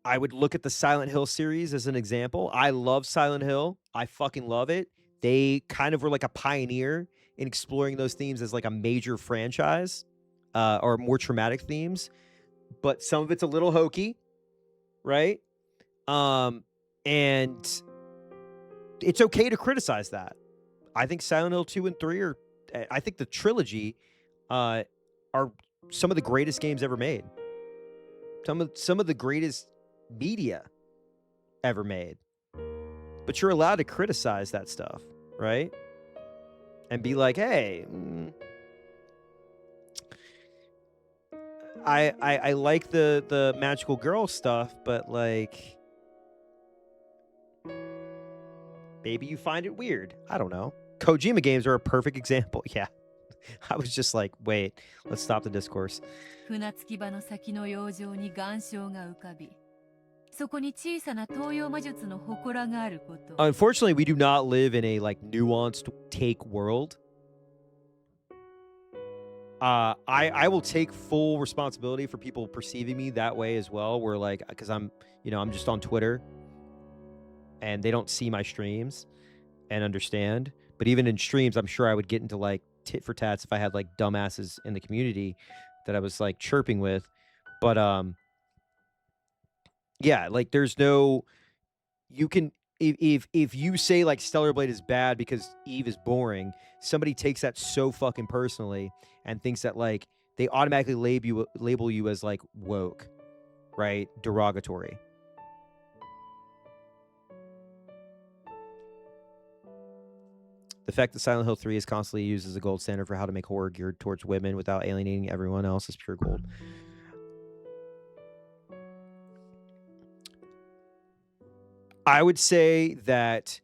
I would look at the Silent Hill series as an example. I love Silent Hill. I fucking love it. They kind of were like a pioneer in exploring those themes as like a major franchise or more traumatic themes. But some of it's a little hokey, right? And it's okay to criticize that. I think Silent Hill 2 and 3 are, I think the trilogy are some of the greatest games ever made. Some of the greatest media ever made. But you're allowed to criticize that stuff, right? And be like, hey, I like the magical girl stuff, but like maybe you find it weird. I don't know. Kojima games are a perfect example. Yeah. I was just like, wait, let's stop the discourse. 船着き場の先の洋上に岩礁が浮かび、そこに小さな東洋魔術の祠があること。Unfortunately, we do not live in a like nuanced take world. I will take full responsibility for people perceiving me that way as well. Where like, because I'm just on Twitter, and they don't see my streams and understand. But even in streams, I'm sure I would get into like tit for tats if I had like dumbasses in the community that I was like chirping with. But yeah, like there's no, if you say like Stellar Blade is bad because Eve is boring, somebody takes that so fucking personally and thinks that like they automatically label you as like woke, right? Derogatory. The fact that Silent Hill 3 is constantly used as a gold standard for how to make horror geared towards women without alienating everyone else is pure gold. I would say that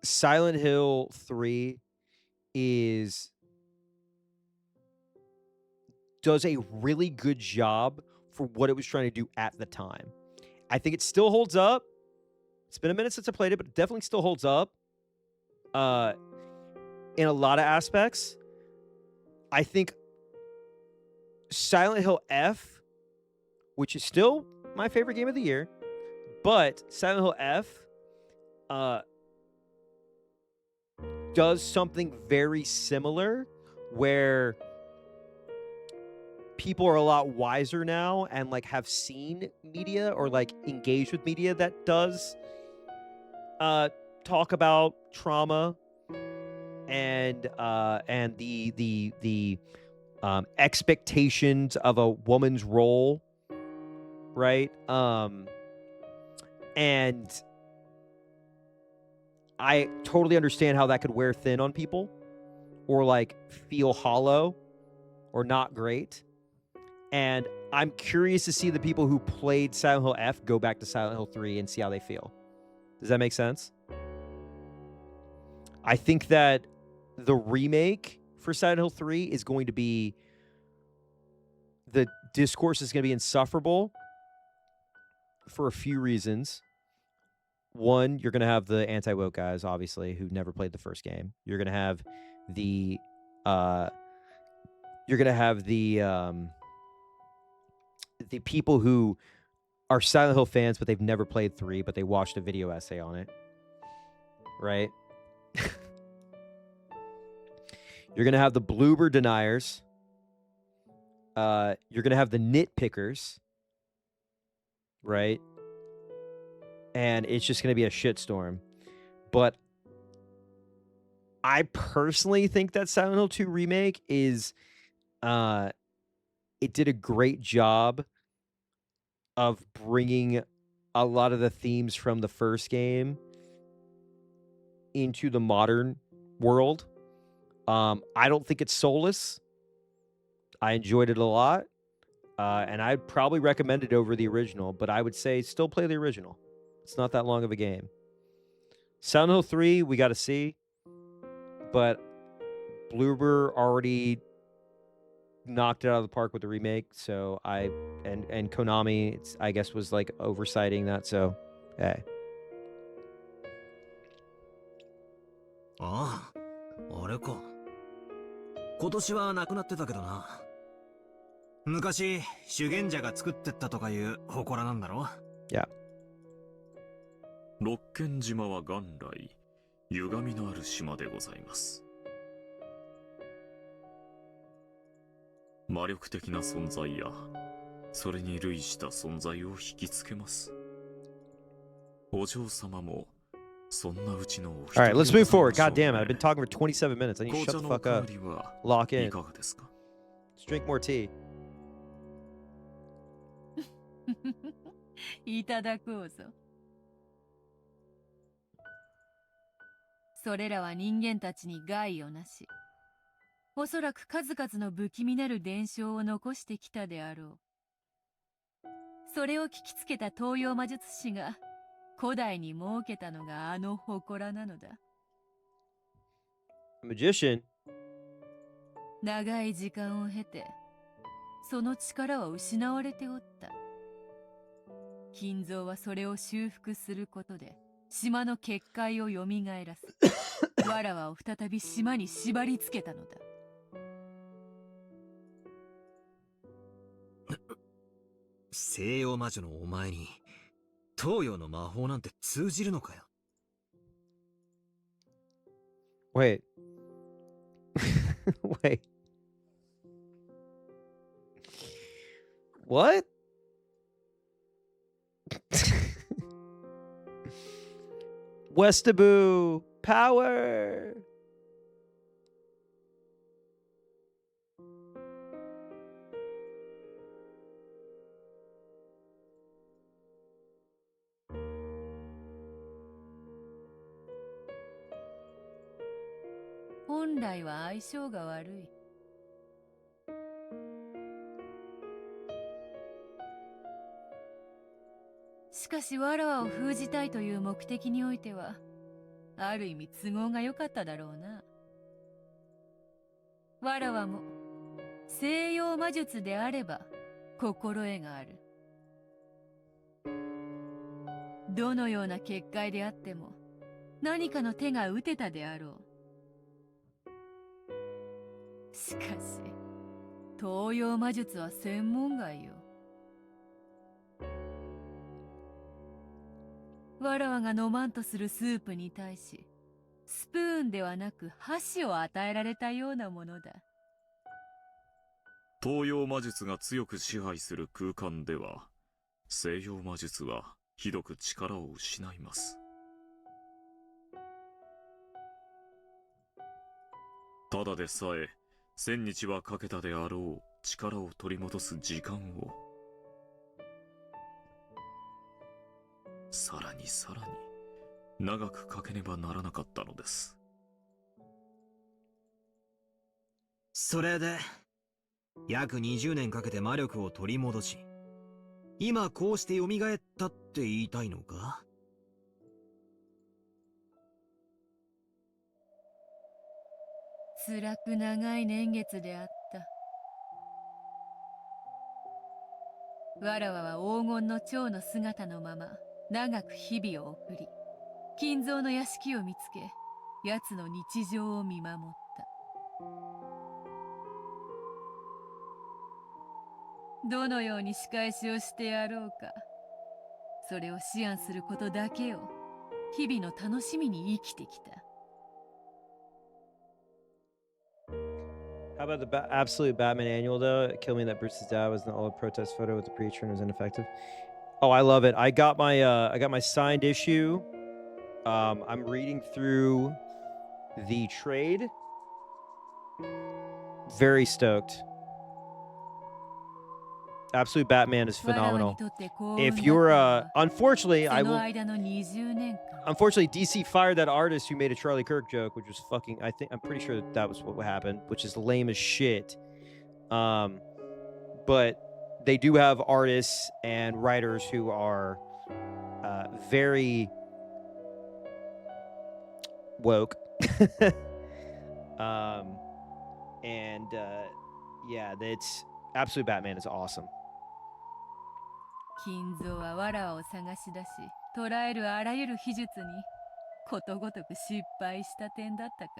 Silent Hill 3 does a really good job for what it was trying to do at the time. I think it still holds up. It's been a minute since I played it, but it definitely still holds up. In a lot of aspects. I think Silent Hill F, which is still my favorite game of the year, but Silent Hill F does something very similar where people are a lot wiser now and like have seen media or like engaged with media that does talk about trauma and the expectations of a woman's role, right? And I totally understand how that could wear thin on people or like feel hollow or not great. And I'm curious to see the people who played Silent Hill F go back to Silent Hill 3 and see how they feel. Does that make sense? I think that the remake for Silent Hill 3 is going to be... The discourse is going to be insufferable for a few reasons. One, you're going to have the anti-woke guys, obviously, who never played the first game. You're going to have the... the people who are Silent Hill fans, but they've never played 3, but they watched a video essay on it. Right? You're going to have the bloober deniers. You're going to have the nitpickers. Right? And it's just going to be a shitstorm. But I personally think that Silent Hill 2 Remake is... it did a great job of bringing a lot of the themes from the first game into the modern world. I don't think it's soulless. I enjoyed it a lot. And I'd probably recommend it over the original, but I would say still play the original. It's not that long of a game. Silent Hill 3, we got to see. But Bloober already knocked it out of the park with the remake, so and Konami, I guess, was like oversighting that, so hey. ああ、あれか。今年はなくなってたけどな。昔、修験者が作ってったとかいう祠なんだろ? Yeah. 六軒島は元来、歪みのある島でございます。魔力的な存在や、それに類した存在を引きつけます。お嬢様も、そんなうちのお一人。 Alright, let's move forward. God damn it, I've been talking for 27 minutes. I need to shut the fuck up. Lock in. Let's drink more tea. いただこうぞ。それらは人間たちに害をなし、おそらく数々の不気味なる伝承を残してきたであろう。それを聞きつけた東洋魔術師が古代に設けたのがあの祠なのだ。Magician. 長い時間を経て、その力は失われておった。金蔵はそれを修復することで、島の結界を蘇らす。わらわを再び島に縛り付けたのだ。西洋魔女のお前に東洋の魔法なんて通じるのかよ。Wait. Wait. What? Westaboo power.本来は相性が悪い。しかしわらわを封じたいという目的においては、ある意味都合が良かっただろうな。わらわも西洋魔術であれば心得がある。どのような結界であっても何かの手が打てたであろう。しかし東洋魔術は専門外よ。わらわが飲まんとするスープに対し、スプーンではなく箸を与えられたようなものだ。東洋魔術が強く支配する空間では、西洋魔術はひどく力を失います。ただでさえ、1000日はかけたであろう力を取り戻す時間を、さらに長くかけねばならなかったのです。それで約20年かけて魔力を取り戻し、今こうして蘇ったって言いたいのか？辛く長い年月であった。わらわは黄金の蝶の姿のまま長く日々を送り、金蔵の屋敷を見つけ、奴の日常を見守った。どのように仕返しをしてやろうか、それを思案することだけを日々の楽しみに生きてきた。How about the absolute Batman annual though? Kill me that Bruce's dad was in the old protest photo with the preacher and was ineffective. Oh, I love it. I got my signed issue. I'm reading through the trade. Very stoked. Absolute Batman is phenomenal. If you're unfortunately DC fired that artist who made a Charlie Kirk joke, which was fucking, I'm pretty sure that was what happened, which is lame as shit. But they do have artists and writers who are very woke. Yeah, that's Absolute Batman is awesome. 金蔵はわらわを探し出し、捕らえるあらゆる秘術にことごとく失敗した点だったか。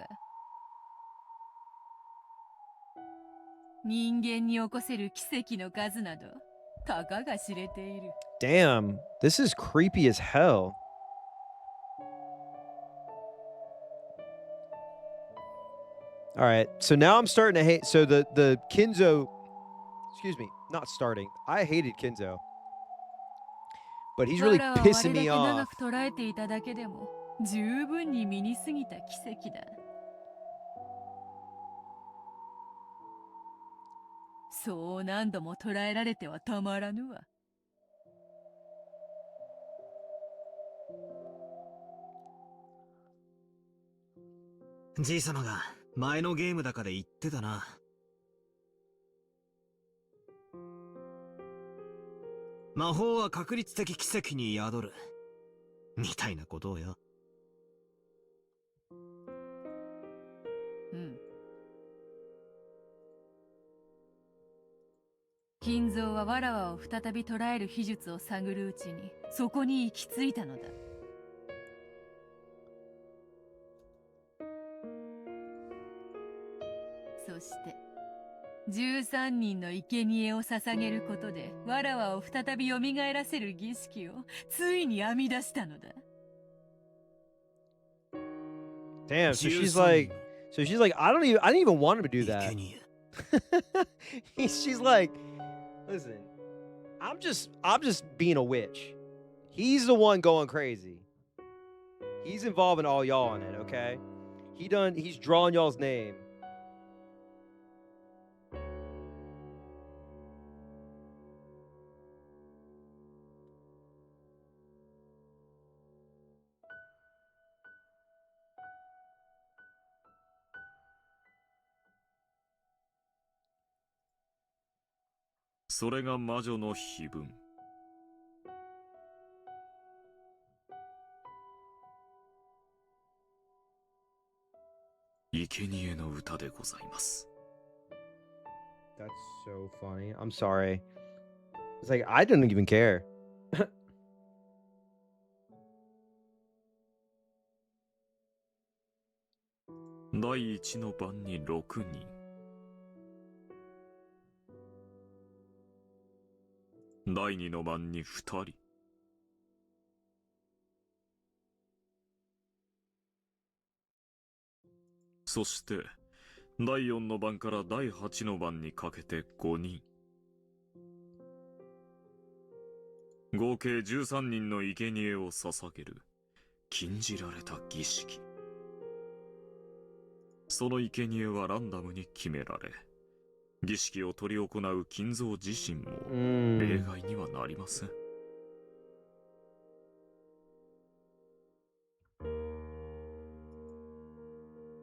人間に起こせる奇跡の数などたかが知れている。Damn, this is creepy as hell. All right, so now I'm starting to hate. So the Kinzo, excuse me, not starting. I hated Kinzo, but he's really pissing me off. 長く捉えていただけでも十分に身に過ぎた奇跡だ。そう何度も捉えられてはたまらぬわ。じいさまが前のゲームだかで言ってたな。魔法は確率的奇跡に宿るみたいなことをよ。うん。金蔵はわらわを再び捕らえる秘術を探るうちにそこに行き着いたのだ。そして13人の生贄を捧げることでわらわを再び蘇らせる儀式をついに編み出したのだ。Damn, so she's like, I didn't even want him to do that. She's like, listen, I'm just being a witch. He's the one going crazy. He's involving all y'all in it, okay? He's drawing y'all's name.それが魔女の碑文。生贄の歌でございます。That's so funny. I'm sorry. It's like I didn't even care. 第一の番に6人。第二の番に2人。そして第4の番から第8の番にかけて5人。合計13人の生贄を捧げる禁じられた儀式。その生贄はランダムに決められ、儀式を執り行う金蔵自身も例外にはなりません。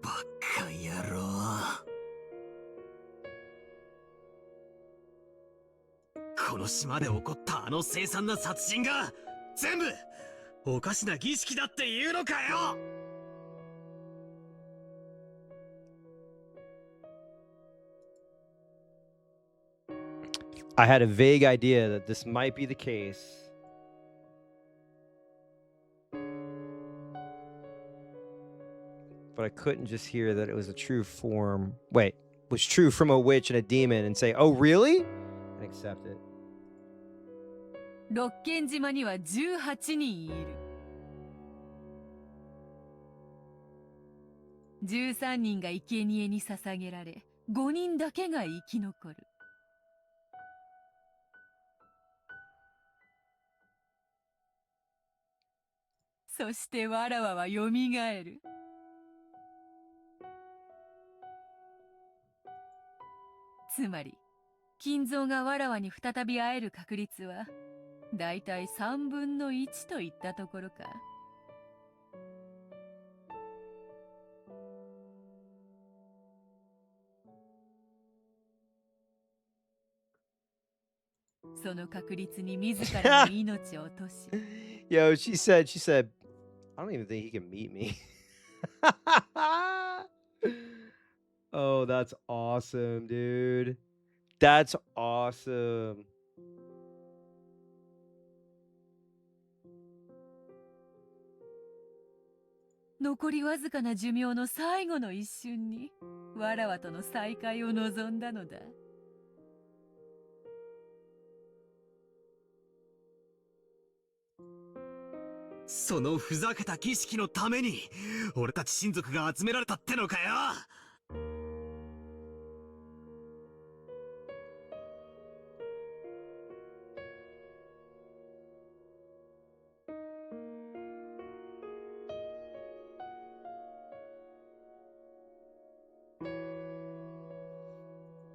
バカ野郎。この島で起こったあの凄惨な殺人が全部おかしな儀式だっていうのかよ。I had a vague idea that this might be the case. But I couldn't just hear that it was a true form. Wait, was true from a witch and a demon and say, oh, really? And accept it. 六軒島には18人いる。13人が生贄に捧げられ、5人だけが生き残る。そしてわらわはよみがえる。つまり、金蔵がわらわに再び会える確率は、だいたい3分の1といったところか。その確率に自らの命を落とし。Yo, she said, I don't even think he can meet me. Oh, that's awesome, dude. That's awesome. 残りわずかな寿命の最後の一瞬に、わらわとの再会を望んだのだ。そのふざけた儀式のために俺たち親族が集められたってのかよ。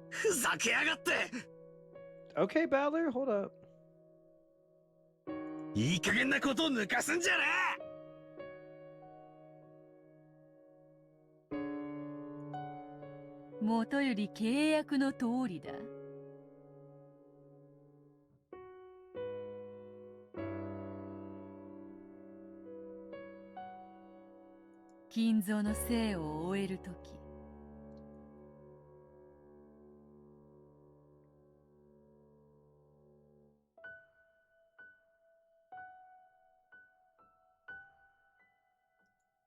ふざけやがって。 Okay, Battler, hold up. いい加減なことを抜かすんじゃねえ。元より契約の通りだ。金蔵の生を終えるとき、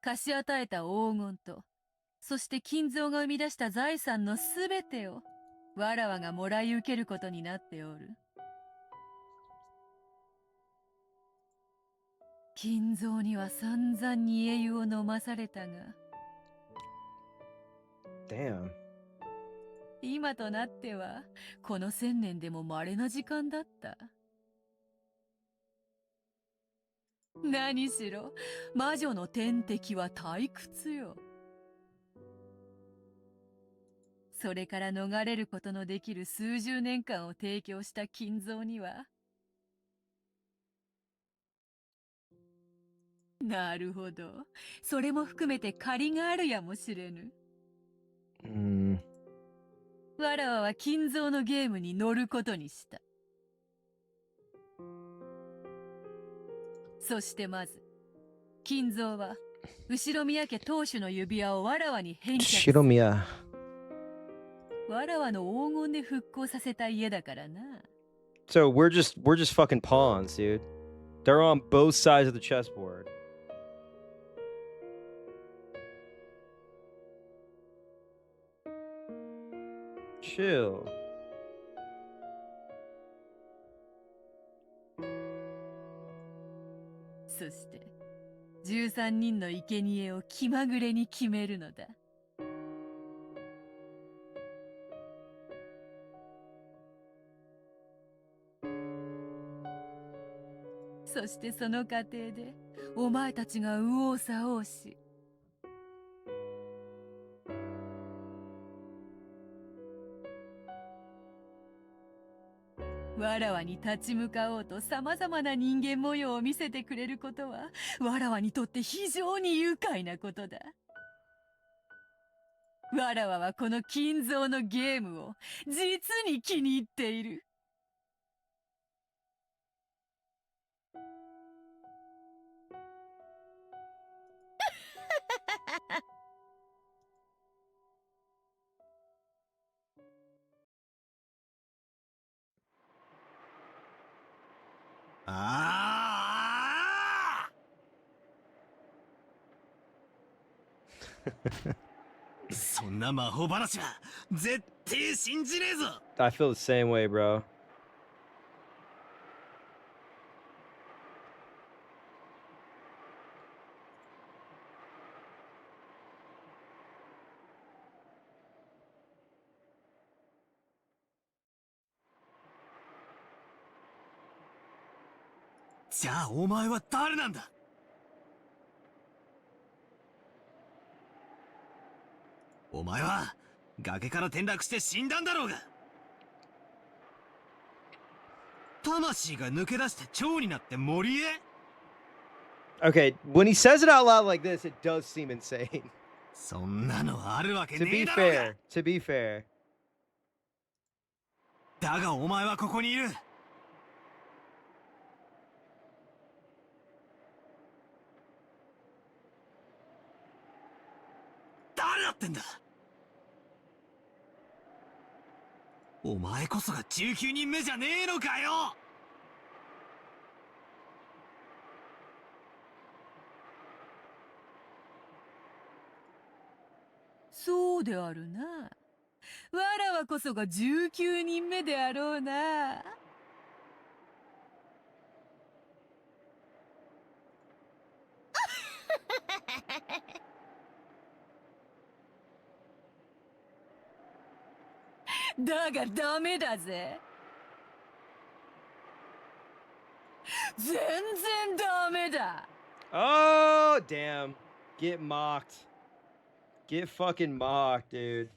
貸し与えた黄金と、そして金蔵が生み出した財産のすべてをわらわがもらい受けることになっておる。金蔵には散々に英雄を飲まされたが、Damn. 今となってはこの1000年でも稀な時間だった。何しろ魔女の天敵は退屈よ。それから逃れることのできる数十年間を提供した金蔵には、なるほど、それも含めて借りがあるやもしれぬ。わらわは金蔵のゲームに乗ることにした。そしてまず金蔵は後宮家当主の指輪をわらわに返却する。後宮。わらわの黄金で復興させた家だからな。So we're just fucking pawns, dude. They're on both sides of the chessboard. Chill. そして13人の生贄を気まぐれに決めるのだ。そしてその過程でお前たちが右往左往し、わらわに立ち向かおうと様々な人間模様を見せてくれることは、わらわにとって非常に愉快なことだ。わらわはこの金蔵のゲームを実に気に入っている。ああそんな魔法話は絶対信じねえぞ。 I feel the same way, bro. じゃあお前は誰なんだ。お前は崖から転落して死んだんだろうが。魂が抜け出して蝶になって森へ。 Okay, when he says it out loud like this, it does seem insane. そんなのあるわけ To ね be えだろうが。 fair, to be fair. だがお前はここにいる。誰だってんだ。お前こそが19人目じゃねえのかよ。そうであるな。わらわこそが19人目であろうな。だがダメだぜ。全然ダメだ。Oh, damn. Get mocked. Get fucking mocked, dude.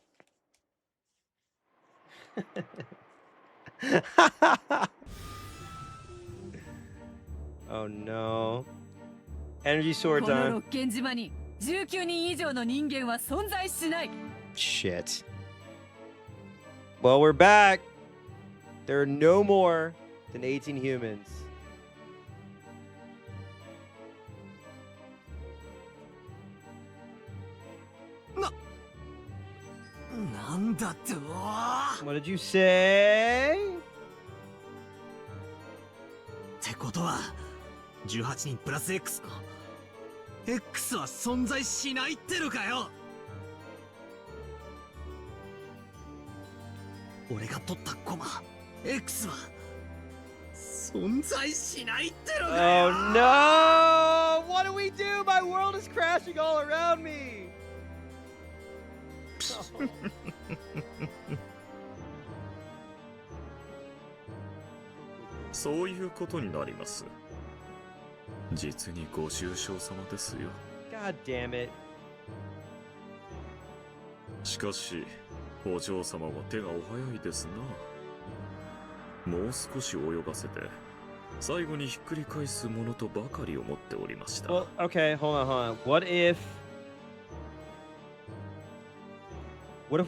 Oh no. Energy sword この time. 六軒島に19人以上の人間は存在しない。 Shit. Well, we're back. There are no more than 18 humans. なんだと。 What did you say? ってことは18人プラス X の X は存在しないってのかよ。俺が取ったコマ X は存在しないってのかよ。 Oh no! What do we do? My world is crashing all around me. そういうことになります。実にご愁傷様ですよ。 God damn it. しかしお嬢様は手がお早いですな。もう少し泳がせて最後にひっくり返すものとばかり思っておりました。 Well, okay, hold on. What if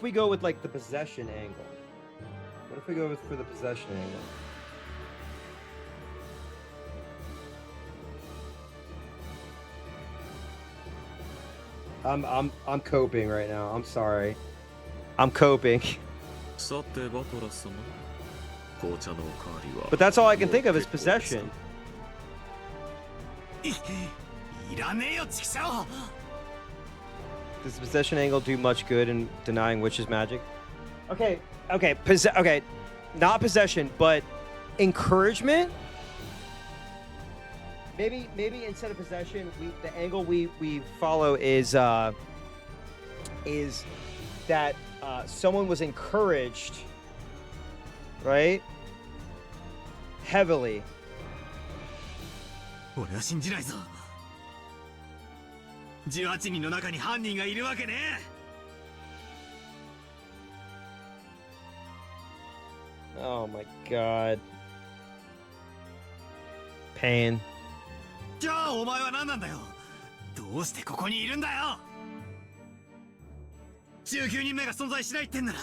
we go with like the possession angle? What if we go for the possession angle? I'm coping right now. I'm sorry. I'm coping. さてバトラス様、紅茶のおかわりは But that's all I can think of is possession. いらねえよ、チキシャオ。 Does the possession angle do much good in denying witches magic? Okay, okay, not possession, but encouragement. Maybe instead of possession, the angle we follow is that someone was encouraged, right? Heavily. 俺は信じないぞ。18人の中に犯人がいるわけね。Oh my god. Pain. じゃあお前は何なんだよ。どうしてここにいるんだよ。19人目が存在しないってんなら、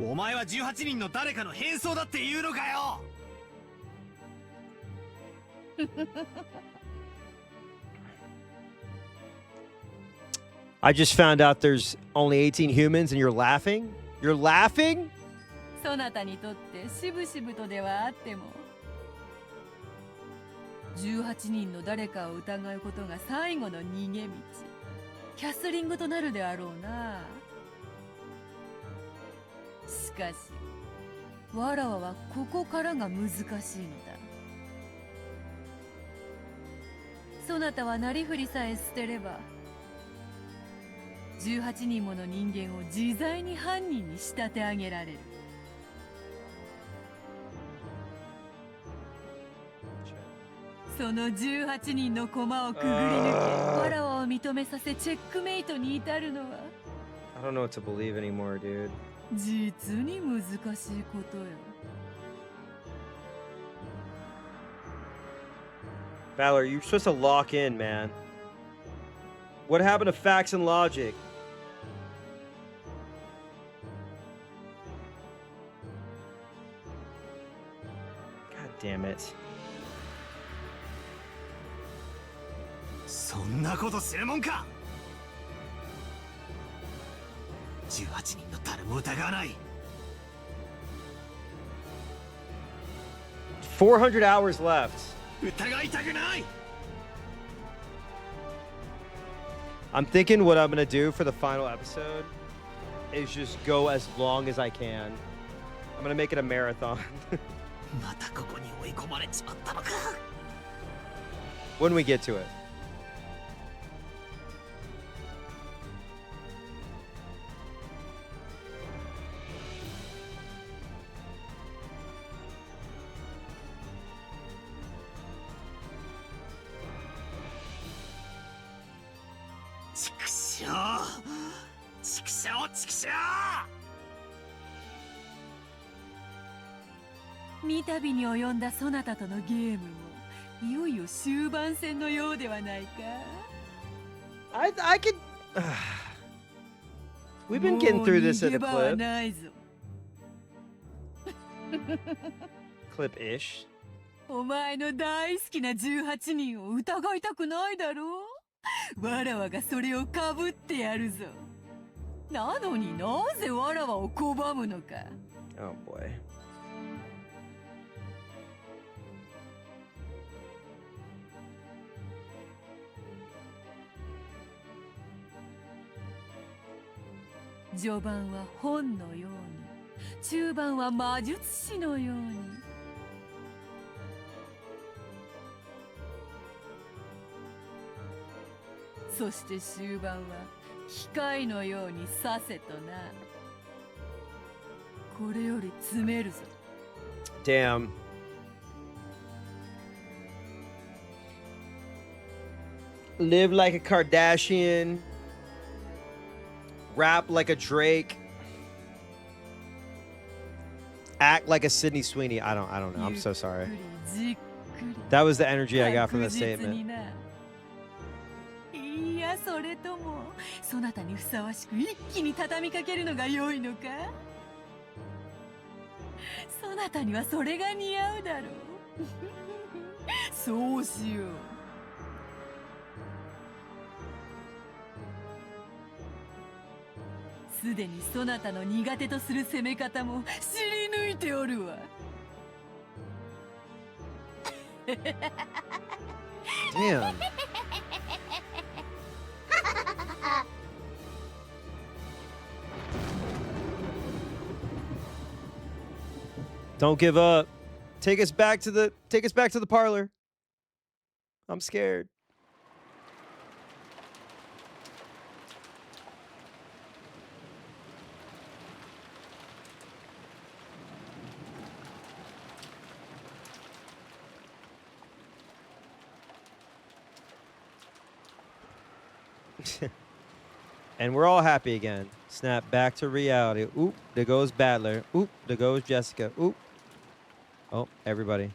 お前は18人の誰かの変装だって言うのかよ。I just found out there's only 18 humans and you're laughing? You're laughing? そなたにとってしぶしぶとではあっても、18人の誰かを疑うことが最後の逃げ道、キャスリングとなるであろうな。しかしわらわはここからが難しいのだ。そなたはなりふりさえ捨てれば、18人もの人間を自在に犯人に仕立て上げられる。その18人の駒をくぐり抜け、わらわを認めさせチェックメイトに至るのは、 I don't know what to believe anymore, dude. 実に難しいことよ。Valor, you're supposed to lock in, man. What happened to facts and logic? God damn it. そんなことするもんか。18人の誰も疑わない。400 hours left. 疑いたくない。 I'm thinking what I'm gonna do for the final episode is just go as long as I can. I'm gonna make it a marathon. またここに追い込まれちまったのか。 When we get to it. Chikshou! 三度に及んだそなたとのゲームもいよいよ終盤戦のようではないか。 I could. We've been getting through this at a もう逃げ場は clip. ないぞ。 Clip-ish. お前の大好きな18人を疑いたくないだろう。わらわがそれをかぶってやるぞ。なのになぜわらわを拒むのか。 Oh boy.「序盤は本のように、中盤は魔術師のように。そして終盤は機械のようにさせとな。これより詰めるぞ。 Damn. Live like a Kardashian. Rap like a Drake. Act like a Sydney Sweeney. I don't know. I'm so sorry. That was the energy I got from that statement. いや、それともそなたにふさわしく一気に畳みかけるのが良いのか？そなたにはそれが似合うだろう。そうしよう。すでにそなたの苦手とする攻め方も知り抜いておるわ。Damn. Don't give up. Take us back to the parlor. I'm scared. And we're all happy again. Snap back to reality. Oop, there goes Badler. Oop, there goes Jessica. Oop. Oh, everybody.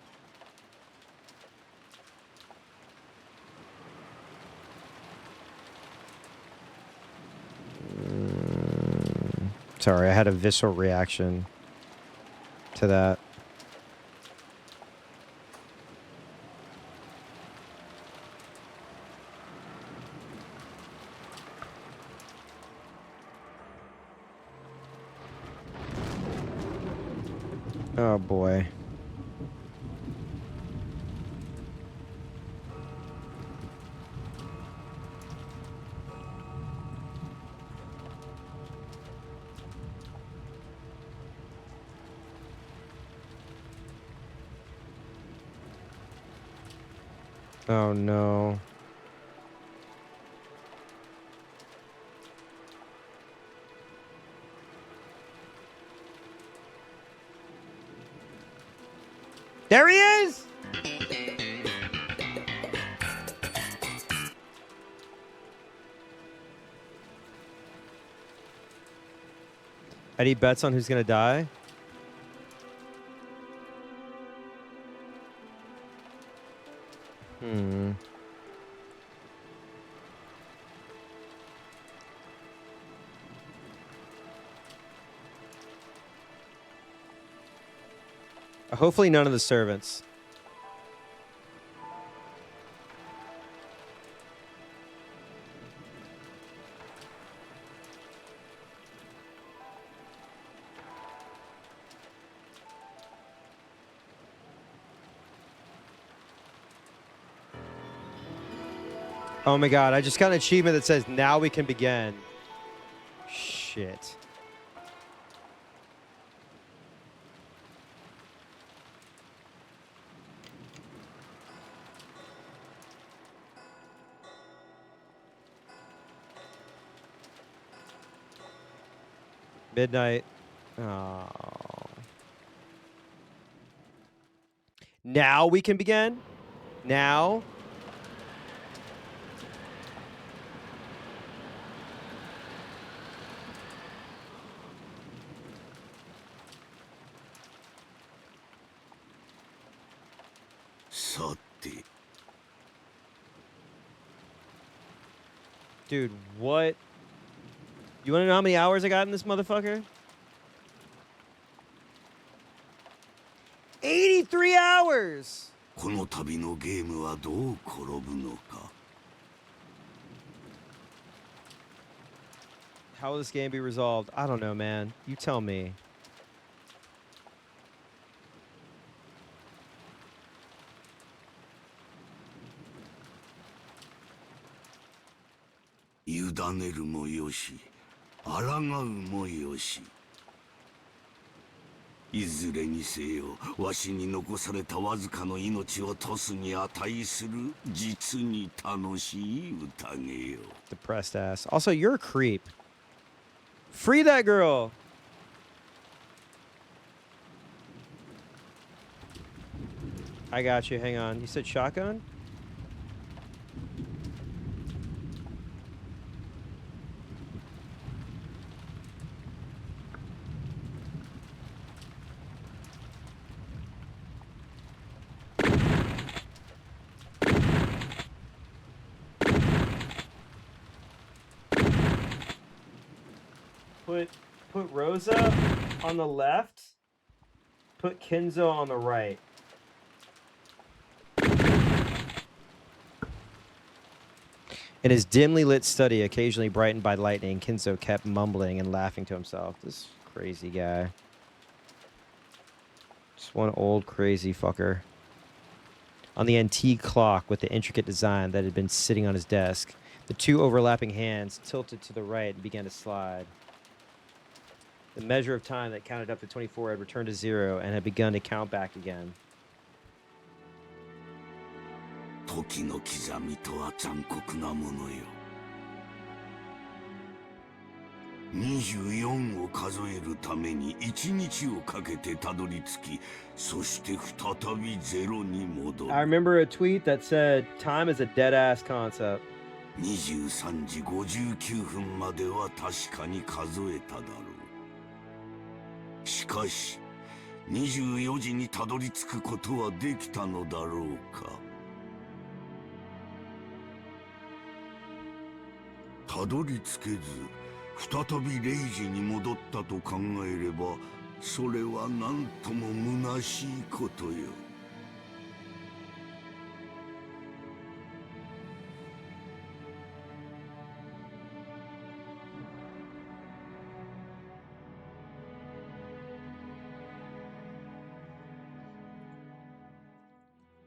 Sorry, I had a visceral reaction to that. Oh boy. Oh no. There he is! Any bets on who's gonna die? Hopefully none of the servants. Oh my god, I just got an achievement that says now we can begin. Shit. Midnight. Oh. Now we can begin? Now? Dude, what? You want to know how many hours I got in this motherfucker? 83 hours! この旅のゲームはどう転ぶのか。How will this game be resolved? I don't know, man. You tell me.「委ねるもよし、抗うもよし。いずれにせよ、わしに残されたわずかの命をトスに値する実に楽しい宴よ。Depressed ass. Also, you're a creep. Free that girl! I got you. Hang on. You said shotgun? Put Rosa on the left. Put Kenzo on the right. In his dimly lit study, occasionally brightened by lightning, Kenzo kept mumbling and laughing to himself. This crazy guy. Just one old crazy fucker. On the antique clock with the intricate design that had been sitting on his desk, the two overlapping hands tilted to the right and began to slide. The measure of time that counted up to 24 had returned to 0 and had begun to count back again. 時の刻みとは残酷なものよ。24を数えるために1日をかけてたどり着き、そして再びゼロに戻る。 I remember a tweet that said, time is a dead-ass concept. 23時59分までは確かに数えただろう。しかし、24時にたどり着くことはできたのだろうか。たどり着けず、再び0時に戻ったと考えれば、それは何とも虚しいことよ。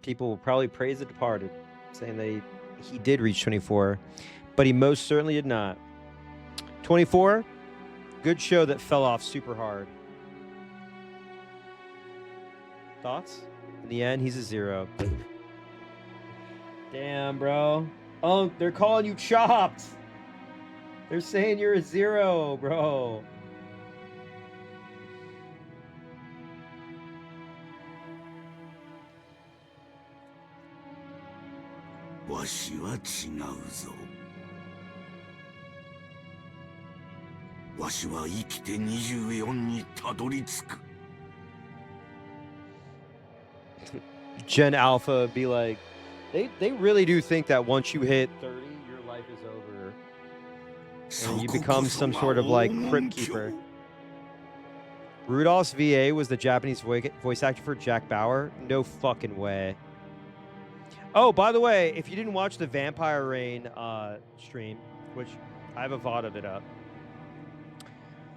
People will probably praise the departed, saying that he did reach 24, but he most certainly did not. 24, good show that fell off super hard. Thoughts? In the end, he's a 0. Damn, bro. Oh, they're calling you chopped. They're saying you're a 0, bro. Gen Alpha be like, they really do think that once you hit 30, your life is over. And you become some sort of like crypt keeper. Rudolph's VA was the Japanese voice actor for Jack Bauer? No fucking way. Oh, by the way, if you didn't watch the Vampire Rain stream, which I have a VOD of it up,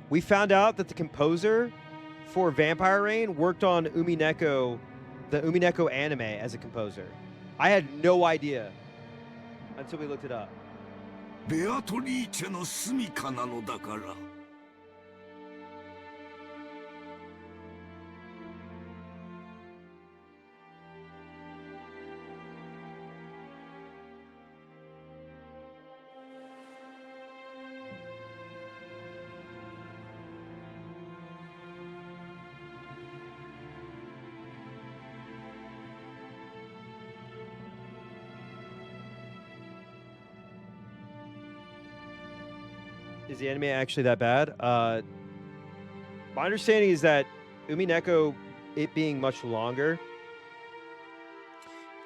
we found out that the composer for Vampire Rain worked on the umi-bigtoe anime as a composer. I had no idea until we looked it up. Beatrice no sumika na no dakara. Is the anime actually that bad? My understanding is that umi-bigtoe, it being much longer,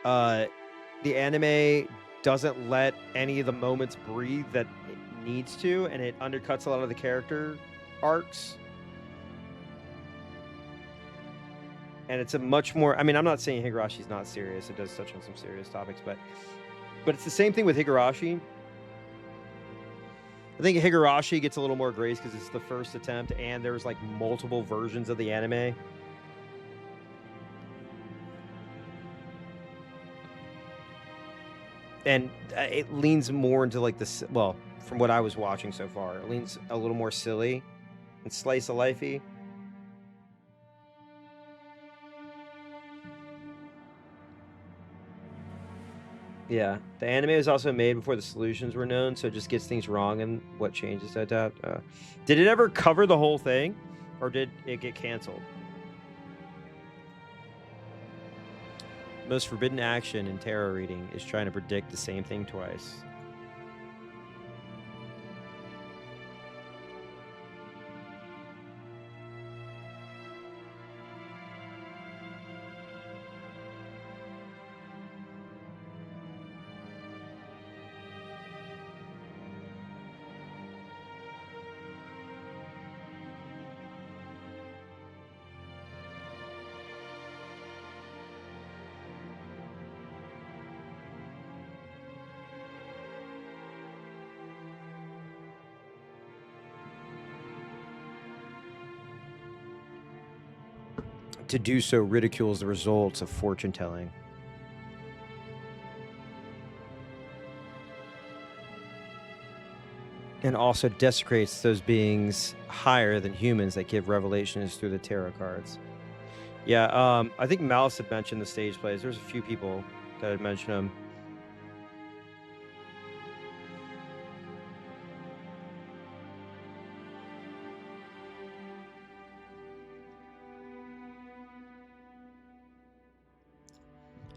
the anime doesn't let any of the moments breathe that it needs to, and it undercuts a lot of the character arcs. And it's a much more, I mean, I'm not saying Higarashi's not serious. It does touch on some serious topics, but it's the same thing with Higurashi. I think Higurashi gets a little more grace because it's the first attempt, and there's like multiple versions of the anime. And it leans more into like this, well, from what I was watching so far, it leans a little more silly and slice of lifey. Yeah, the anime was also made before the solutions were known, so it just gets things wrong and what changes to adapt. Did it ever cover the whole thing, or did it get canceled? Most forbidden action in tarot reading is trying to predict the same thing twice. to do so ridicules the results of fortune telling. And also desecrates those beings higher than humans that give revelations through the tarot cards. Yeah, I think Malice had mentioned the stage plays. There's a few people that had mentioned them.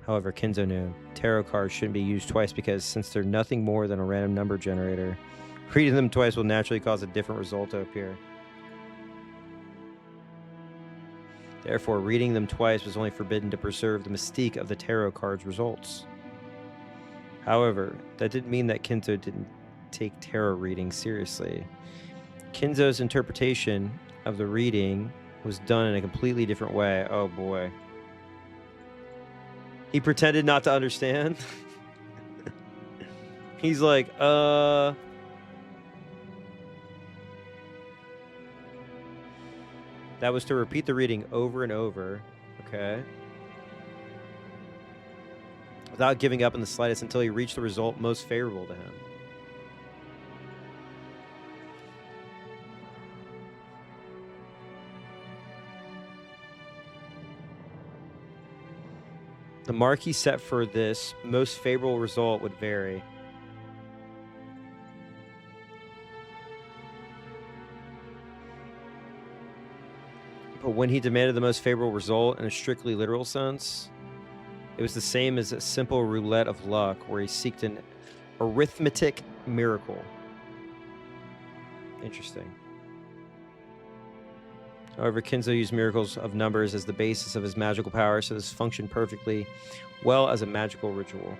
However, Kinzo knew tarot cards shouldn't be used twice because since they're nothing more than a random number generator, reading them twice will naturally cause a different result to appear. Therefore, reading them twice was only forbidden to preserve the mystique of the tarot card's results. However, that didn't mean that Kinzo didn't take tarot reading seriously. Kinzo's interpretation of the reading was done in a completely different way. Oh boy. He pretended not to understand. He's like, That was to repeat the reading over and over, okay? Without giving up in the slightest until he reached the result most favorable to him. The mark he set for this most favorable result would vary. But when he demanded the most favorable result in a strictly literal sense, it was the same as a simple roulette of luck where he seeked an arithmetic miracle. Interesting. However, Kinzo used miracles of numbers as the basis of his magical power, so this functioned perfectly well as a magical ritual.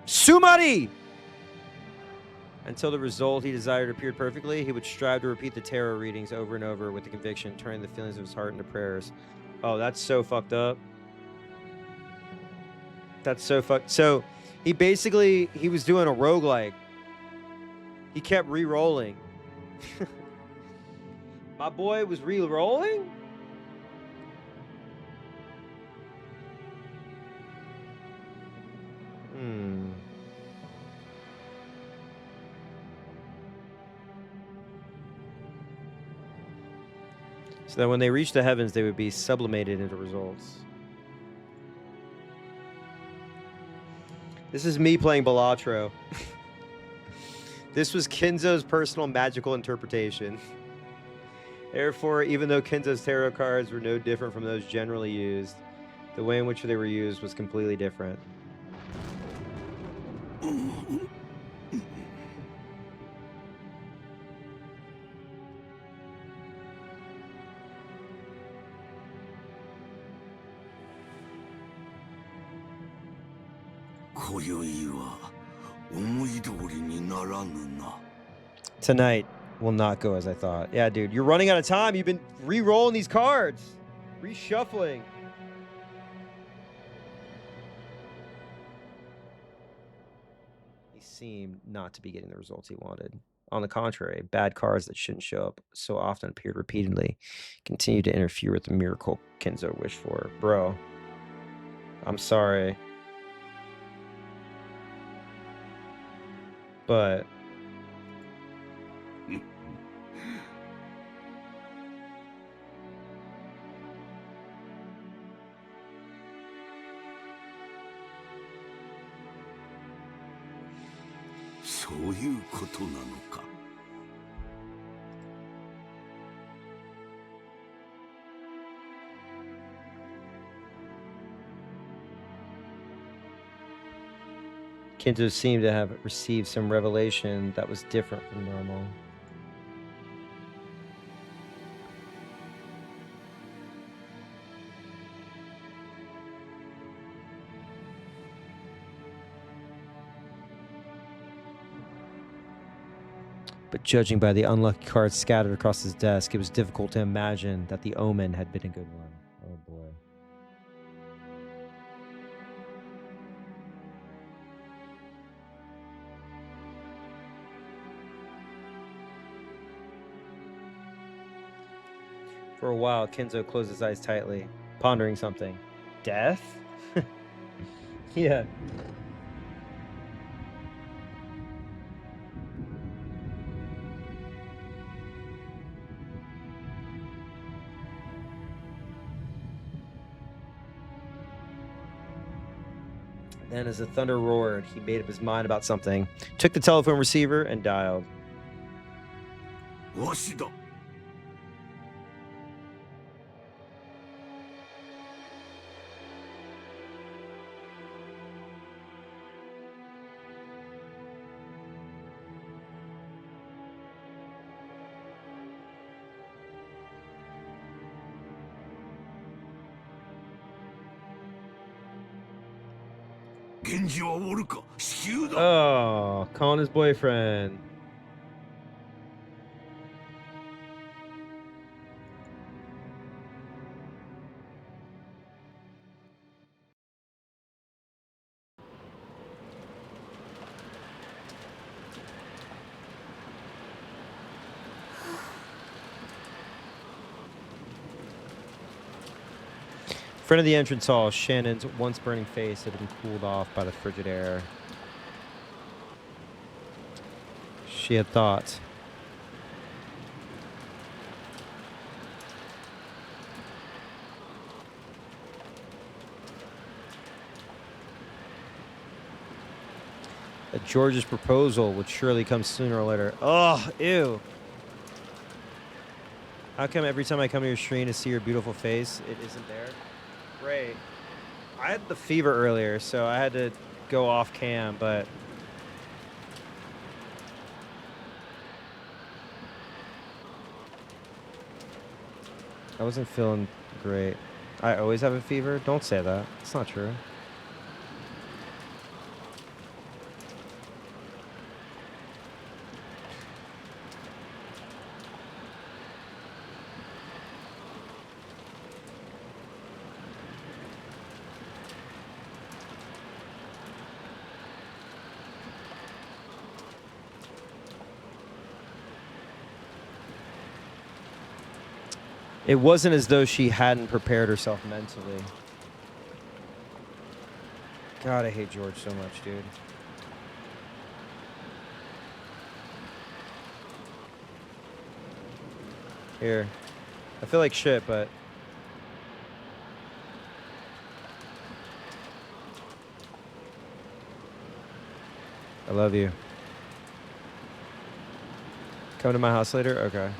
Sumari! Until the result he desired appeared perfectly, he would strive to repeat the tarot readings over and over with the conviction, turning the feelings of his heart into prayers. Oh, that's so fucked up. That's so fucked. So, he was doing a roguelike. He kept re-rolling. My boy was re-rolling? So that when they reached the heavens, they would be sublimated into results. This is me playing Balatro. This was Kinzo's personal magical interpretation. Therefore, even though Kinzo's tarot cards were no different from those generally used, the way in which they were used was completely different. Tonight will not go as I thought. Yeah, dude, you're running out of time. You've been re-rolling these cards, reshuffling. He seemed not to be getting the results he wanted. On the contrary, bad cards that shouldn't show up so often appeared repeatedly, continued to interfere with the miracle Kinzo wished for. Bro, I'm sorry. But Kinzo seemed to have received some revelation that was different from normal. But judging by the unlucky cards scattered across his desk, it was difficult to imagine that the omen had been a good one. Oh boy. For a while, Kenzo closed his eyes tightly, pondering something. Death? Yeah. Then, as the thunder roared, he made up his mind about something, took the telephone receiver, and dialed. わしだ。源氏はおるか、子宮だ。 Oh, calling his boyfriend. In front of the entrance hall, Shannon's once burning face had been cooled off by the frigid air. She had thought. That George's proposal would surely come sooner or later. Oh, ew. How come every time I come to your screen to see your beautiful face, it isn't there? Great. I had the fever earlier, so I had to go off cam, but I wasn't feeling great. I always have a fever? Don't say that. It's not true. It wasn't as though she hadn't prepared herself mentally. God, I hate George so much, dude. Here. I feel like shit, but... I love you. Come to my house later? Okay.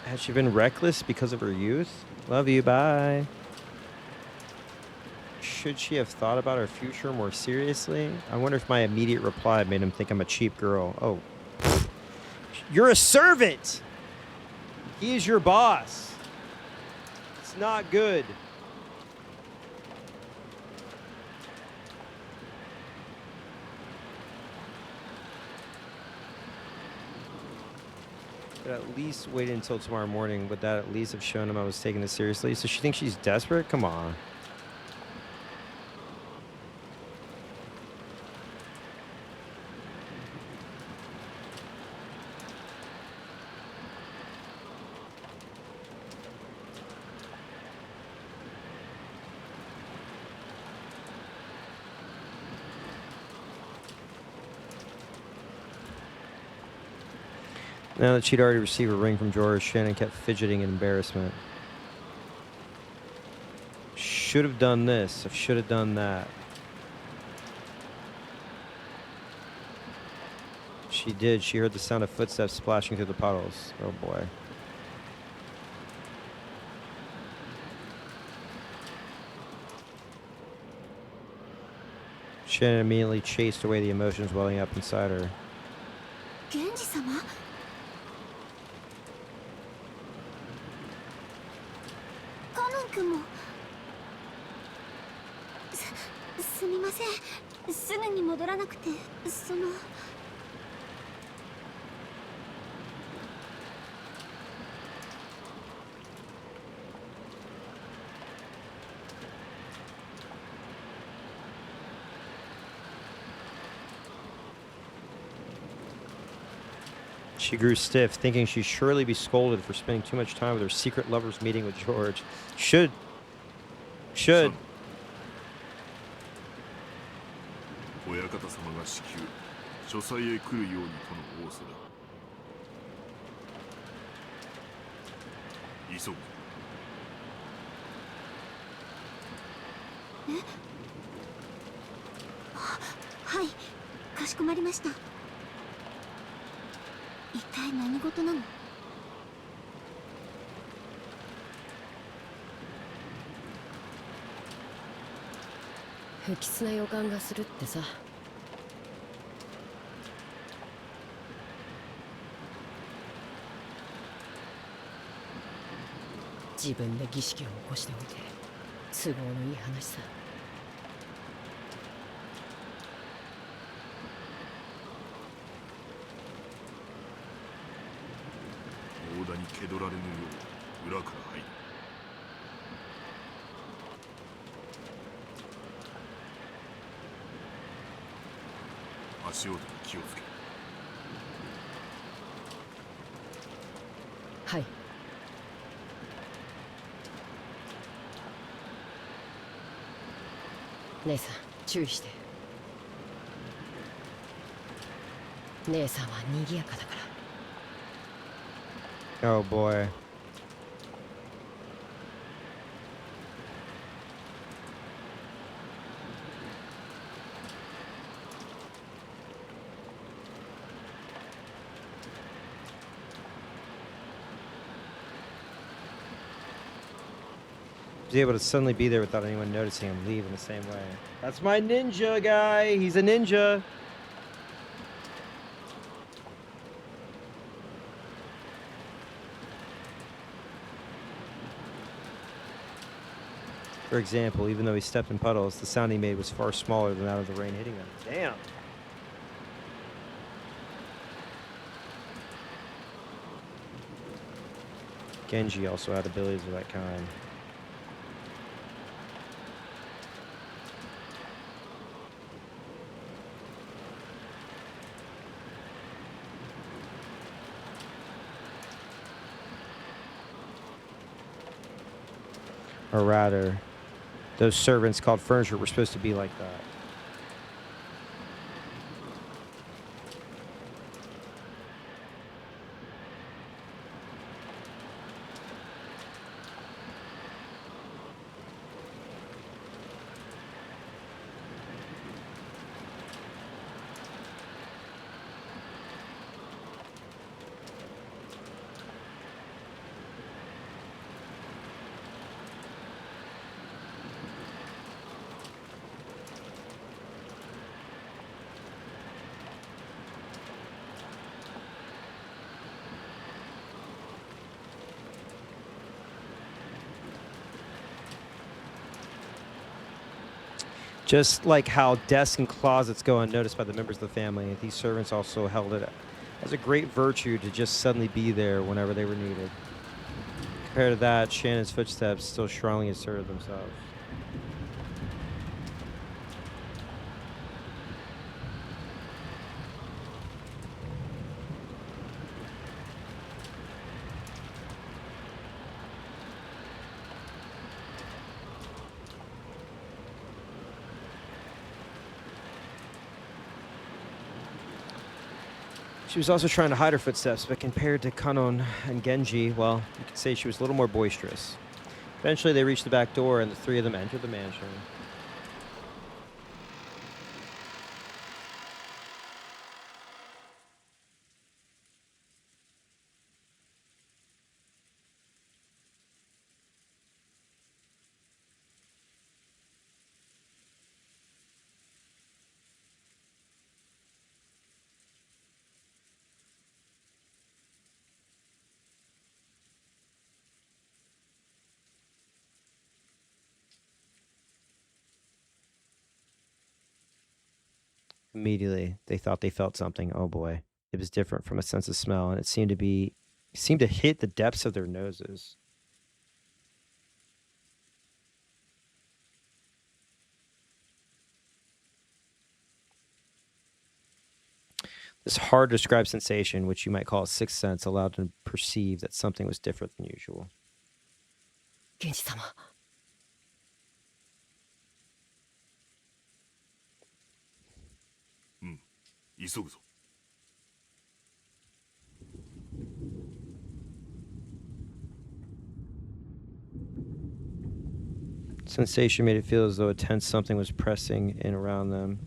Has she been reckless because of her youth? Love you, bye. Should she have thought about her future more seriously? I wonder if my immediate reply made him think I'm a cheap girl. Oh. You're a servant! He is your boss. It's not good. At least wait until tomorrow morning. Would that at least have shown him I was taking this seriously? So she thinks she's desperate? Come on. Now that she'd already received a ring from George, Shannon kept fidgeting in embarrassment. Should have done this. I should have done that. She did. She heard the sound of footsteps splashing through the puddles. Oh boy. Shannon immediately chased away the emotions welling up inside her. Genji-sama? すみません。すぐに戻らなくて、その。She grew stiff, thinking she'd surely be scolded for spending too much time with her secret lover's meeting with George. Should. 親方様が至急書斎へ来るようにとの仰せだ。急ぐ。はい、かしこまりました。一体何事なの？不吉な予感がするってさ。自分で儀式を起こしておいて都合のいい話さ。大田に気取られぬよう裏から入る。足音に気をつけ。はい。姉さん注意して。姉さんは賑やかだから。 Oh boy. Be able to suddenly be there without anyone noticing him leave in the same way. That's my ninja guy. He's a ninja. For example, even though he stepped in puddles, the sound he made was far smaller than that of the rain hitting them. Damn. Genji also had abilities of that kind. Or rather, those servants called furniture were supposed to be like that. Just like how desks and closets go unnoticed by the members of the family, these servants also held it as a great virtue to just suddenly be there whenever they were needed. Compared to that, Shannon's footsteps still strongly asserted themselves. She was also trying to hide her footsteps, but compared to Kanon and Genji, well, you could say she was a little more boisterous. Eventually, they reached the back door, and the three of them entered the mansion. Immediately, they thought they felt something. Oh boy. It was different from a sense of smell, and it seemed to hit the depths of their noses. This hard to describe sensation, which you might call a sixth sense, allowed him to perceive that something was different than usual. 源氏様 急ぐぞ。 Sensation made it feel as though a tense something was pressing in around them.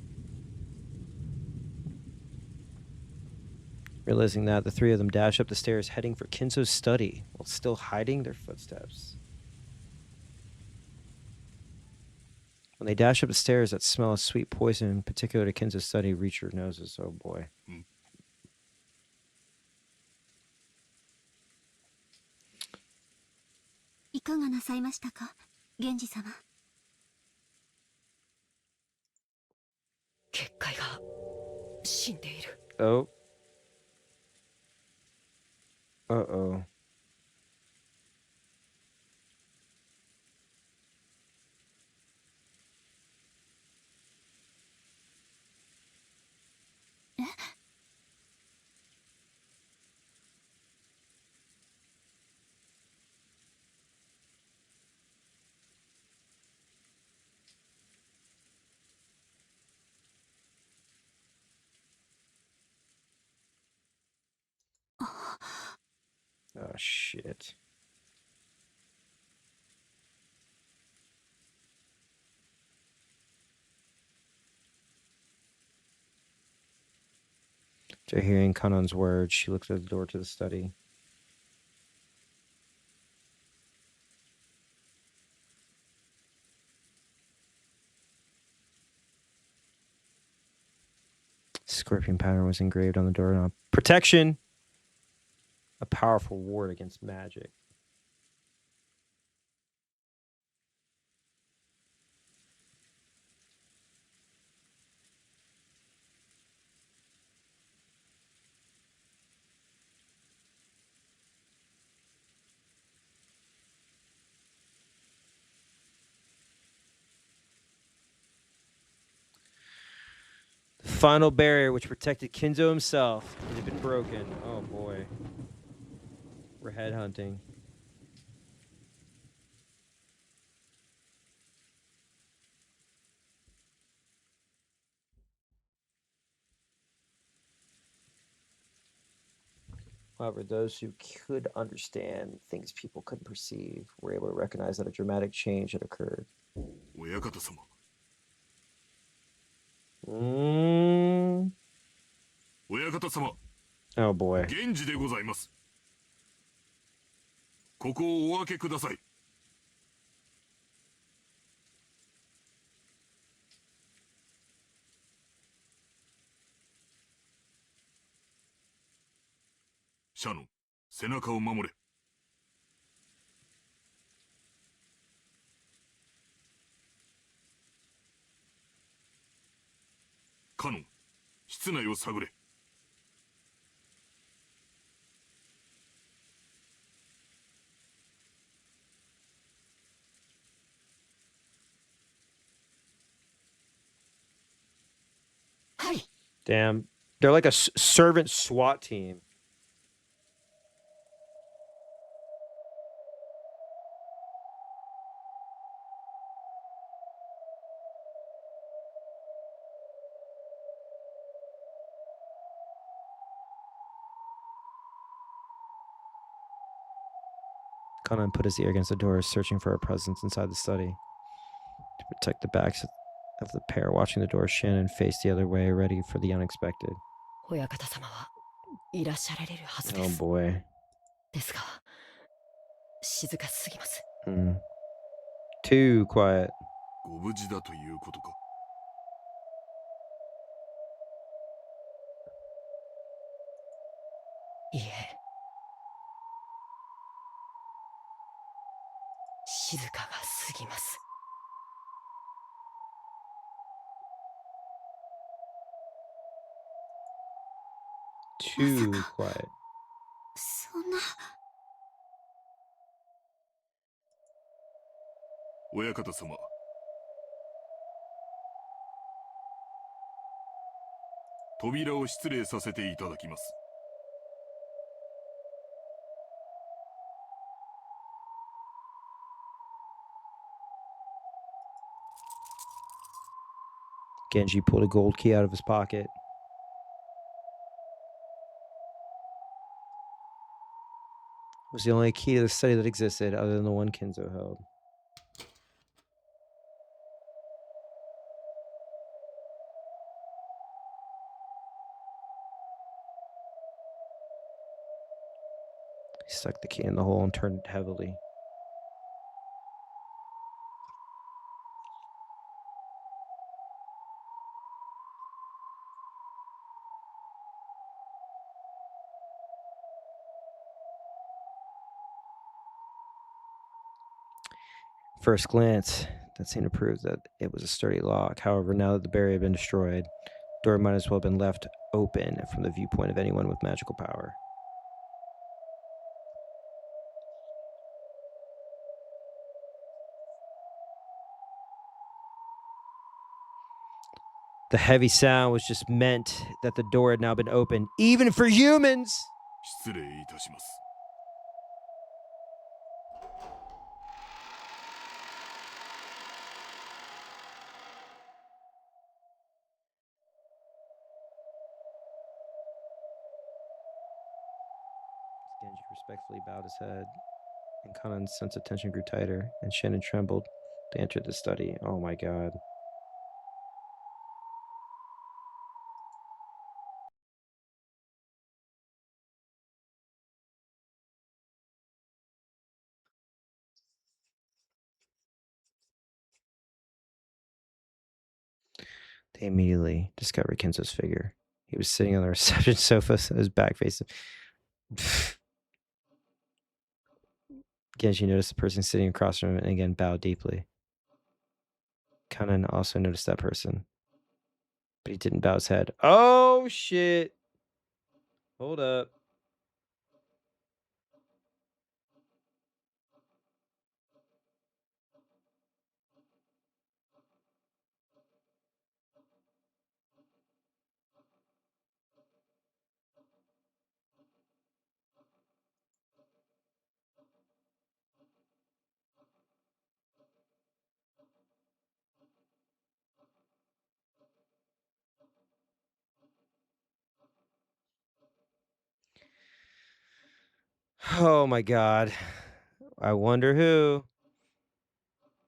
Realizing that, the three of them dash up the stairs, heading for Kinzo's study, while still hiding their footsteps. When they dash up the stairs, that smell of sweet poison, particular to Kinzo's study, reach your noses. Oh boy. いかがなさいましたか、源氏様。結界が死んでいる。 Oh. Uh-oh. Oh, shit. After hearing Kanon's words, she looked at the door to the study. Scorpion pattern was engraved on the doorknob. Protection! A powerful ward against magic. The final barrier which protected Kinzo himself, it had been broken. Oh boy. We're headhunting. However, those who could understand things people couldn't perceive were able to recognize that a dramatic change had occurred. 親方様。 親方様。 Oh boy. 源氏でございます。ここをお開けください。シャノン、背中を守れ。カノン、室内を探れ。Damn. They're like a servant SWAT team. Conan put his ear against the door, searching for a presence inside the study. To protect the backs of the pair watching the door, Shannon faced the other way, ready for the unexpected. 親方様はいらっしゃられるはずで Oh す。 boy. ですが、静かすぎます。 Too quiet. ご無事だということか。いいえ。静かがすぎます。 Too quiet. そんな。親方様。扉を失礼させていただきます。Genji pulled a gold key out of his pocket. It was the only key to the study that existed other than the one Kinzo held. He stuck the key in the hole and turned it heavily. First glance, that seemed to prove that it was a sturdy lock. However, now that the barrier had been destroyed, the door might as well have been left open from the viewpoint of anyone with magical power. The heavy sound was just meant that the door had now been opened, even for humans! 失礼いたします。Genji respectfully bowed his head, and Kanan's sense of tension grew tighter, and Shannon trembled. They entered the study. Oh my god. They immediately discovered Kinzo's figure. He was sitting on the reception sofa, so his back faced him. Genji noticed the person sitting across from him and again bowed deeply. Kanan also noticed that person, but he didn't bow his head. Oh, shit. Hold up. Oh my god. I wonder who.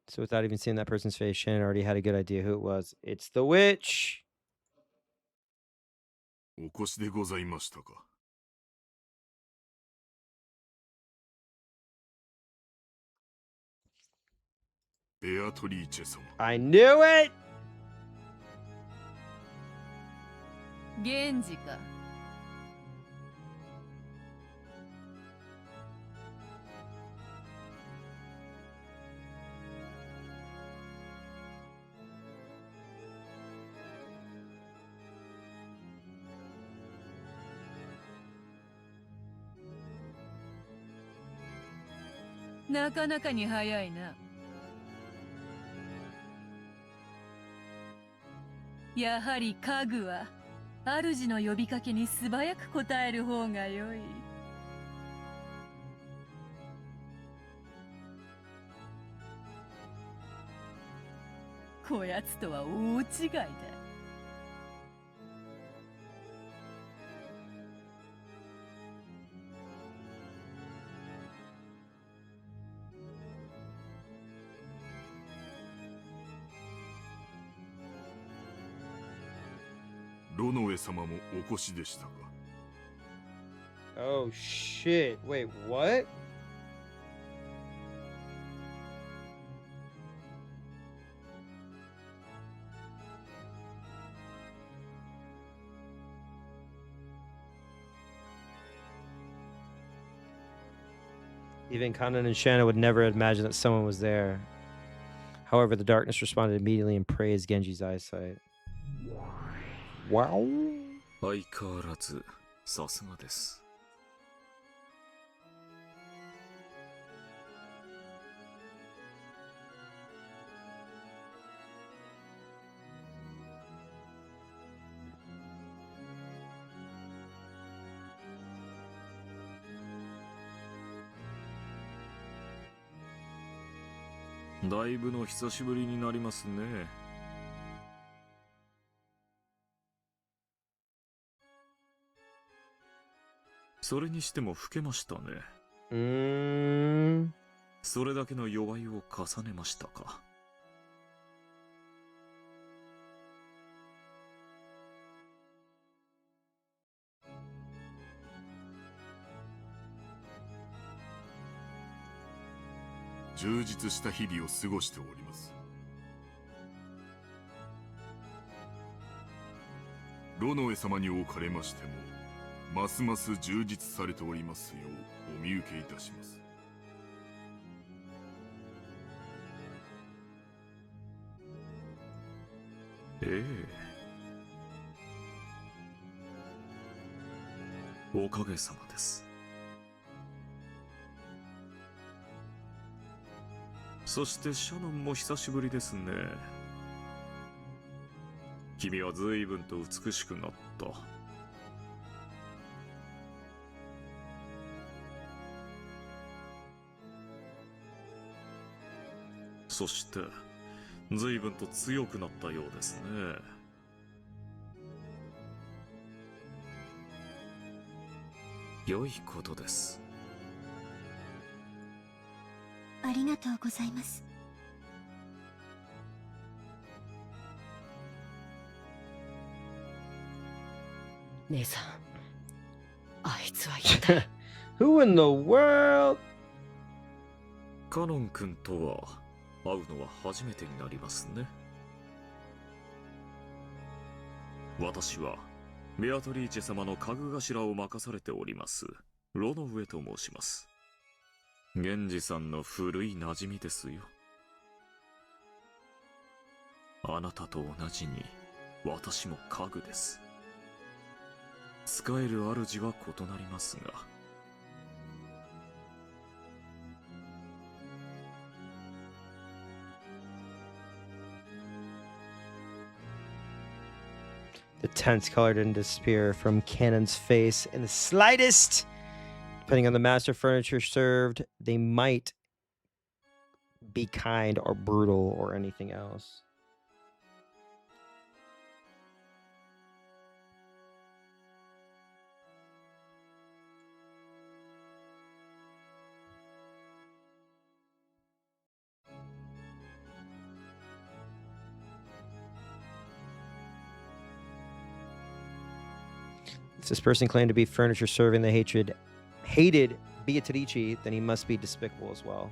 So without even seeing that person's face, Shannon already had a good idea who it was. It's the witch. お越しでございましたか。ベアトリーチェ様。I knew it! 源氏か。なかなかに早いな。やはり家具は主の呼びかけに素早く応える方が良い。こやつとは大違いだ。ロノエ様もお越しでしたか。Oh shit. Wait, what? Even Kanan and Shanna would never imagine that someone was there. However, the darkness responded immediately and praised Genji's eyesight. Wow. 相変わらずさすがです。だいぶの久しぶりになりますね。それにしても老けましたね。それだけの弱いを重ねましたか。充実した日々を過ごしております。ロノエ様におかれましても、ますます充実されておりますようお見受けいたします。ええ、おかげさまです。そしてシャノンも久しぶりですね。君は随分と美しくなった。そして随分と強くなったようですね。良いことです。ありがとうございます。姉さん、あいつは一体Who in the world? カノン君とは会うのは初めてになりますね。私はベアトリーチェ様の家具頭を任されておりますロノウエと申します。源氏さんの古い馴染みですよ。あなたと同じに私も家具です。使える主は異なりますが。The tense color didn't disappear from Cannon's face in the slightest. Depending on the master furniture served, they might be kind or brutal or anything else. If this person claimed to be furniture serving the hated Beatrice, then he must be despicable as well.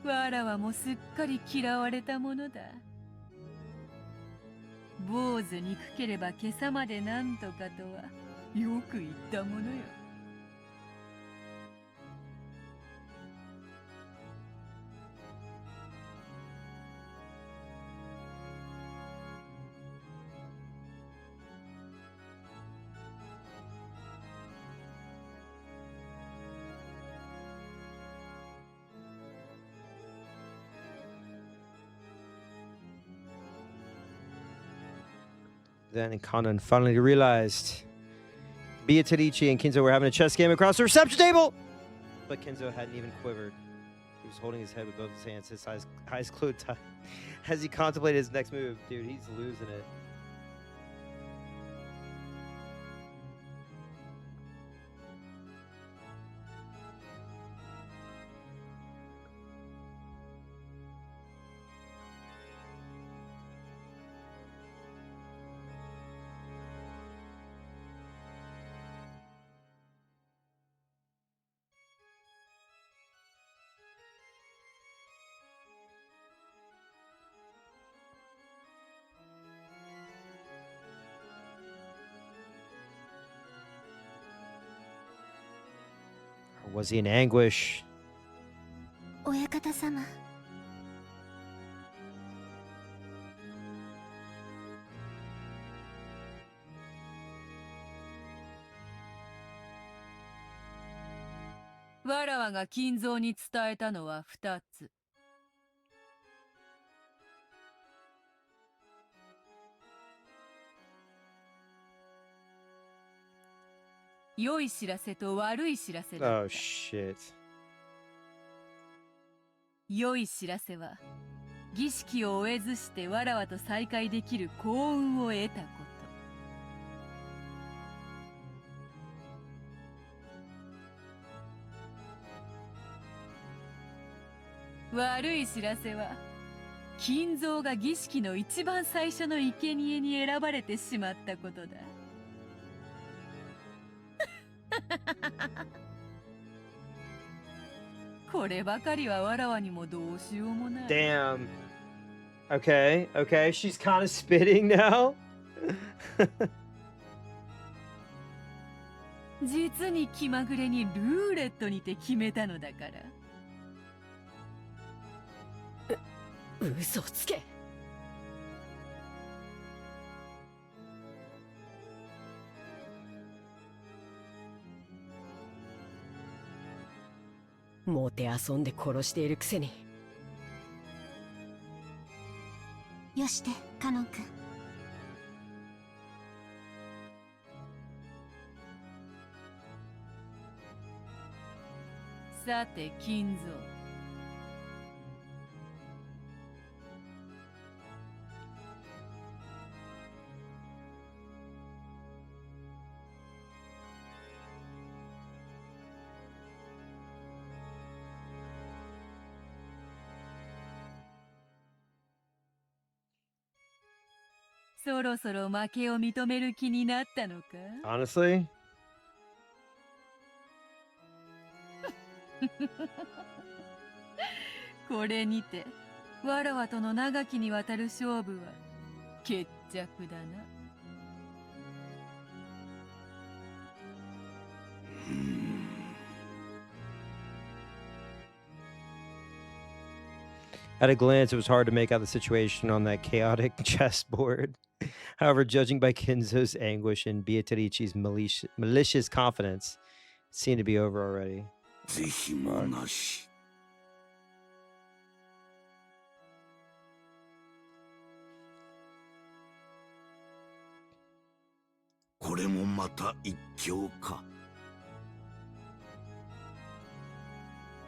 わらわもすっかり嫌われたものだ。坊主憎ければ今朝までなんとかとはよく言ったものよ。Then Conan finally realized Beatrice and Kinzo were having a chess game across the reception table. But Kinzo hadn't even quivered. He was holding his head with both his hands, his eyes glued tight as he contemplated his next move. Dude, he's losing it. Or was he in anguish? 親方様。わらわが金蔵に伝えたのは2つ。良い知らせと悪い知らせだ。Oh shit. 良い知らせは儀式を終えずしてわらわと再会できる幸運を得たこと。悪い知らせは金蔵が儀式の一番最初の生贄に選ばれてしまったことだ。こればかりはわらわにもどうしようもない。Damn. Okay, okay. She's kind of spitting now. 実に気まぐれにルーレットにて決めたのだから。嘘つけ。もて遊んで殺しているくせに。よしてカノン君。さて金蔵、そろそろ負けを認める気になったのか？ Honestly? これにてわらわとの長きにわたる勝負は決着だな。At a glance, it was hard to make out the situation on that chaotic chessboard. However, judging by Kinzo's anguish and Beatrici's malicious confidence, it seemed to be over already. 是非もなし。これもまた一興か。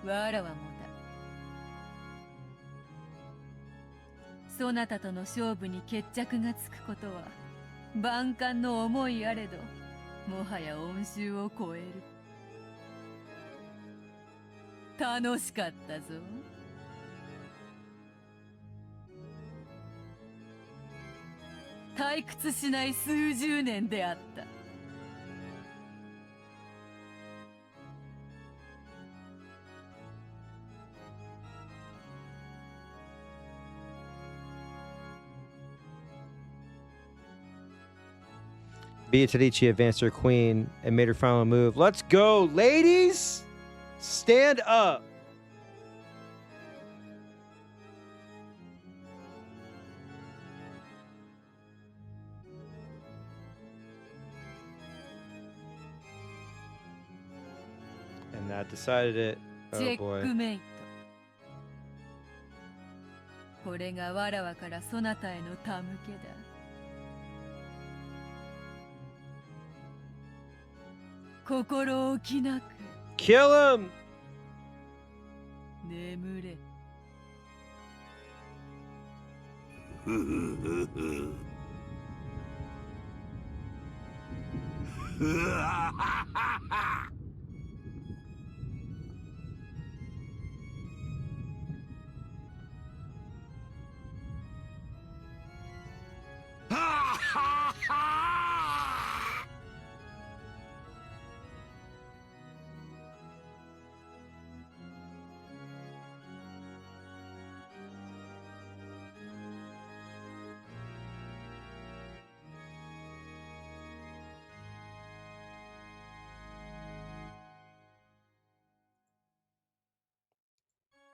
わらわもだ。そなたとの勝負に決着がつくことは万感の思いあれど、もはや恩衆を超える。楽しかったぞ。退屈しない数十年であった。Beatrice advanced her queen and made her final move. Let's go, ladies! Stand up! And that decided it. チ Oh ェッ boy. クメイト。これがわらわからそなたへの手向けだ。心置きなく Kill him! 眠れ。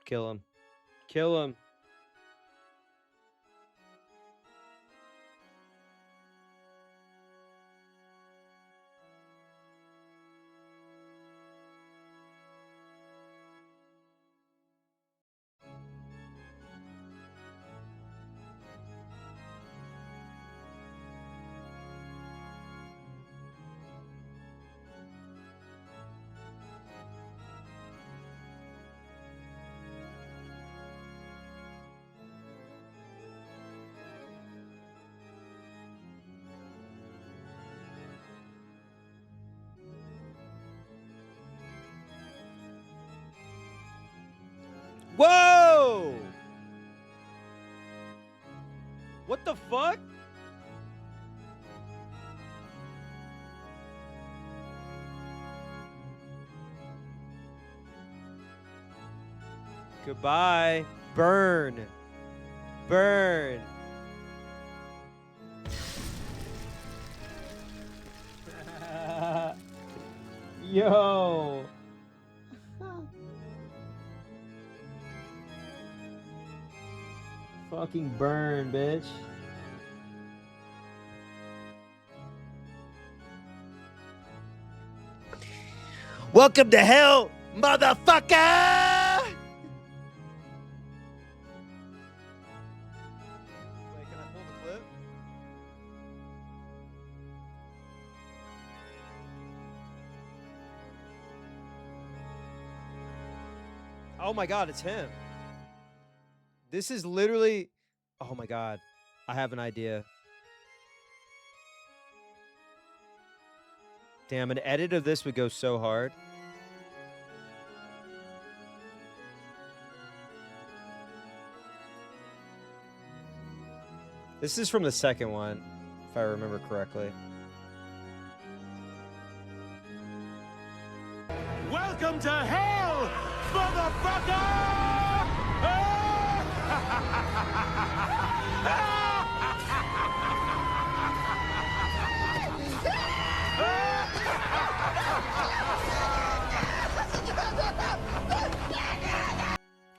Kill him. Kill him. Whoa! What the fuck? Goodbye. Burn. Burn. Yo. Fucking burn, bitch. Welcome to hell, motherfucker! Wait, can I pull the clip? Oh my god, it's him. This is literally... Oh my god. I have an idea. Damn, an edit of this would go so hard. This is from the second one, if I remember correctly. Welcome to hell, motherfucker!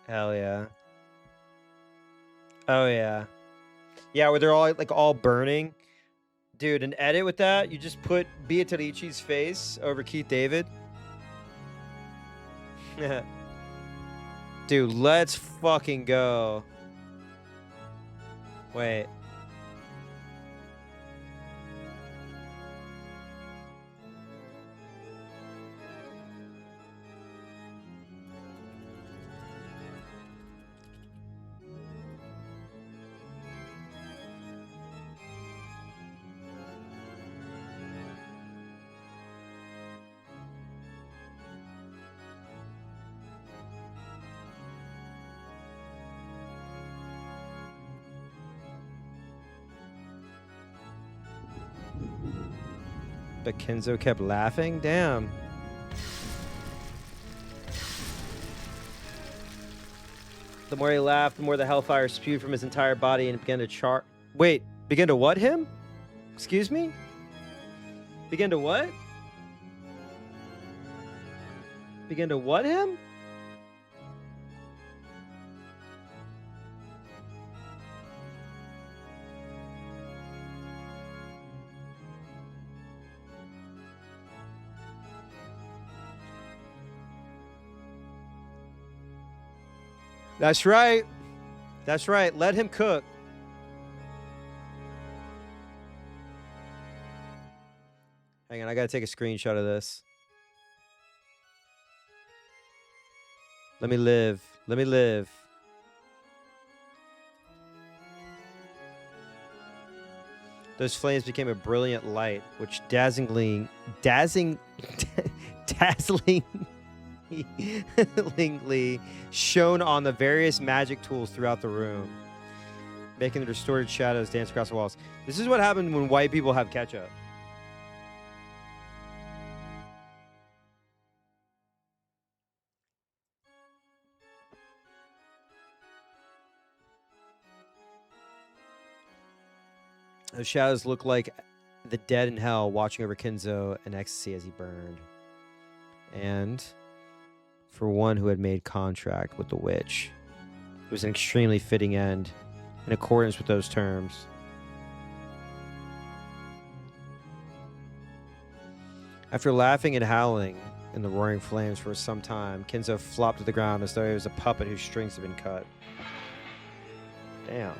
Hell yeah. Oh yeah. Yeah, where they're all like all burning. Dude, an edit with that, you just put Beatrici's face over Keith David. Dude, let's fucking go. Wait. But Kenzo kept laughing? Damn. The more he laughed, the more the hellfire spewed from his entire body and began to char... Wait, begin to what him? Excuse me? Begin to what? Begin to what him? That's right. That's right. Let him cook. Hang on, I gotta take a screenshot of this. Let me live. Let me live. Those flames became a brilliant light, which dazzlingly shone on the various magic tools throughout the room, making the distorted shadows dance across the walls. This is what happened when white people have ketchup. Those shadows look like the dead in hell watching over Kenzo in ecstasy as he burned. And for one who had made contract with the witch, it was an extremely fitting end in accordance with those terms. After laughing and howling in the roaring flames for some time, Kenzo flopped to the ground as though he was a puppet whose strings had been cut. Damn.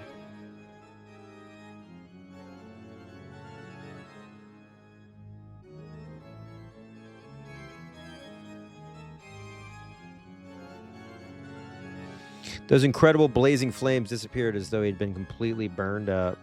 Those incredible blazing flames disappeared as though he'd been completely burned up.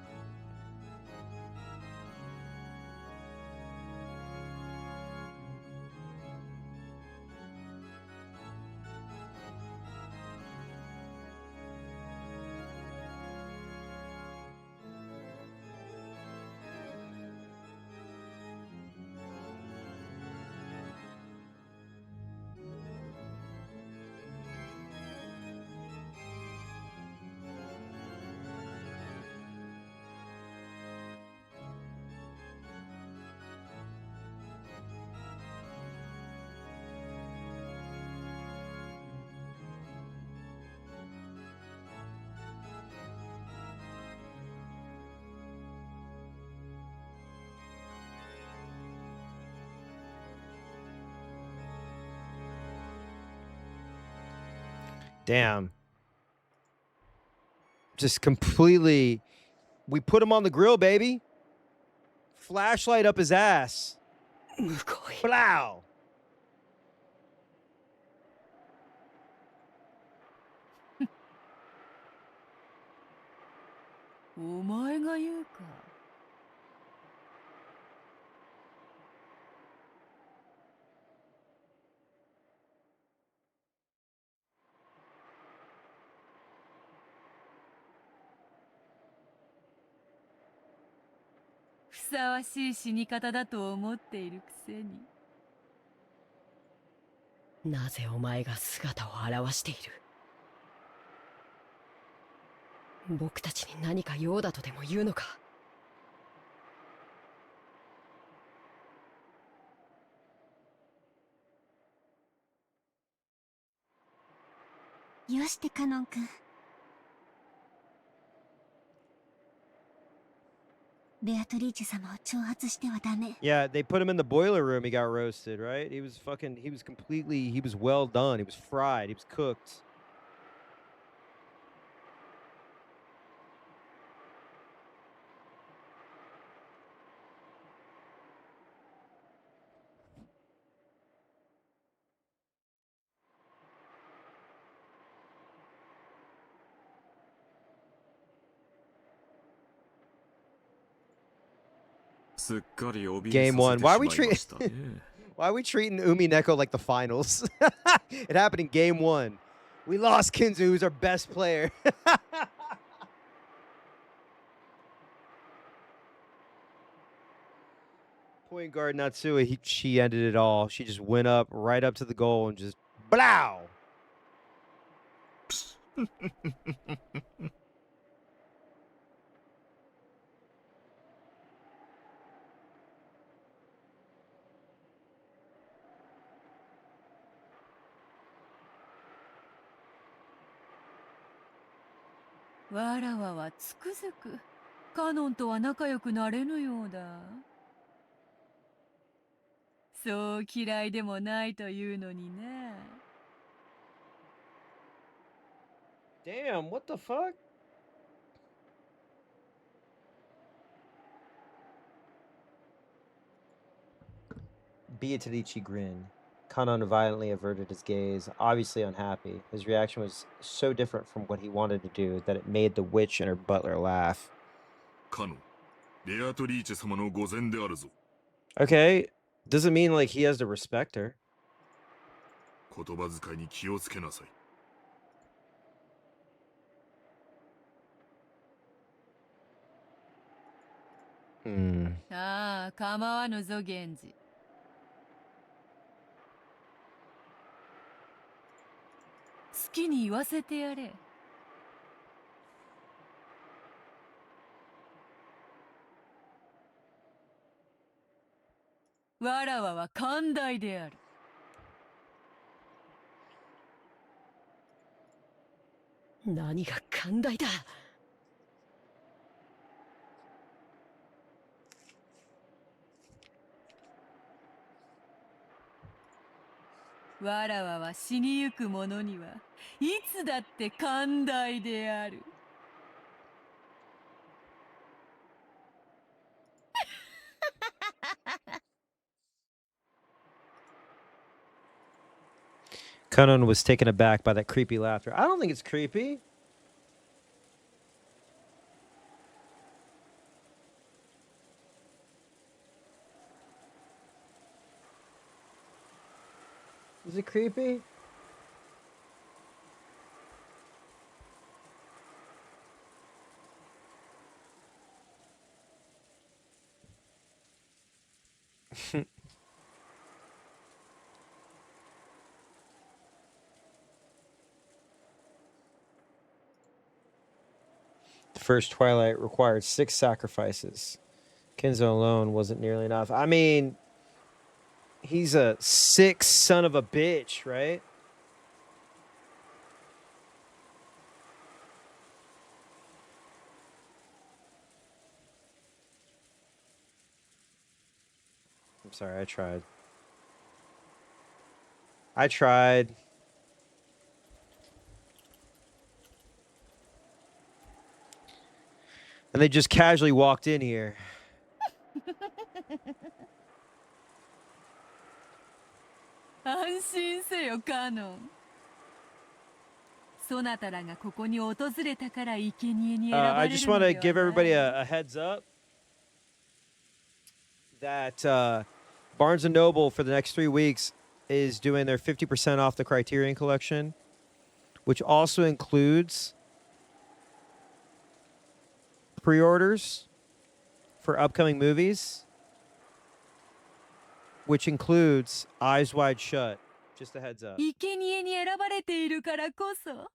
Damn. Just completely. We put him on the grill, baby. Flashlight up his ass. Blow. お前が言うか。ふさわしい死に方だと思っているくせに。なぜお前が姿を現している？僕たちに何か用だとでも言うのか？よしてカノン君。ベアトリーチェ様を挑発してはダメ。 Yeah, they put him in the boiler room. He got roasted, right? He was well done. He was fried. He was cooked. Game 1. Why are we treating Umi-Neko like the finals? It happened in game 1. We lost Kinzu, who's our best player. Point guard Natsue, she ended it all. She just went up right up to the goal and just blow. "わらわはつくづくカノンとは仲良くなれぬようだ。そう嫌いでもないというのにね。Damn, what the fuck? Beatrice grinned. Kanon violently averted his gaze, obviously unhappy. His reaction was so different from what he wanted to do that it made the witch and her butler laugh. Okay, doesn't mean like he has to respect her. Hmm. ああ、構わぬぞ源氏。好きに言わせてやれ。わらわは寛大である。何が寛大だ。わらわは死にゆく者にはいつだって寛大である。Kanon was taken aback by that creepy laughter. I don't think it's creepy. Is it creepy? The first Twilight required 6 sacrifices. Kenzo alone wasn't nearly enough. I mean, he's a sick son of a bitch, right? I'm sorry, I tried. And they just casually walked in here. 安心せよカノン。そなたらがここに訪れたから生贄に選ばれるのではない。 I just want to give everybody a heads up that Barnes & Noble for the next 3 weeks is doing their 50% off the Criterion Collection, which also includes pre-orders for upcoming movies, which includes Eyes Wide Shut. Just a heads up. 生贄に選ばれているからこそ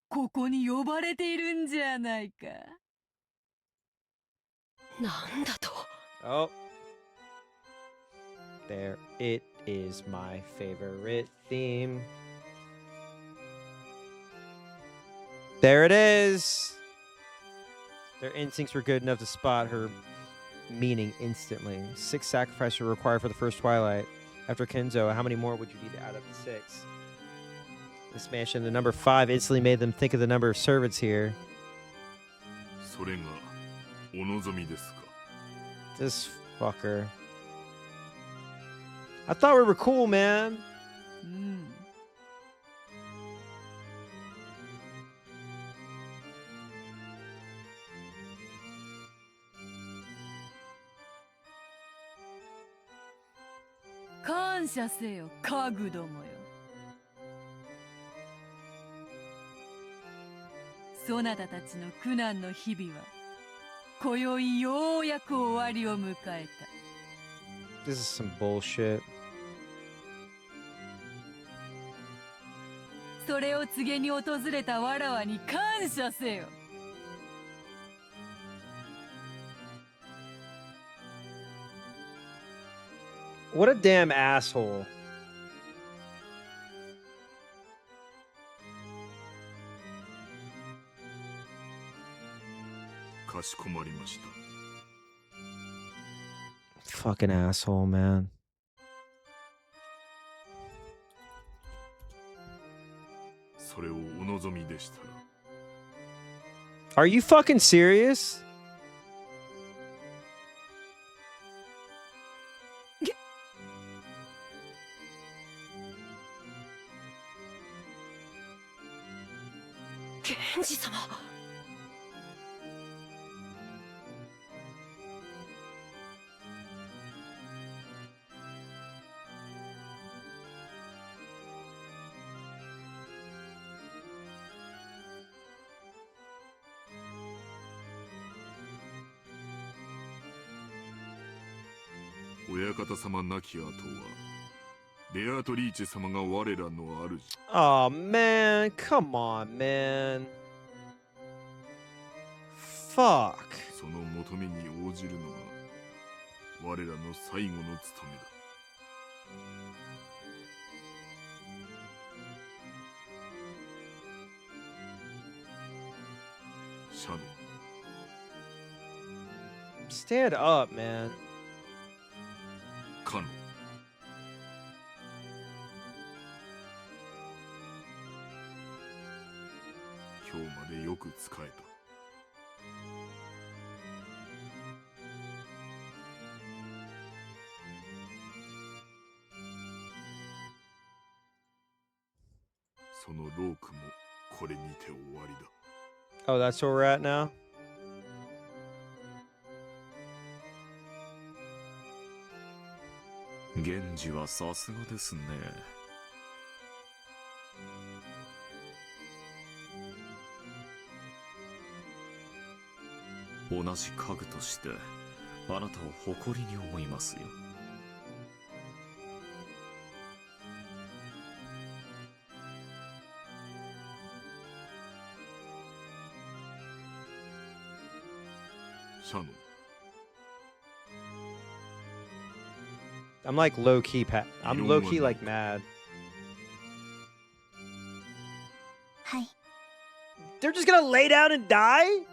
ここに呼ばれているんじゃないか。なんだと。 Oh. There it is, my favorite theme. There it is. Their instincts were good enough to spot her meaning instantly. 6 sacrifices were required for the first Twilight. After Kenzo, how many more would you need to add up to 6? This mansion, the number 5 instantly made them think of the number of servants here. それがお望みですか? This fucker. I thought we were cool, man. 感謝せよ家具どもよ。そなたたちの苦難の日々は今宵ようやく終わりを迎えた。 This is some bullshit. それを告げに訪れたわらわに感謝せよ。 What a damn asshole. Fucking asshole, man. Are you fucking serious? Genji 様。 親方様亡き後はベアトリーチェ様が我らの主。 Oh man, come on, man. Fuck. その求めに応じるのが我らの最後の務めだ。シャノ。 Stand up, man. カノ。 今日までよく使えた。そのロークもこれにて終わりだ。Oh, that's where we're at now? 源氏はさすがですね。同じ家具としてあなたを誇りに思いますよ。シャノ。 I'm like low key, I'm low key like mad. Hi. They're just gonna lay down and die?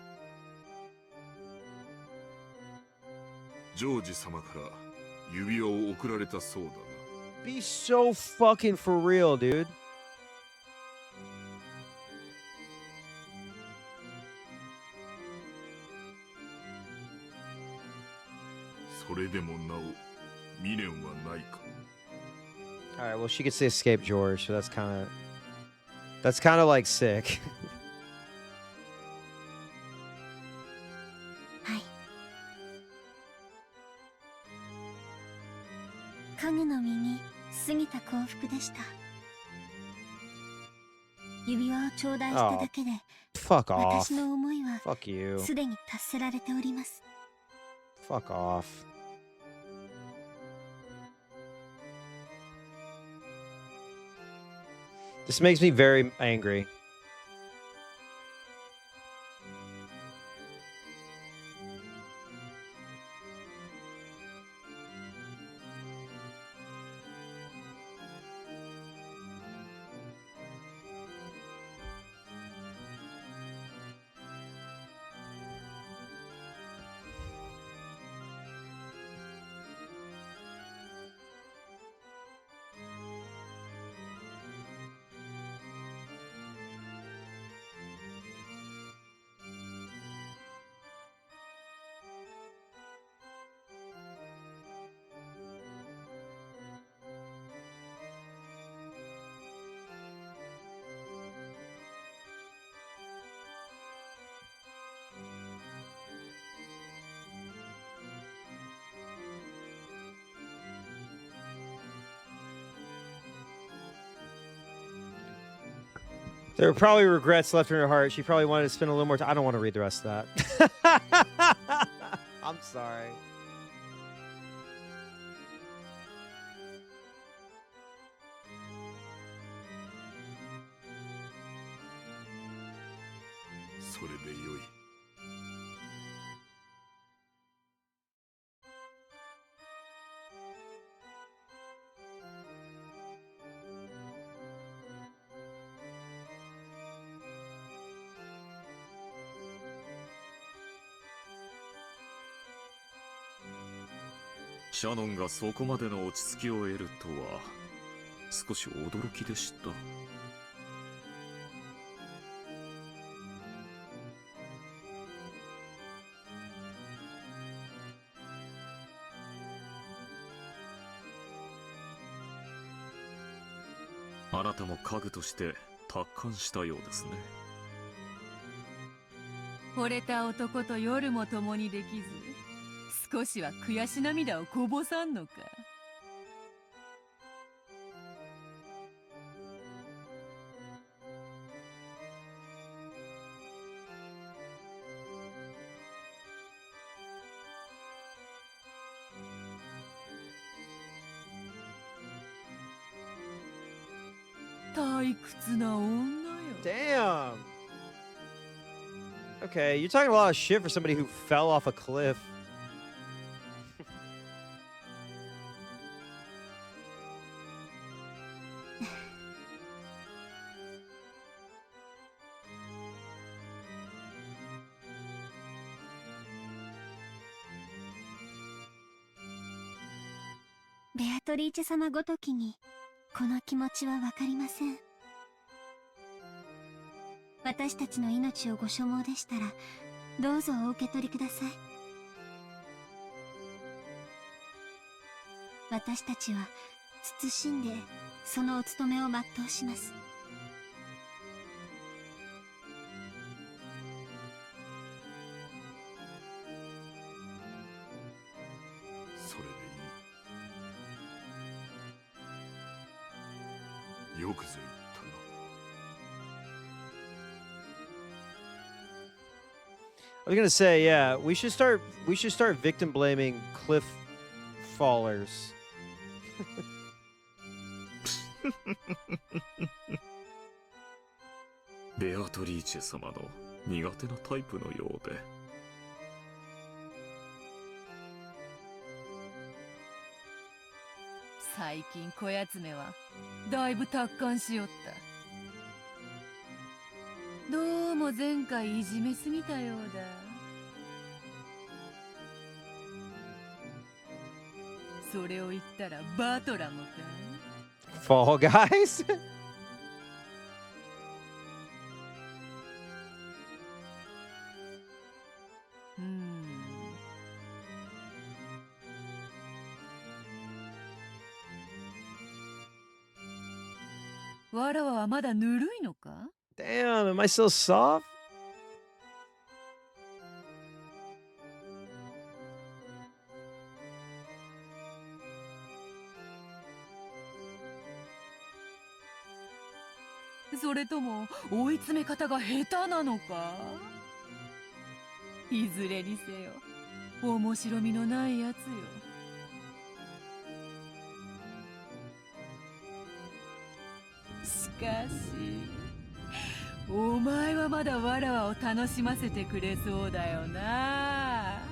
ジョージ様から指輪を贈られたそうだな。 Be so fucking for real, dude. それでもなお未練はないか。 All right, well, she gets to escape George, so that's kind of like sick. はい。家具の身に過ぎた幸福でした。指輪を頂戴しただけで、Fuck off. 私の思いは Fuck you. すでに達せられております。Fuck off. This makes me very angry. There were probably regrets left in her heart. She probably wanted to spend a little more time. I don't want to read the rest of that. I'm sorry. Soシャノンがそこまでの落ち着きを得るとは少し驚きでした。あなたも家具として達観したようですね。惚れた男と夜も共にできず、少しは悔し涙をこぼさんのか。退屈な女よ。 Damn. Okay, you're talking a lot of shit for somebody who fell off a cliff.「ベアトリーチェ様ごときにこの気持ちはわかりません。私たちの命をご所望でしたらどうぞお受け取りください。私たちは慎んでそのお務めを全うします。それでいい。よくぞ言ったな。I was gonna say, yeah, we should start victim blaming cliff fallers. ベアトリーチェ様の苦手なタイプのようで。最近こやつめはだいぶ達観しよった。どうも前回いじめすぎたようだ。それを言ったらバトラムか。 Fall Guys? わらわはまだぬるいのか？ Damn, am I still soft? それとも追い詰め方が下手なのか？いずれにせよ面白みのないやつよ。しかしお前はまだわらわを楽しませてくれそうだよな。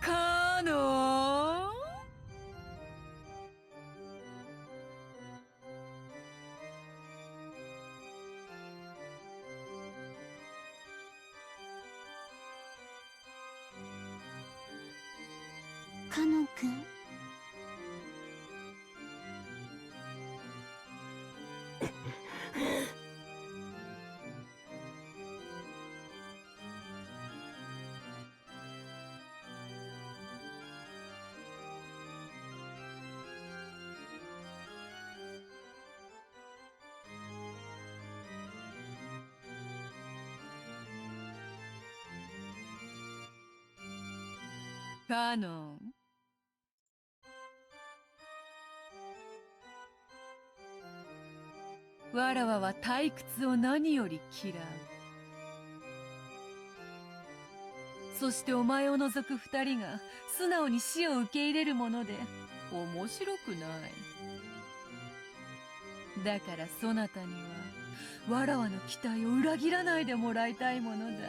カノン？カノンくん。カノン。わらわは退屈を何より嫌う。そしてお前を除く二人が素直に死を受け入れるもので面白くない。だからそなたにはわらわの期待を裏切らないでもらいたいものだ。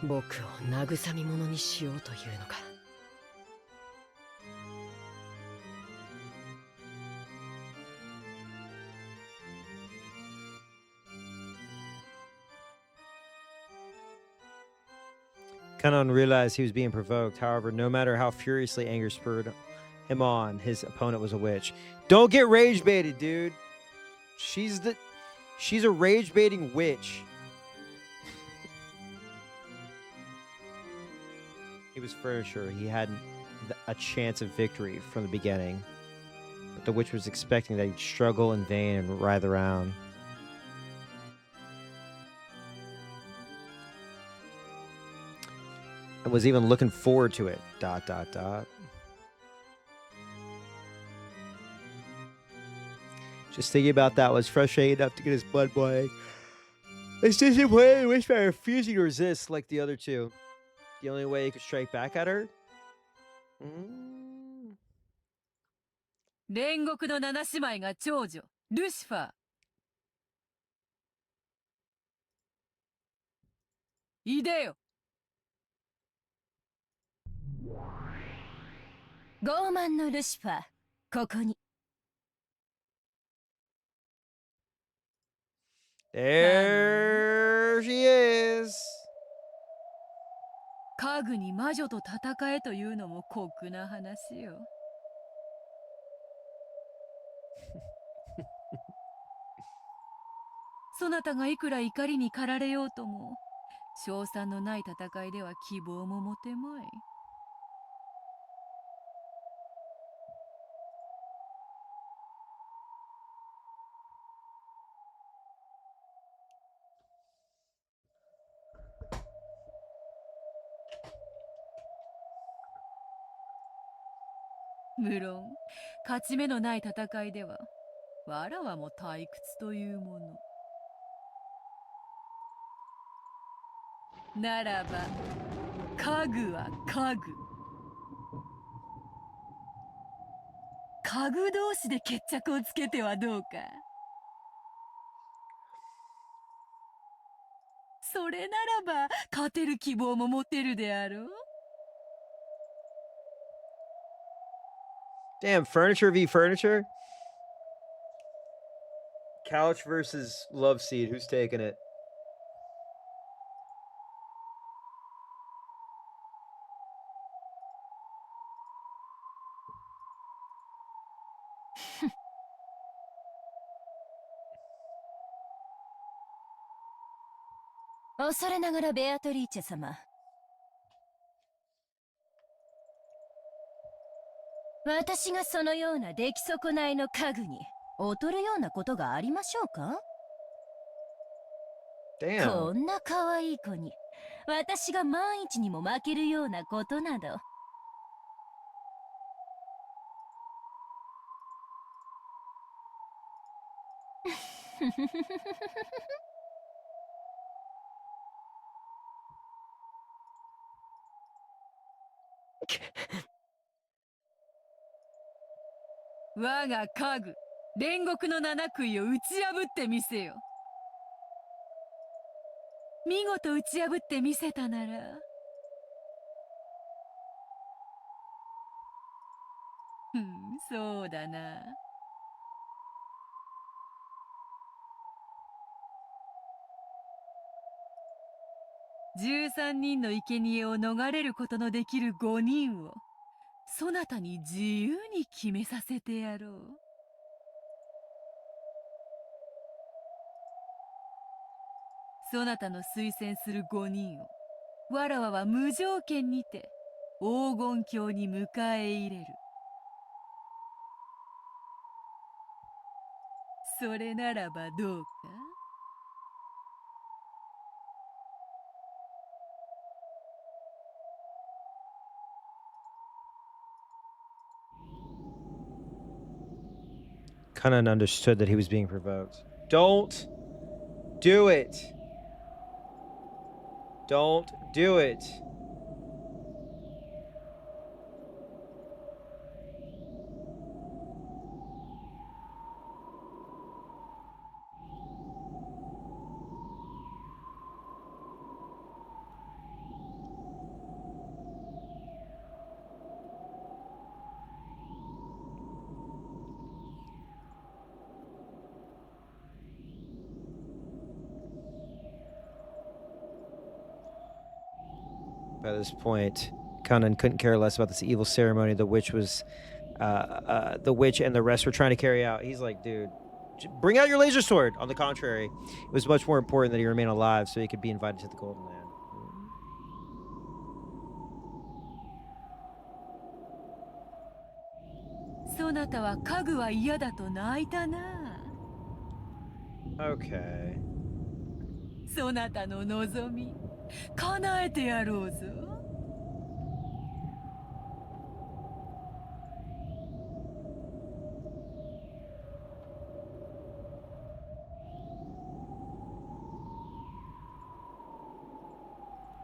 僕を慰み者にしようというのか。Kanon realized he was being provoked. However, no matter how furiously anger spurred him on, his opponent was a witch. Don't get rage baited, dude. She's a rage baiting witch. He was furniture. He had a chance of victory from the beginning. But the witch was expecting that he'd struggle in vain and writhe around. And was even looking forward to it. ... Just thinking about that was frustrating enough to get his blood boiling. It's disappointing and wish by refusing to resist like the other two. The only way he could strike back at her? 煉獄の七姉妹が長女ルシファー。いでよ。傲慢のルシファー、ここに。There she is. 家具に魔女と戦えというのも酷な話よ。そなたがいくら怒りに駆られようとも、勝算のない戦いでは希望も持てまい。無論、勝ち目のない戦いでは、わらわも退屈というもの。ならば、家具は家具。家具同士で決着をつけてはどうか。それならば、勝てる希望も持てるであろう。Damn, furniture v furniture? Couch versus love seat. Who's taking it? 恐れながらベアトリーチェ様。私がそのような出来損ないの家具に劣るようなことがありましょうか？ Damn. こんな可愛い子に私が万一にも負けるようなことなど。我が家具煉獄の七杭を打ち破ってみせよ。見事打ち破ってみせたなら、そうだな。13人の生贄を逃れることのできる5人をそなたに自由に決めさせてやろう。そなたの推薦する5人をわらわは無条件にて黄金鏡に迎え入れる。それならばどうか？Kanan understood that he was being provoked. Don't do it. Don't do it. By this point, Kanan couldn't care less about this evil ceremony the witch and the rest were trying to carry out. He's like, dude, bring out your laser sword. On the contrary, it was much more important that he remain alive so he could be invited to the Golden Land. そなたは家具は嫌だと泣いたな。Okay. そなたの望み叶えてやろうぞ。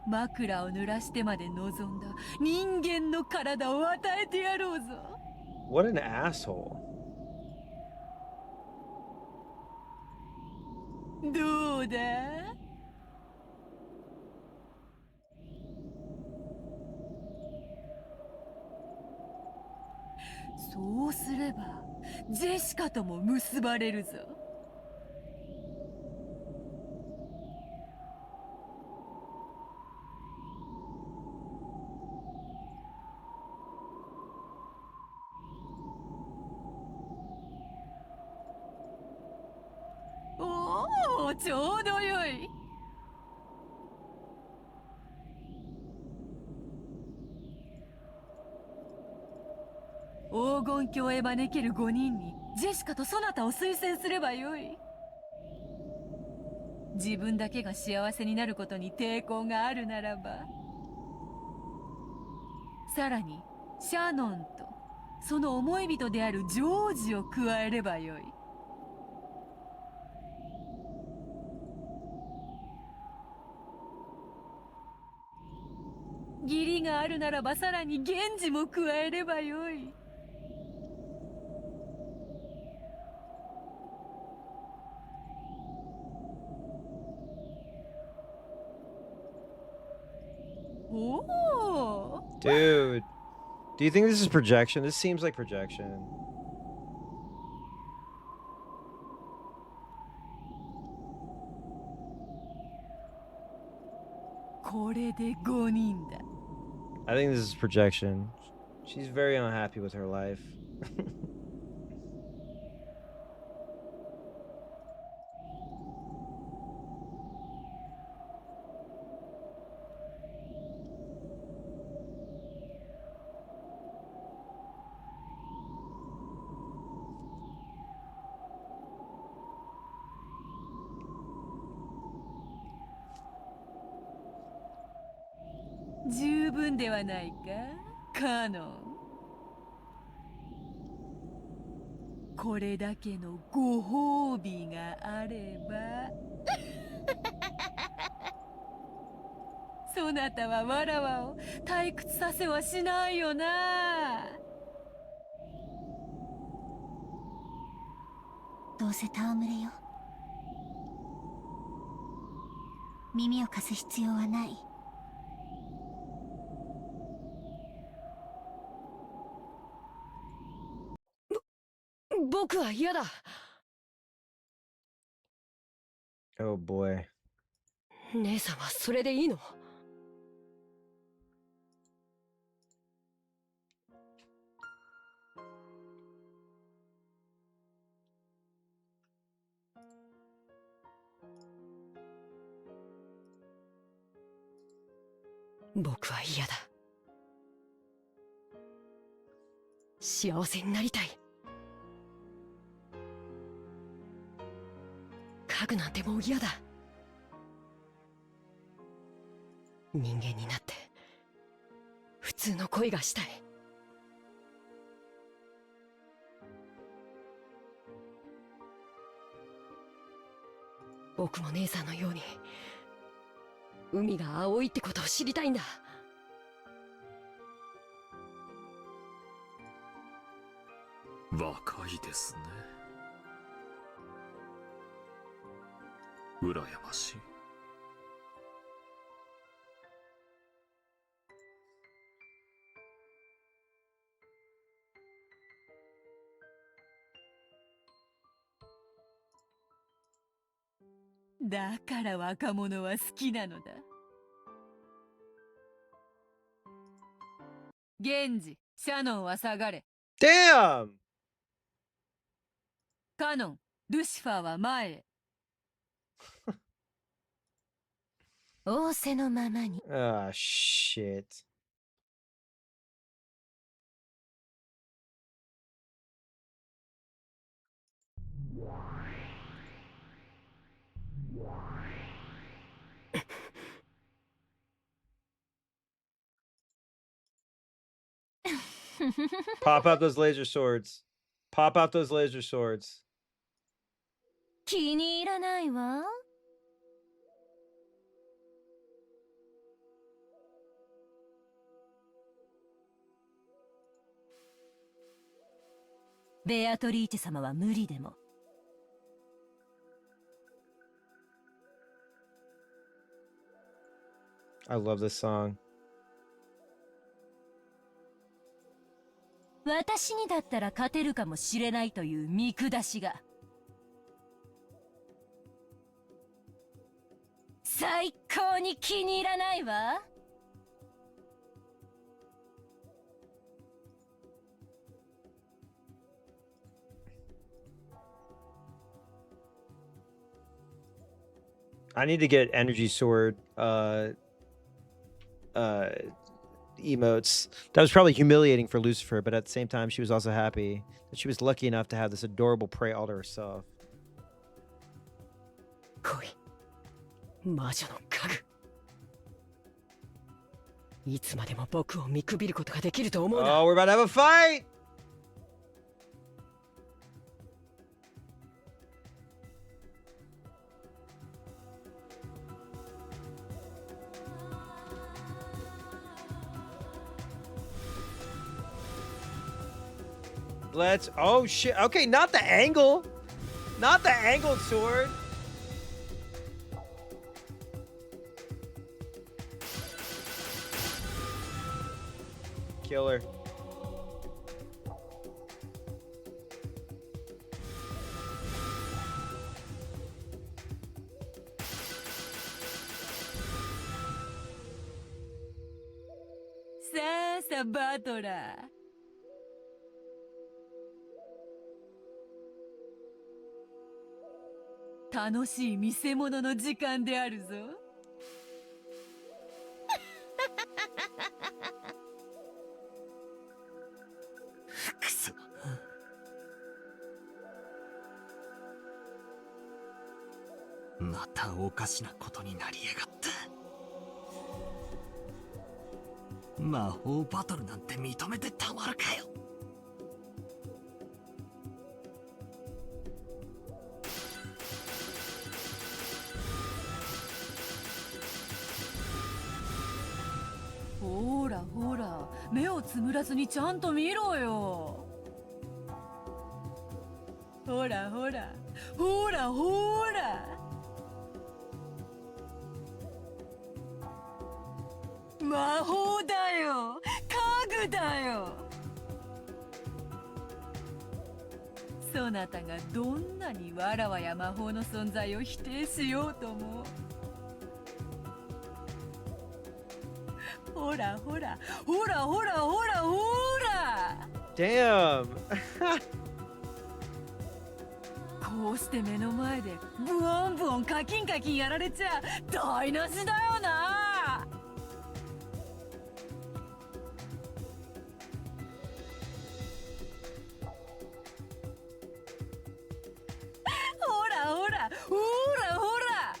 枕を濡らしてまで望んだ人間の体を与えてやろうぞ。What an asshole. どうだ？そうすればジェシカとも結ばれるぞ。おお、ちょうどよい。黄金鏡へ招ける5人にジェシカとそなたを推薦すればよい。自分だけが幸せになることに抵抗があるならば、さらにシャノンとその思い人であるジョージを加えればよい。義理があるならばさらに源氏も加えればよい。Dude, do you think this is projection? This seems like projection. I think this is projection. She's very unhappy with her life. 分ではないか、カノン。これだけのご褒美があればそなたはわらわを退屈させはしないよな。どうせ戯れよ。耳を貸す必要はない。僕は嫌だ。Oh boy. 姉さんはそれでいいの？僕は嫌だ。幸せになりたい。家具なんてもう嫌だ。人間になって普通の恋がしたい。僕も姉さんのように海が青いってことを知りたいんだ。若いですね。羨ましい。だから若者は好きなのだ。源氏、シャノンは下がれ。Damn! カノン、ルシファーは前へ。仰せのままに。Ah, shit. Pop out those laser swords. Pop out those laser swords. 気に入らないわ。ベアトリーチェ様は無理でも。I love this song. 私にだったら勝てるかもしれないという見下しが。最高に気に入らないわ。I need to get energy sword emotes. That was probably humiliating for Lucifer, but at the same time she was also happy that she was lucky enough to have this adorable prey all to herself. 恋、魔女の家具。いつまでも僕を見くびることができると思うな。Oh, we're about to have a fight! Let's. Oh shit. Okay, not the angle. Not the angled sword. Killer. Saバトラー。楽しい見せ物の時間であるぞ。くそ。またおかしなことになりやがった。魔法バトルなんて認めてたまるかよ。ほらほら、目をつむらずにちゃんと見ろよ。ほらほら、ほらほら。魔法だよ、家具だよ。そなたがどんなにわらわや魔法の存在を否定しようとも。ほらほら、ほらほらほらほら。Damn. こうして目の前でブワンブワンカキンカキンやられちゃ台無しだよな。ほらほらほらほら。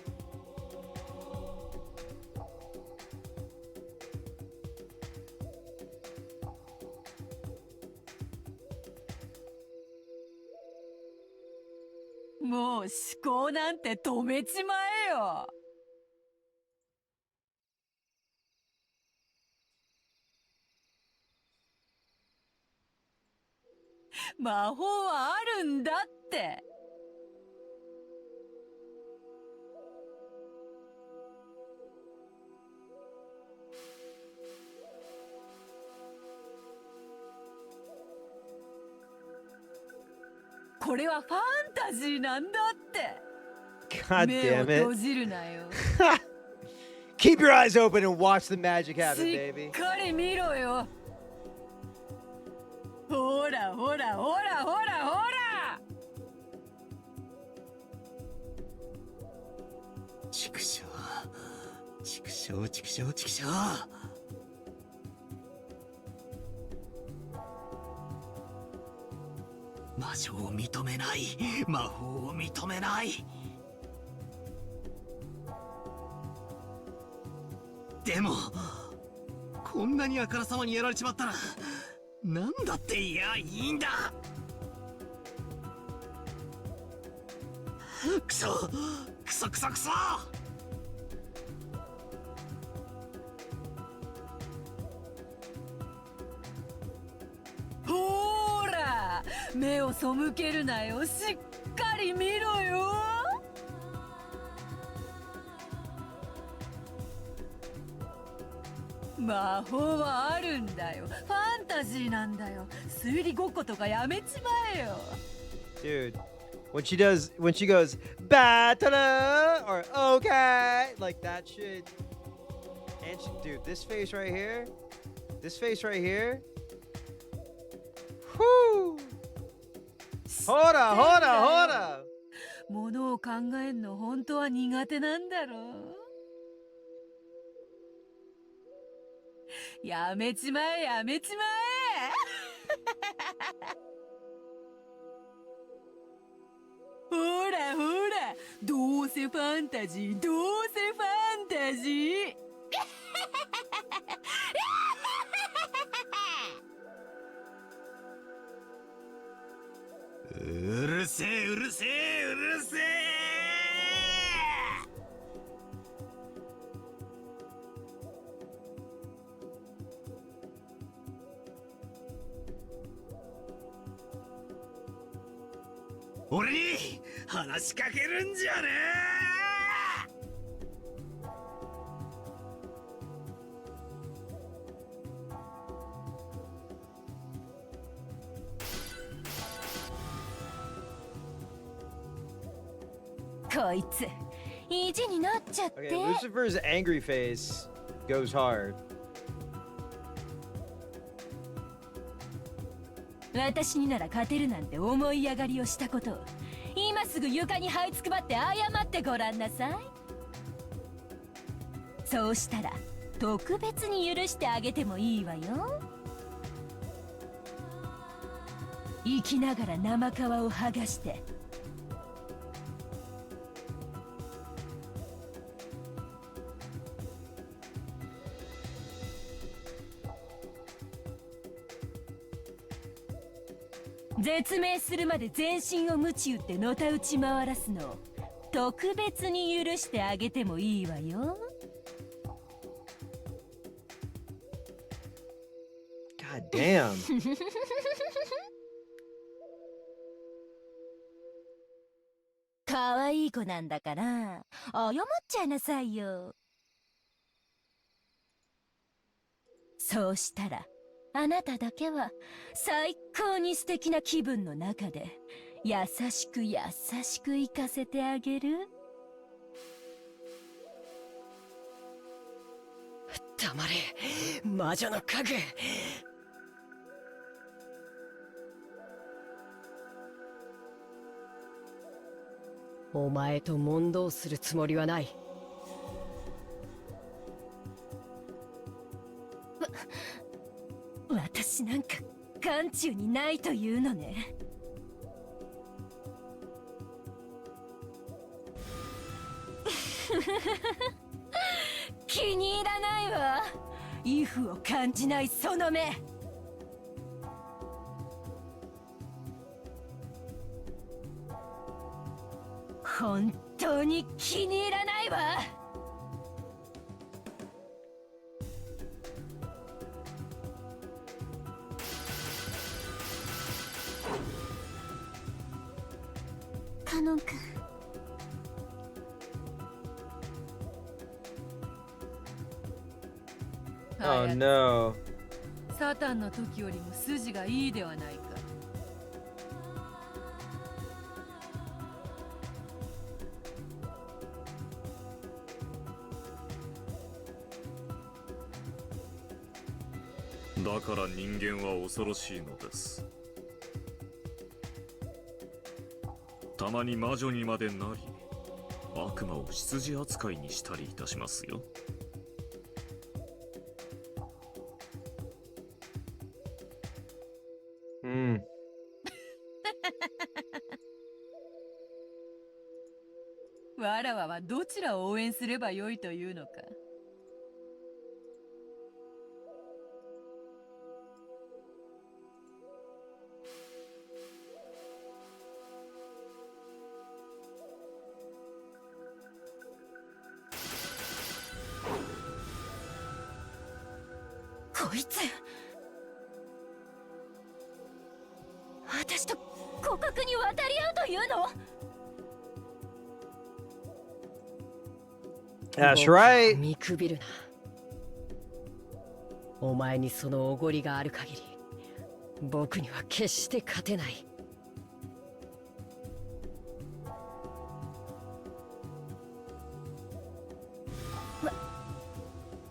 もう思考なんて止めちまえよ。魔法はあるんだって。これはファンタジーなんだって。 God 目 damn を it. 閉じるなよ。 Keep your eyes open and watch the magic happen, し baby. っかり見ろよ。ほらほらほらほらほら。畜生、畜生、畜生、畜生。魔女を認めない、魔法を認めない。でもこんなにあからさまにやられちまったらなんだっていやいいんだ。クソクソクソクソ。ほら目を背けるなよ。しっかり見ろよ。魔法はあるんだよ。ファンタジーなんだよ。推理ごっことかやめちまえよ。 Dude, when she goes battle or okay, like that shit. And dude, this face right here, whoo. Hold on, hold on, hold on. ものを考えんの本当は苦手なんだろう。やめちまえやめちまえ。ほらほら、どうせファンタジー、どうせファンタジー。うるせえうるせえうるせえ。俺に話しかけるんじゃねえ。こいつ意地になっちゃって。 Okay, Lucifer's angry face goes hard. 私になら勝てるなんて思い上がりをしたことを今すぐ床に這いつくばって謝ってごらんなさい。そうしたら特別に許してあげてもいいわよ。生きながら生皮を剥がして絶命するまで全身を鞭打ってのたうち回らすの特別に許してあげてもいいわよ。God damn. 可愛い子なんだから謝っちゃいなさいよ。そうしたらあなただけは最高に素敵な気分の中で優しく優しく行かせてあげる。黙れ魔女の家具。お前と問答するつもりはない。私なんか眼中にないというのね。気に入らないわ。畏怖を感じないその目。本当に気に入らないわ。カノン君。Oh no. サタンの時よりも筋がいいではないか。だから人間は恐ろしいのです。たまに魔女にまでなり、悪魔を執事扱いにしたりいたしますよ。わらわはどちらを応援すればよいというのか。こいつ私と互角に渡り合うというの。That's right. 見くびるな。お前にそのおごりがある限り僕には決して勝てない。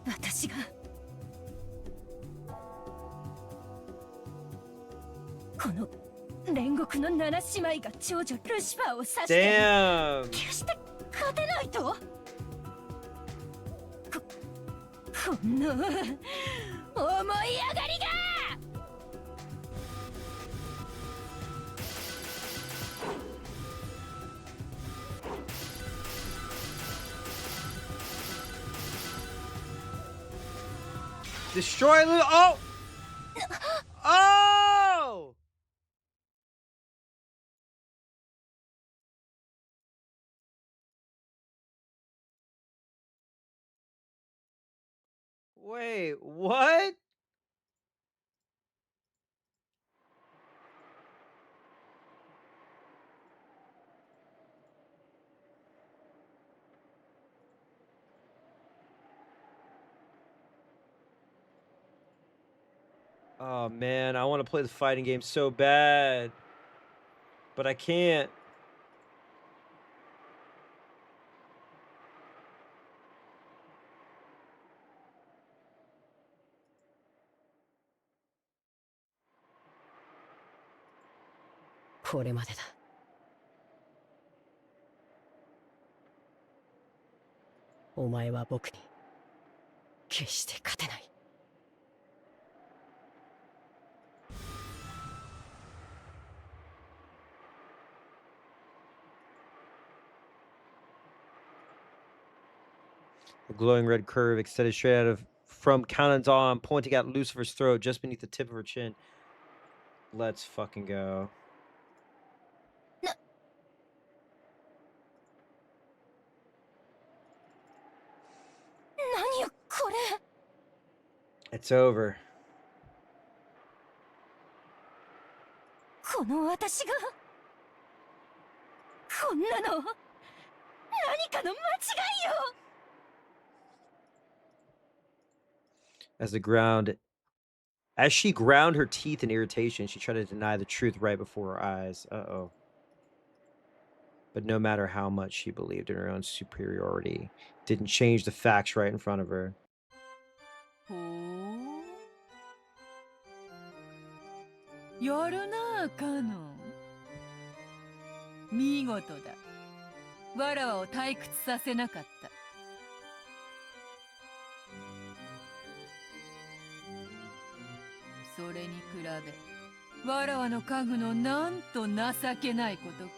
私がこの煉獄の七姉妹が長女ルシファーを指して Damn. 決して勝てないと。この思い上がりが。Destroy Lu. Oh! Oh! Wait, what? Oh man, I want to play the fighting game so bad, but I can't.「これまでだ。お前は僕に決して勝てない。A glowing red curve extended straight out of from Kanan's arm, pointing at Lucifer's throat just beneath the tip of her chin. Let's fucking go. It's over. この私がこんなの何かの間違いよ。 As she ground her teeth in irritation, she tried to deny the truth right before her eyes. Uh-oh. But no matter how much she believed in her own superiority, it didn't change the facts right in front of her. ほう。やるなあ、カノン。見事だ。わらわを退屈させなかった。それに比べ、わらわの家具のなんと情けないことか。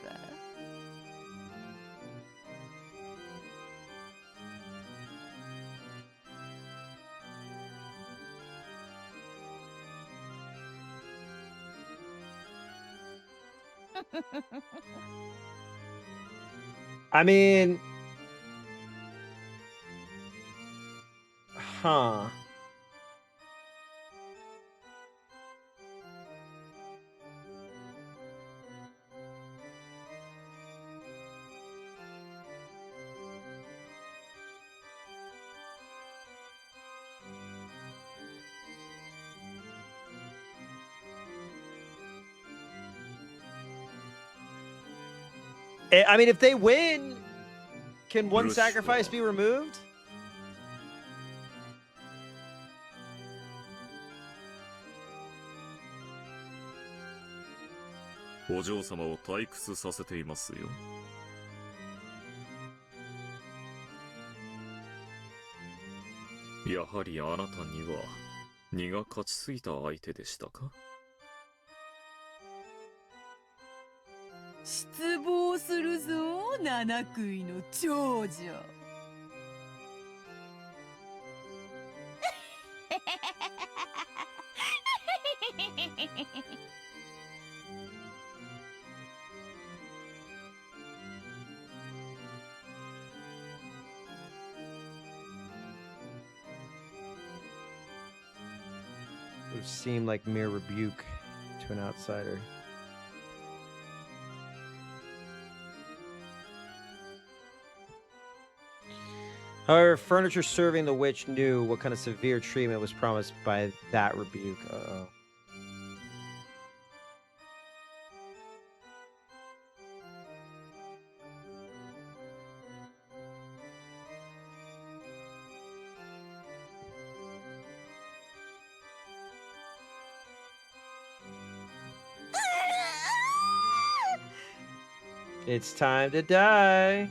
I mean, huh. I mean, if they win, can one sacrifice be removed? .失望するぞ、七食いの長女。It would seem like mere rebuke to an outsider. However, furniture serving the witch knew what kind of severe treatment was promised by that rebuke. Uh-oh. It's time to die.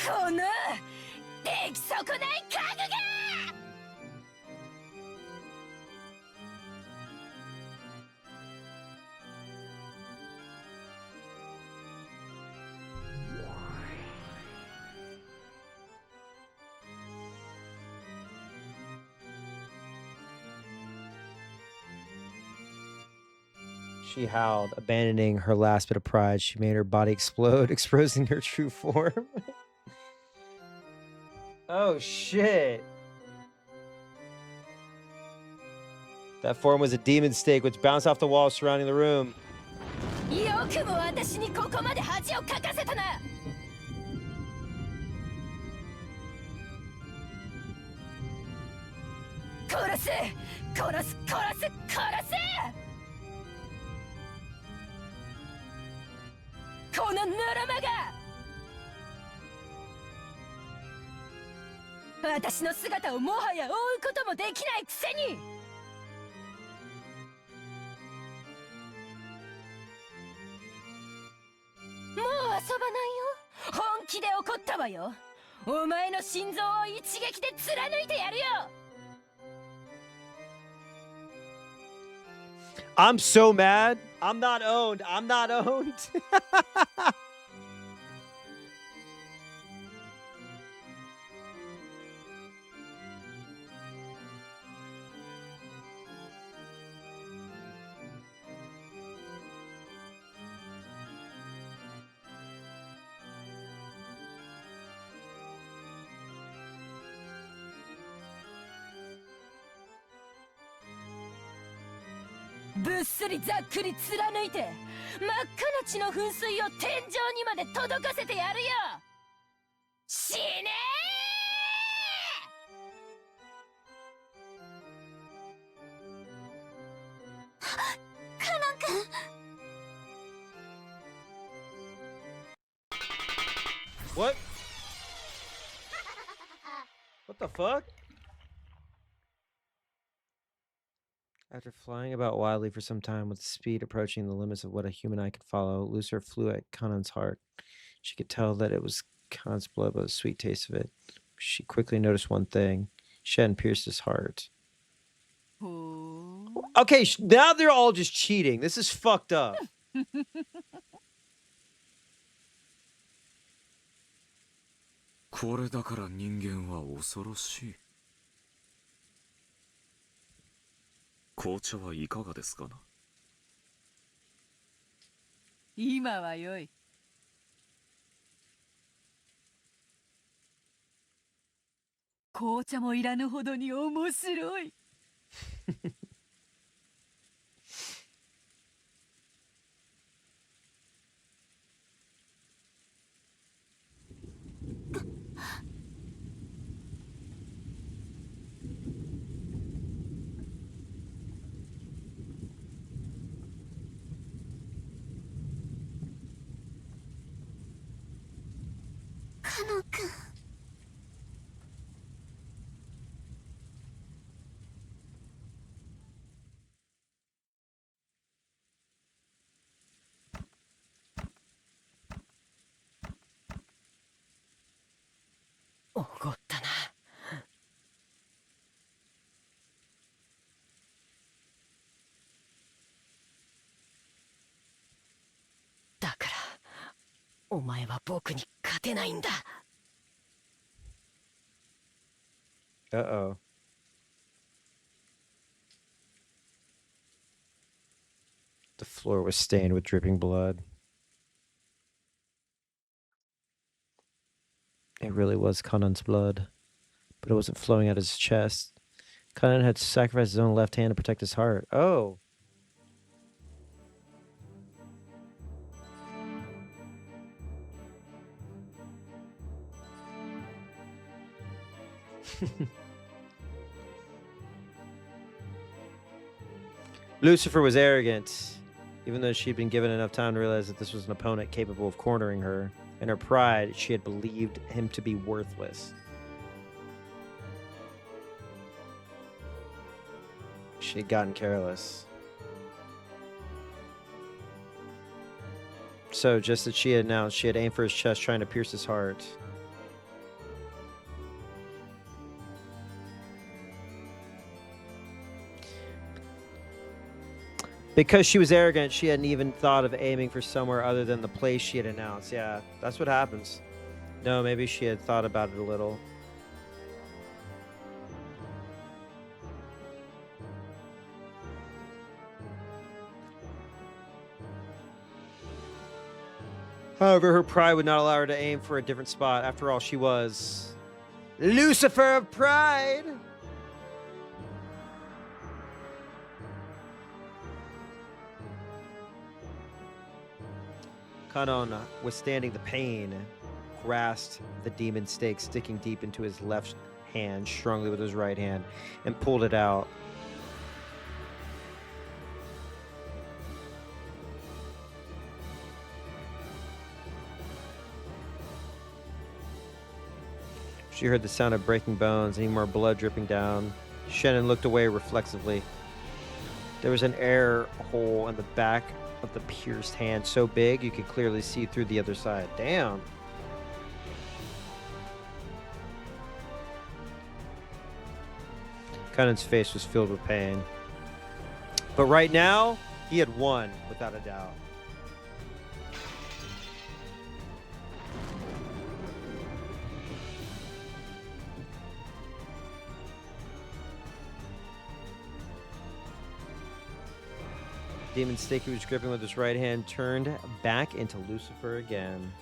この出来損ない家具が。 She howled, abandoning her last bit of pride. She made her body explode, exposing her true form. Oh, shit. That form was a demon stake which bounced off the walls surrounding the room. よくも私にここまで恥をかかせたな。殺す、殺す、殺す、殺す。 このぬるまが私の姿をもはや追うこともできないくせに。もう遊ばないよ。本気で怒ったわよ。お前の心臓を一撃で貫いてやるよ。 I'm so mad. I'm not owned. I'm not owned. ぶっすりざっくり貫いて真っ赤な血の噴水を天井にまで届かせてやるよ。死ねー。カノン君。What? What the fuck? After flying about wildly for some time with speed approaching the limits of what a human eye could follow, Lucifer flew at Kanan's heart. She could tell that it was Kanan's blood, but the sweet taste of it. She quickly noticed one thing. She hadn't pierced his heart. Okay, now they're all just cheating. This is fucked up. これだから人間は恐ろしい。紅茶はいかがですかな。今はよい。紅茶もいらぬほどに面白い。カノン君。おごったな。だからお前は僕に勝てないんだ。Uh-oh. The floor was stained with dripping blood. It really was Kanan's blood, but it wasn't flowing out his chest. Kanan had sacrificed his own left hand to protect his heart. Oh. Lucifer was arrogant, even though she'd been given enough time to realize that this was an opponent capable of cornering her. In her pride, she had believed him to be worthless. She had gotten careless. So, just as she had announced, she had aimed for his chest, trying to pierce his heart. Because she was arrogant, she hadn't even thought of aiming for somewhere other than the place she had announced. Yeah, that's what happens. No, maybe she had thought about it a little. However, her pride would not allow her to aim for a different spot. After all, she was Lucifer of Pride. Kanon, withstanding the pain, grasped the demon stake sticking deep into his left hand strongly with his right hand and pulled it out. She heard the sound of breaking bones, any more blood dripping down. Shannon looked away reflexively. There was an air hole in the back of the pierced hand so big you could clearly see through the other side. Damn. Kanan's face was filled with pain. But right now, he had won, without a doubt. Demon stake he was gripping with his right hand turned back into Lucifer again.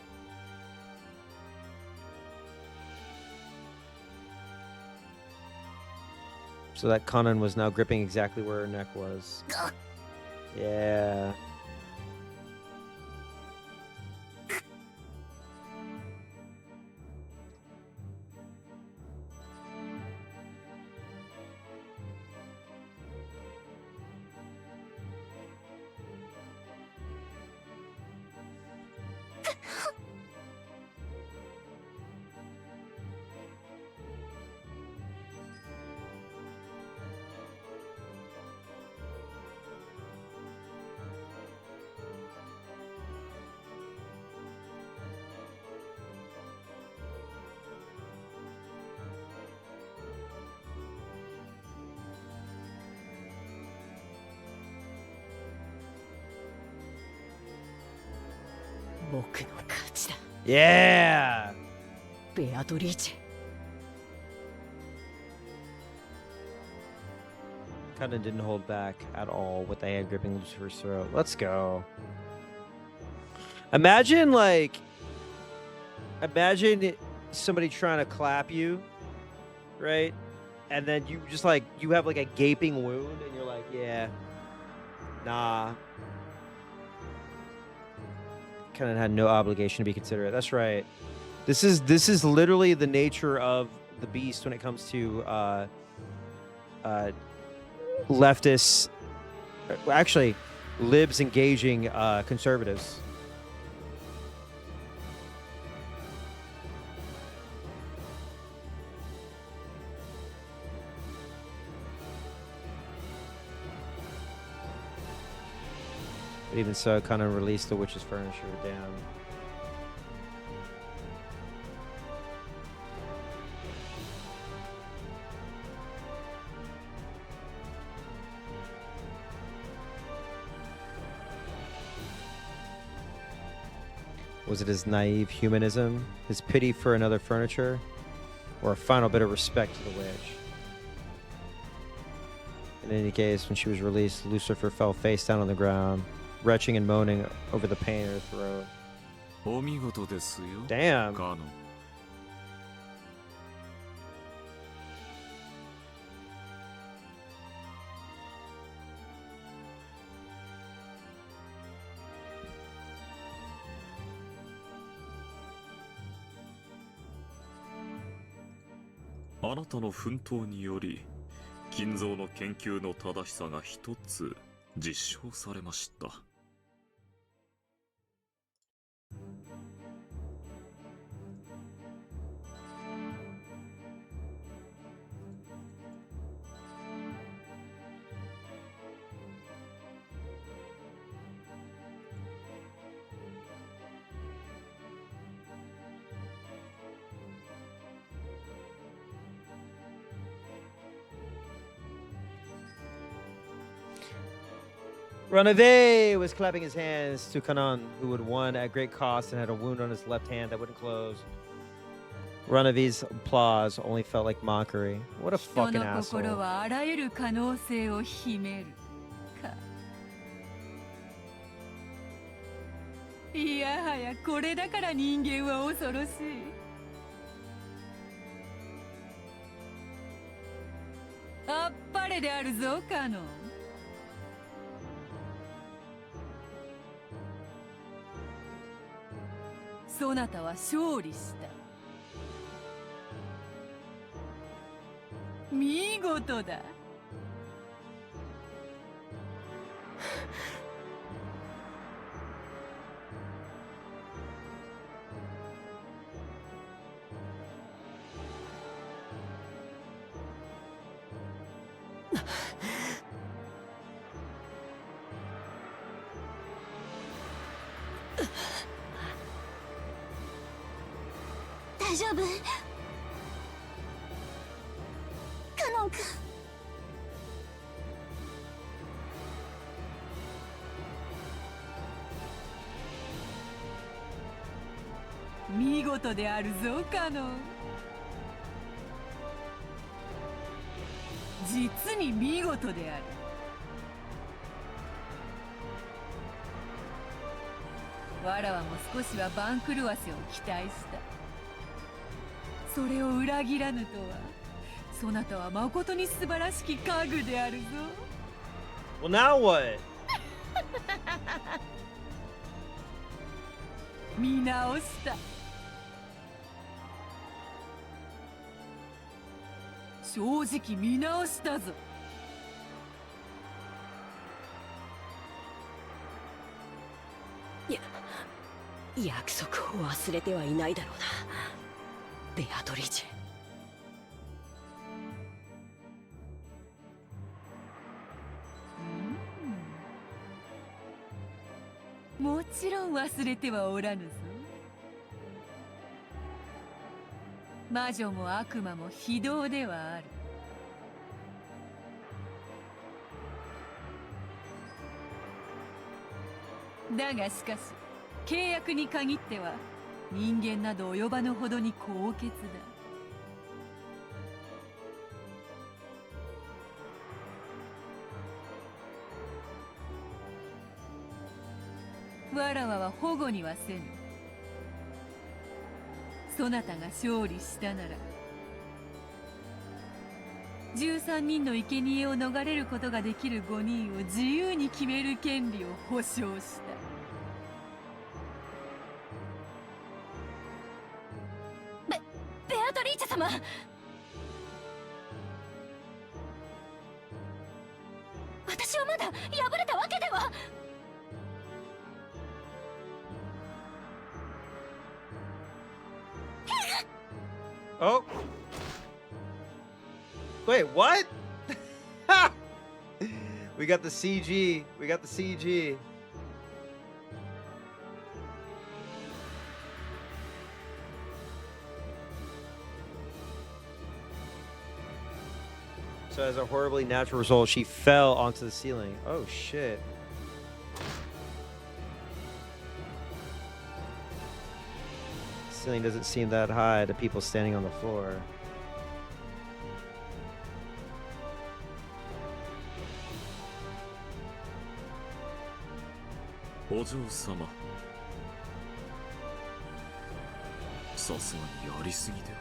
So that Kanan was now gripping exactly where her neck was. Yeah. Yeah. ベアトリーチェ。 Kind of didn't hold back at all with the hand gripping Lucifer's throat. Let's go. Imagine somebody trying to clap you, right? And then you just you have a gaping wound and you're like, yeah, nah. Kind of had no obligation to be considerate. That's right. This is literally the nature of the beast when it comes to leftists, actually libs engaging conservatives. But even so, kind of released the witch's furniture down. Was it his naive humanism, his pity for another furniture, or a final bit of respect to the witch? In any case, when she was released, Lucifer fell face down on the ground, retching and moaning over the pain in her throat. Damn. あなたの奮闘により金蔵の研究の正しさが一つ実証されました。Reneve was clapping his hands to Kanan, who had won at great cost and had a wound on his left hand that wouldn't close. Reneve's applause only felt like mockery. What a fucking asshole. 人の心はあらゆる可能性を秘めるか。いやはやこれだから人間は恐ろしい。あっぱれであるぞカノン。そなたは勝利した。見事だ。大丈夫？カノン君。見事であるぞカノン。実に見事である。わらわも少しは番狂わせを期待した。それを裏切らぬとは、そなたは誠に素晴らしき家具であるぞ。Well, now what? 見直した。正直見直したぞ。約束を忘れてはいないだろうな、ベアトリーチェ。もちろん忘れてはおらぬぞ。魔女も悪魔も非道ではある。だがしかし契約に限っては人間など及ばぬほどに高潔だ。わらわは保護にはせぬ。そなたが勝利したなら13人の生贄を逃れることができる5人を自由に決める権利を保証した。ベアトリーチェ様、私はまだ敗れたわけでは。Oh. Wait, what? We got the CG. We got the CG. So as a horribly natural result, she fell onto the ceiling. Oh, shit. The ceiling doesn't seem that high to people standing on the floor. Ojo-sama. さすがにやりすぎでは。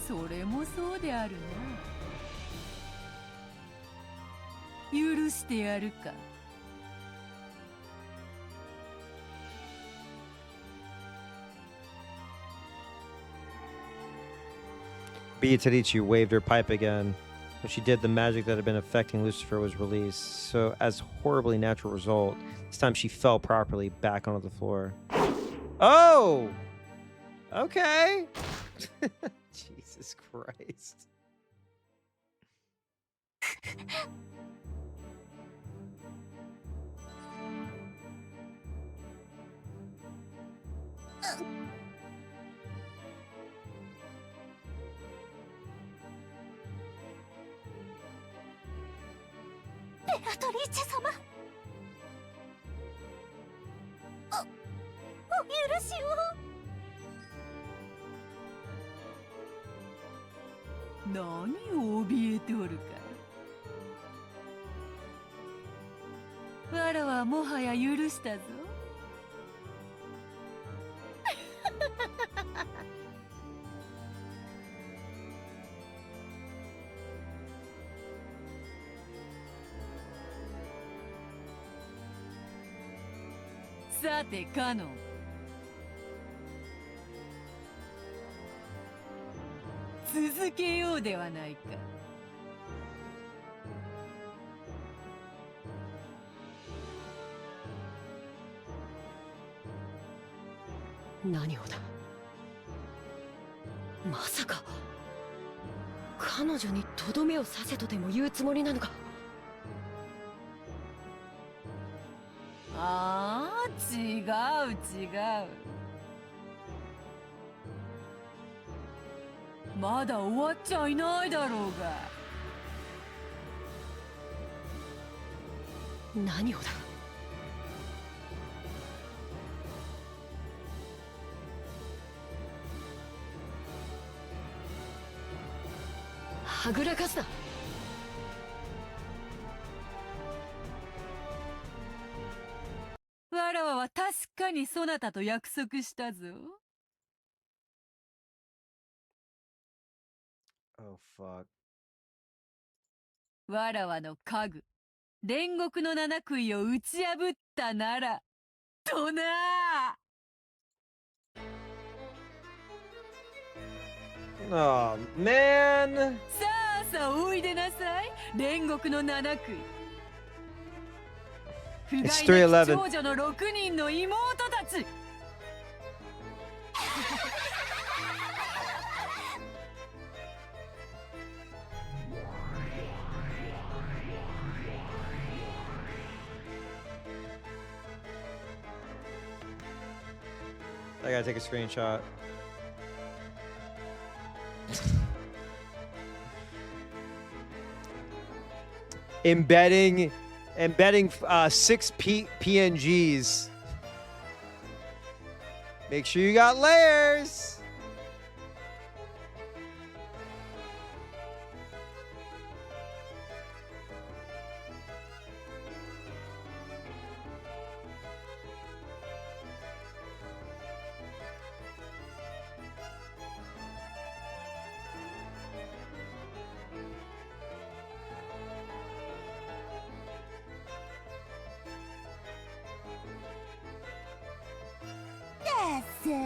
それもそうであるな。許してやるか。Beatrice waved her pipe again. When she did, the magic that had been affecting Lucifer was released. So, as horribly natural result, this time she fell properly back onto the floor. Oh! Okay. Jesus Christ. Beatrice 様、お許しを。何を怯えておるか。わらはもはや許したぞ。さてカノン、続けようではないか。何をだ。まさか彼女にとどめを刺せとでも言うつもりなのか。ああ、違う違う。まだ終わっちゃいないだろうが。何をだ。はぐらかすな。わらわは確かにそなたと約束したぞ。Oh fuck. わらわの家具、煉獄の七杭を打ち破ったなら、となー。Oh man. さあさあおいでなさい、煉獄の七杭。不甲斐なき長女の6人の妹たち。I gotta take a screenshot. embedding 6 PNGs. Make sure you got layers. Yes.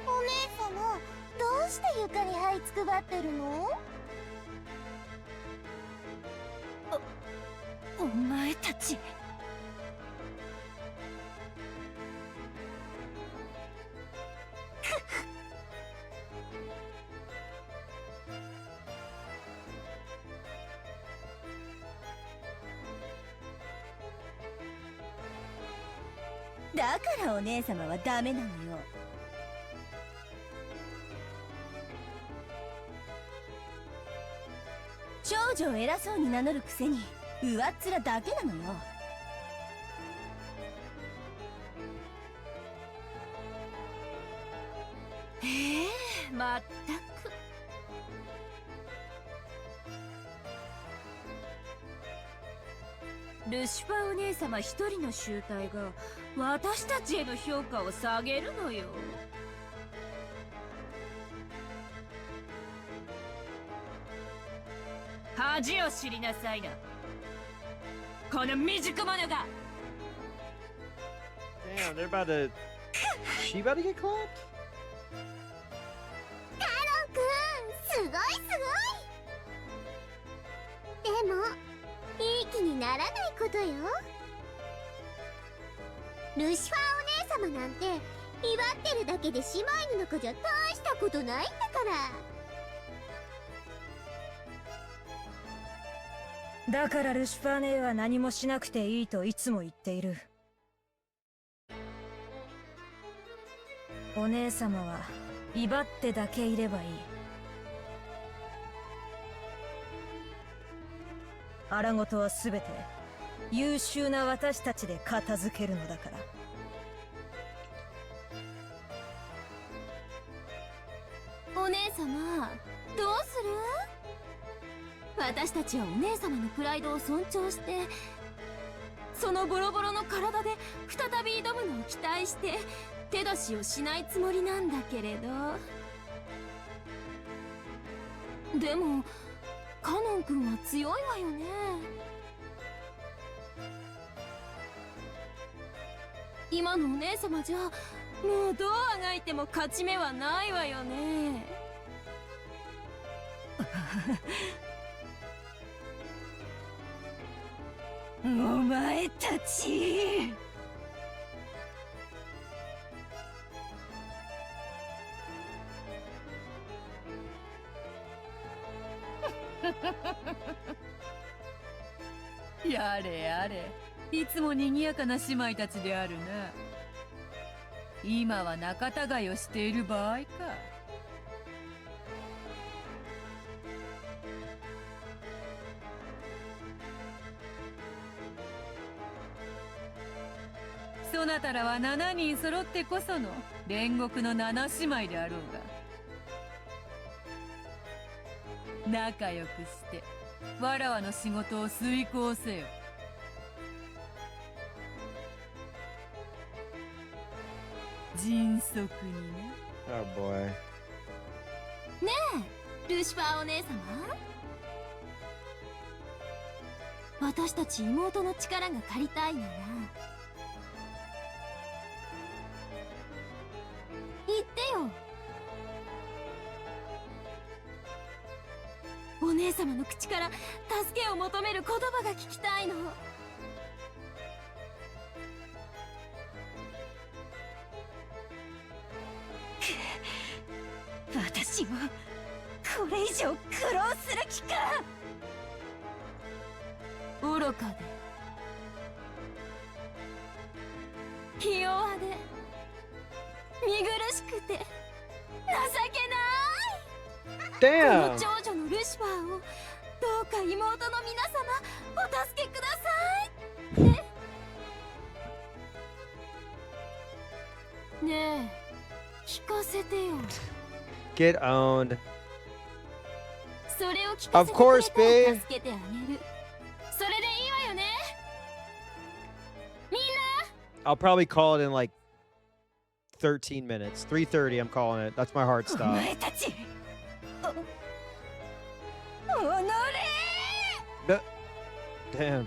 お姉様、どうして床に這いつくばってるの？お前たち。だからお姉様はダメなのよ。長女を偉そうに名乗るくせに上っ面だけなのよ。まったく。ルシファーお姉様一人の集体が私たちへの評価を下げるのよ。恥を知りなさいな、この未熟者が。 Damn, they're about to. She about to get clapped? カロンくん、すごいすごい。でもいい気にならないことよ。ルシファーお姉様なんて威張ってるだけで姉妹の子じゃ大したことないんだから。だからルシファー姉は何もしなくていいといつも言っている。お姉様は威張ってだけいればいい。荒事はすべて優秀な私たちで片付けるのだから。お姉様、どうする？私たちはお姉様のプライドを尊重して、そのボロボロの体で再び挑むのを期待して手出しをしないつもりなんだけれど。でもカノン君は強いわよね。今のお姉様じゃもうどうあがいても勝ち目はないわよね。お前たち。やれやれ、いつも賑やかな姉妹たちであるな。今は仲違いをしている場合か。そなたらは7人揃ってこその煉獄の7姉妹であろうが、仲良くしてわらわの仕事を遂行せよ。迅速にね。Oh boy. ねえルシファーお姉様、私たち妹の力が借りたいなら言ってよ。お姉様の口から助けを求める言葉が聞きたいの。私をこれ以上苦労する気か。愚かでひ弱で見苦しくて情けない。Damn. この長女のルシファーをどうか妹の皆様お助けください。ねえ聞かせてよ。Get owned. それを聞か Of せて course, くれたら babe. 助けてあげる。それでいいわよね。みんな I'll probably call it in like 13 minutes. 3:30. I'm calling it. That's my hard お stop. 前たちおのれ Damn.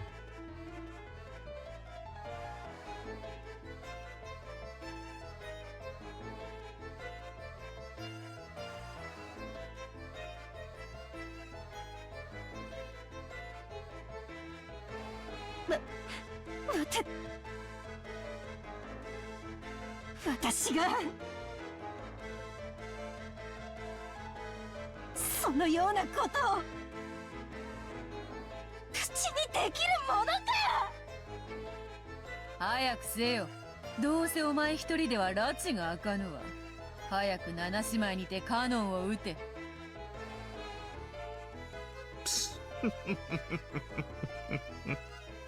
私がそのようなことを口にできるものか。早くせよ。どうせお前一人では拉致が開かぬわ。早く七姉妹にてカノンを撃て。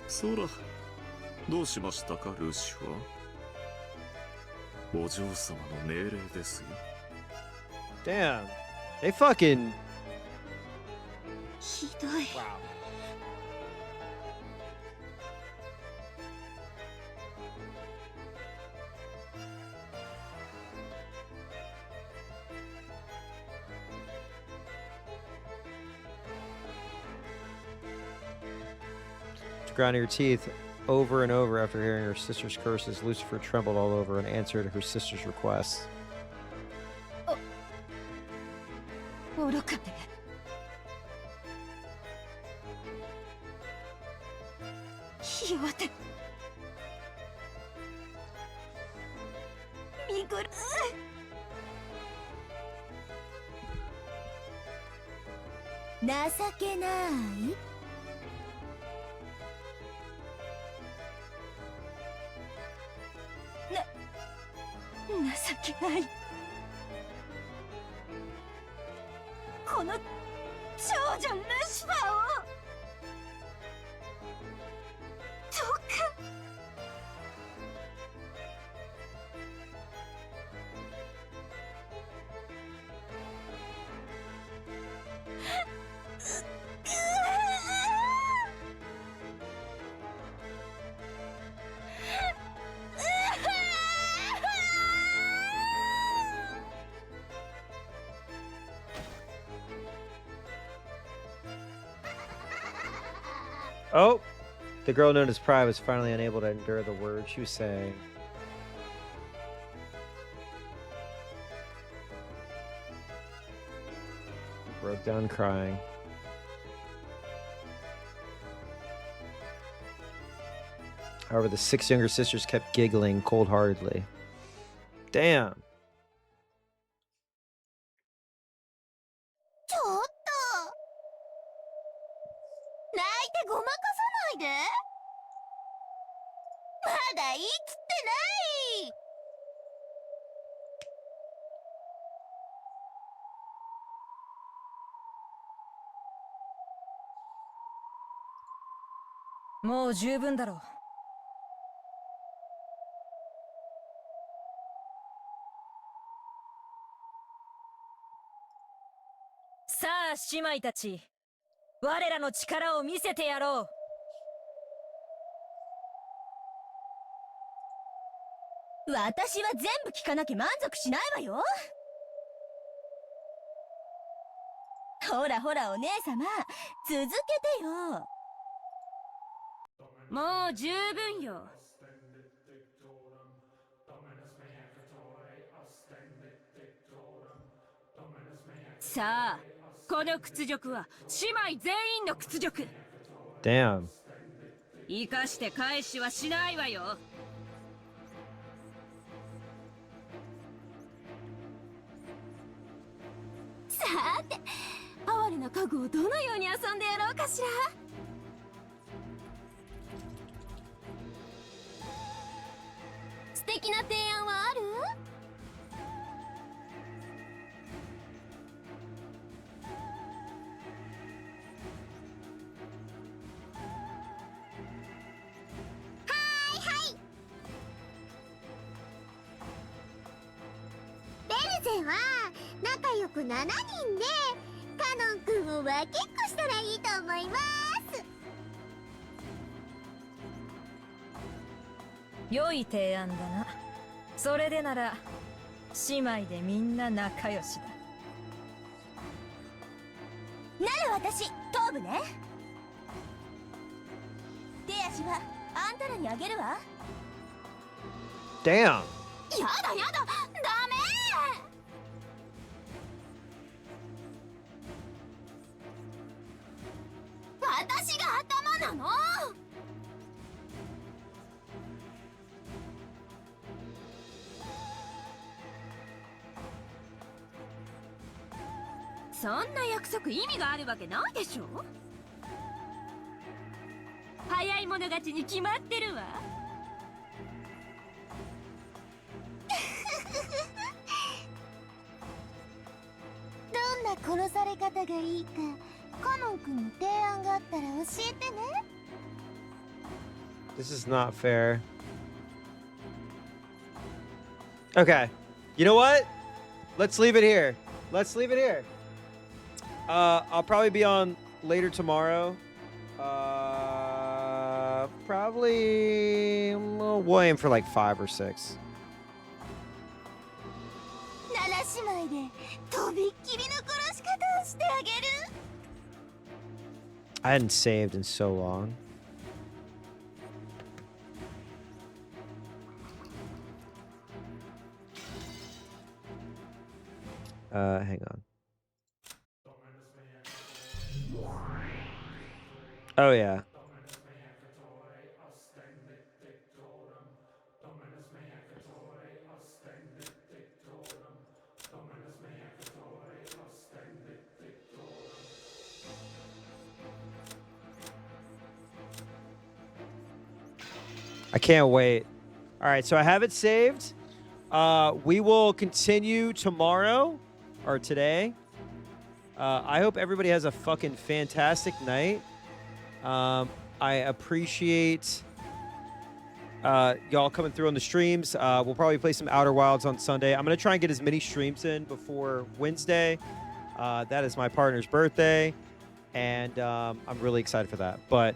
そら、どうしましたか、ルシファー。お嬢様の命令ですよ。Damn. They fucking. ひどい。To grind your teeth over and over after hearing her sister's curses, Lucifer trembled all over and answered her sister's requests. 愚かでひ弱で見苦情けない。情けない。この長女ルシファーをどうかOh! The girl known as Pride was finally unable to endure the words she was saying. Broke down crying. However, the 6 younger sisters kept giggling cold-heartedly. Damn. ちょっと泣いてごまかさないで。まだ言い切ってない。もう十分だろう。さあ姉妹たち、我らの力を見せてやろう。私は全部聞かなきゃ満足しないわよ。ほらほらお姉様、続けてよ。もう十分よ。さあ、この屈辱は姉妹全員の屈辱。Damn. 生かして返しはしないわよ。さーて、哀れな家具をどのように遊んでやろうかしら。素敵な提案はある？ベルゼは仲良く7人でカノン君を分けっこしたらいいと思います。良い提案だな。それでなら姉妹でみんな仲良しだ。なら私頭部ね。手足はあんたらにあげるわ。 Damn. やだやだ、ダメ。私が頭なの。そんな約束意味があるわけないでしょ。早い者勝ちに決まってるわ。どんな殺され方がいいかカノン君の提案があったら教えてね。 This is not fair. Okay. You know what? Let's leave it here. Let's leave it here. I'll probably be on later tomorrow. Probably we'll aim for like 5 or 6. 7姉妹でとびっきりの殺し方をしてあげる。 I hadn't saved in so long. Hang on. Oh yeah. I can't wait. All right, so I have it saved. We will continue tomorrow or today. I hope everybody has a fucking fantastic night. I appreciate y'all coming through on the streams. We'll probably play some Outer Wilds on Sunday. I'm going to try and get as many streams in before Wednesday. That is my partner's birthday, and I'm really excited for that. But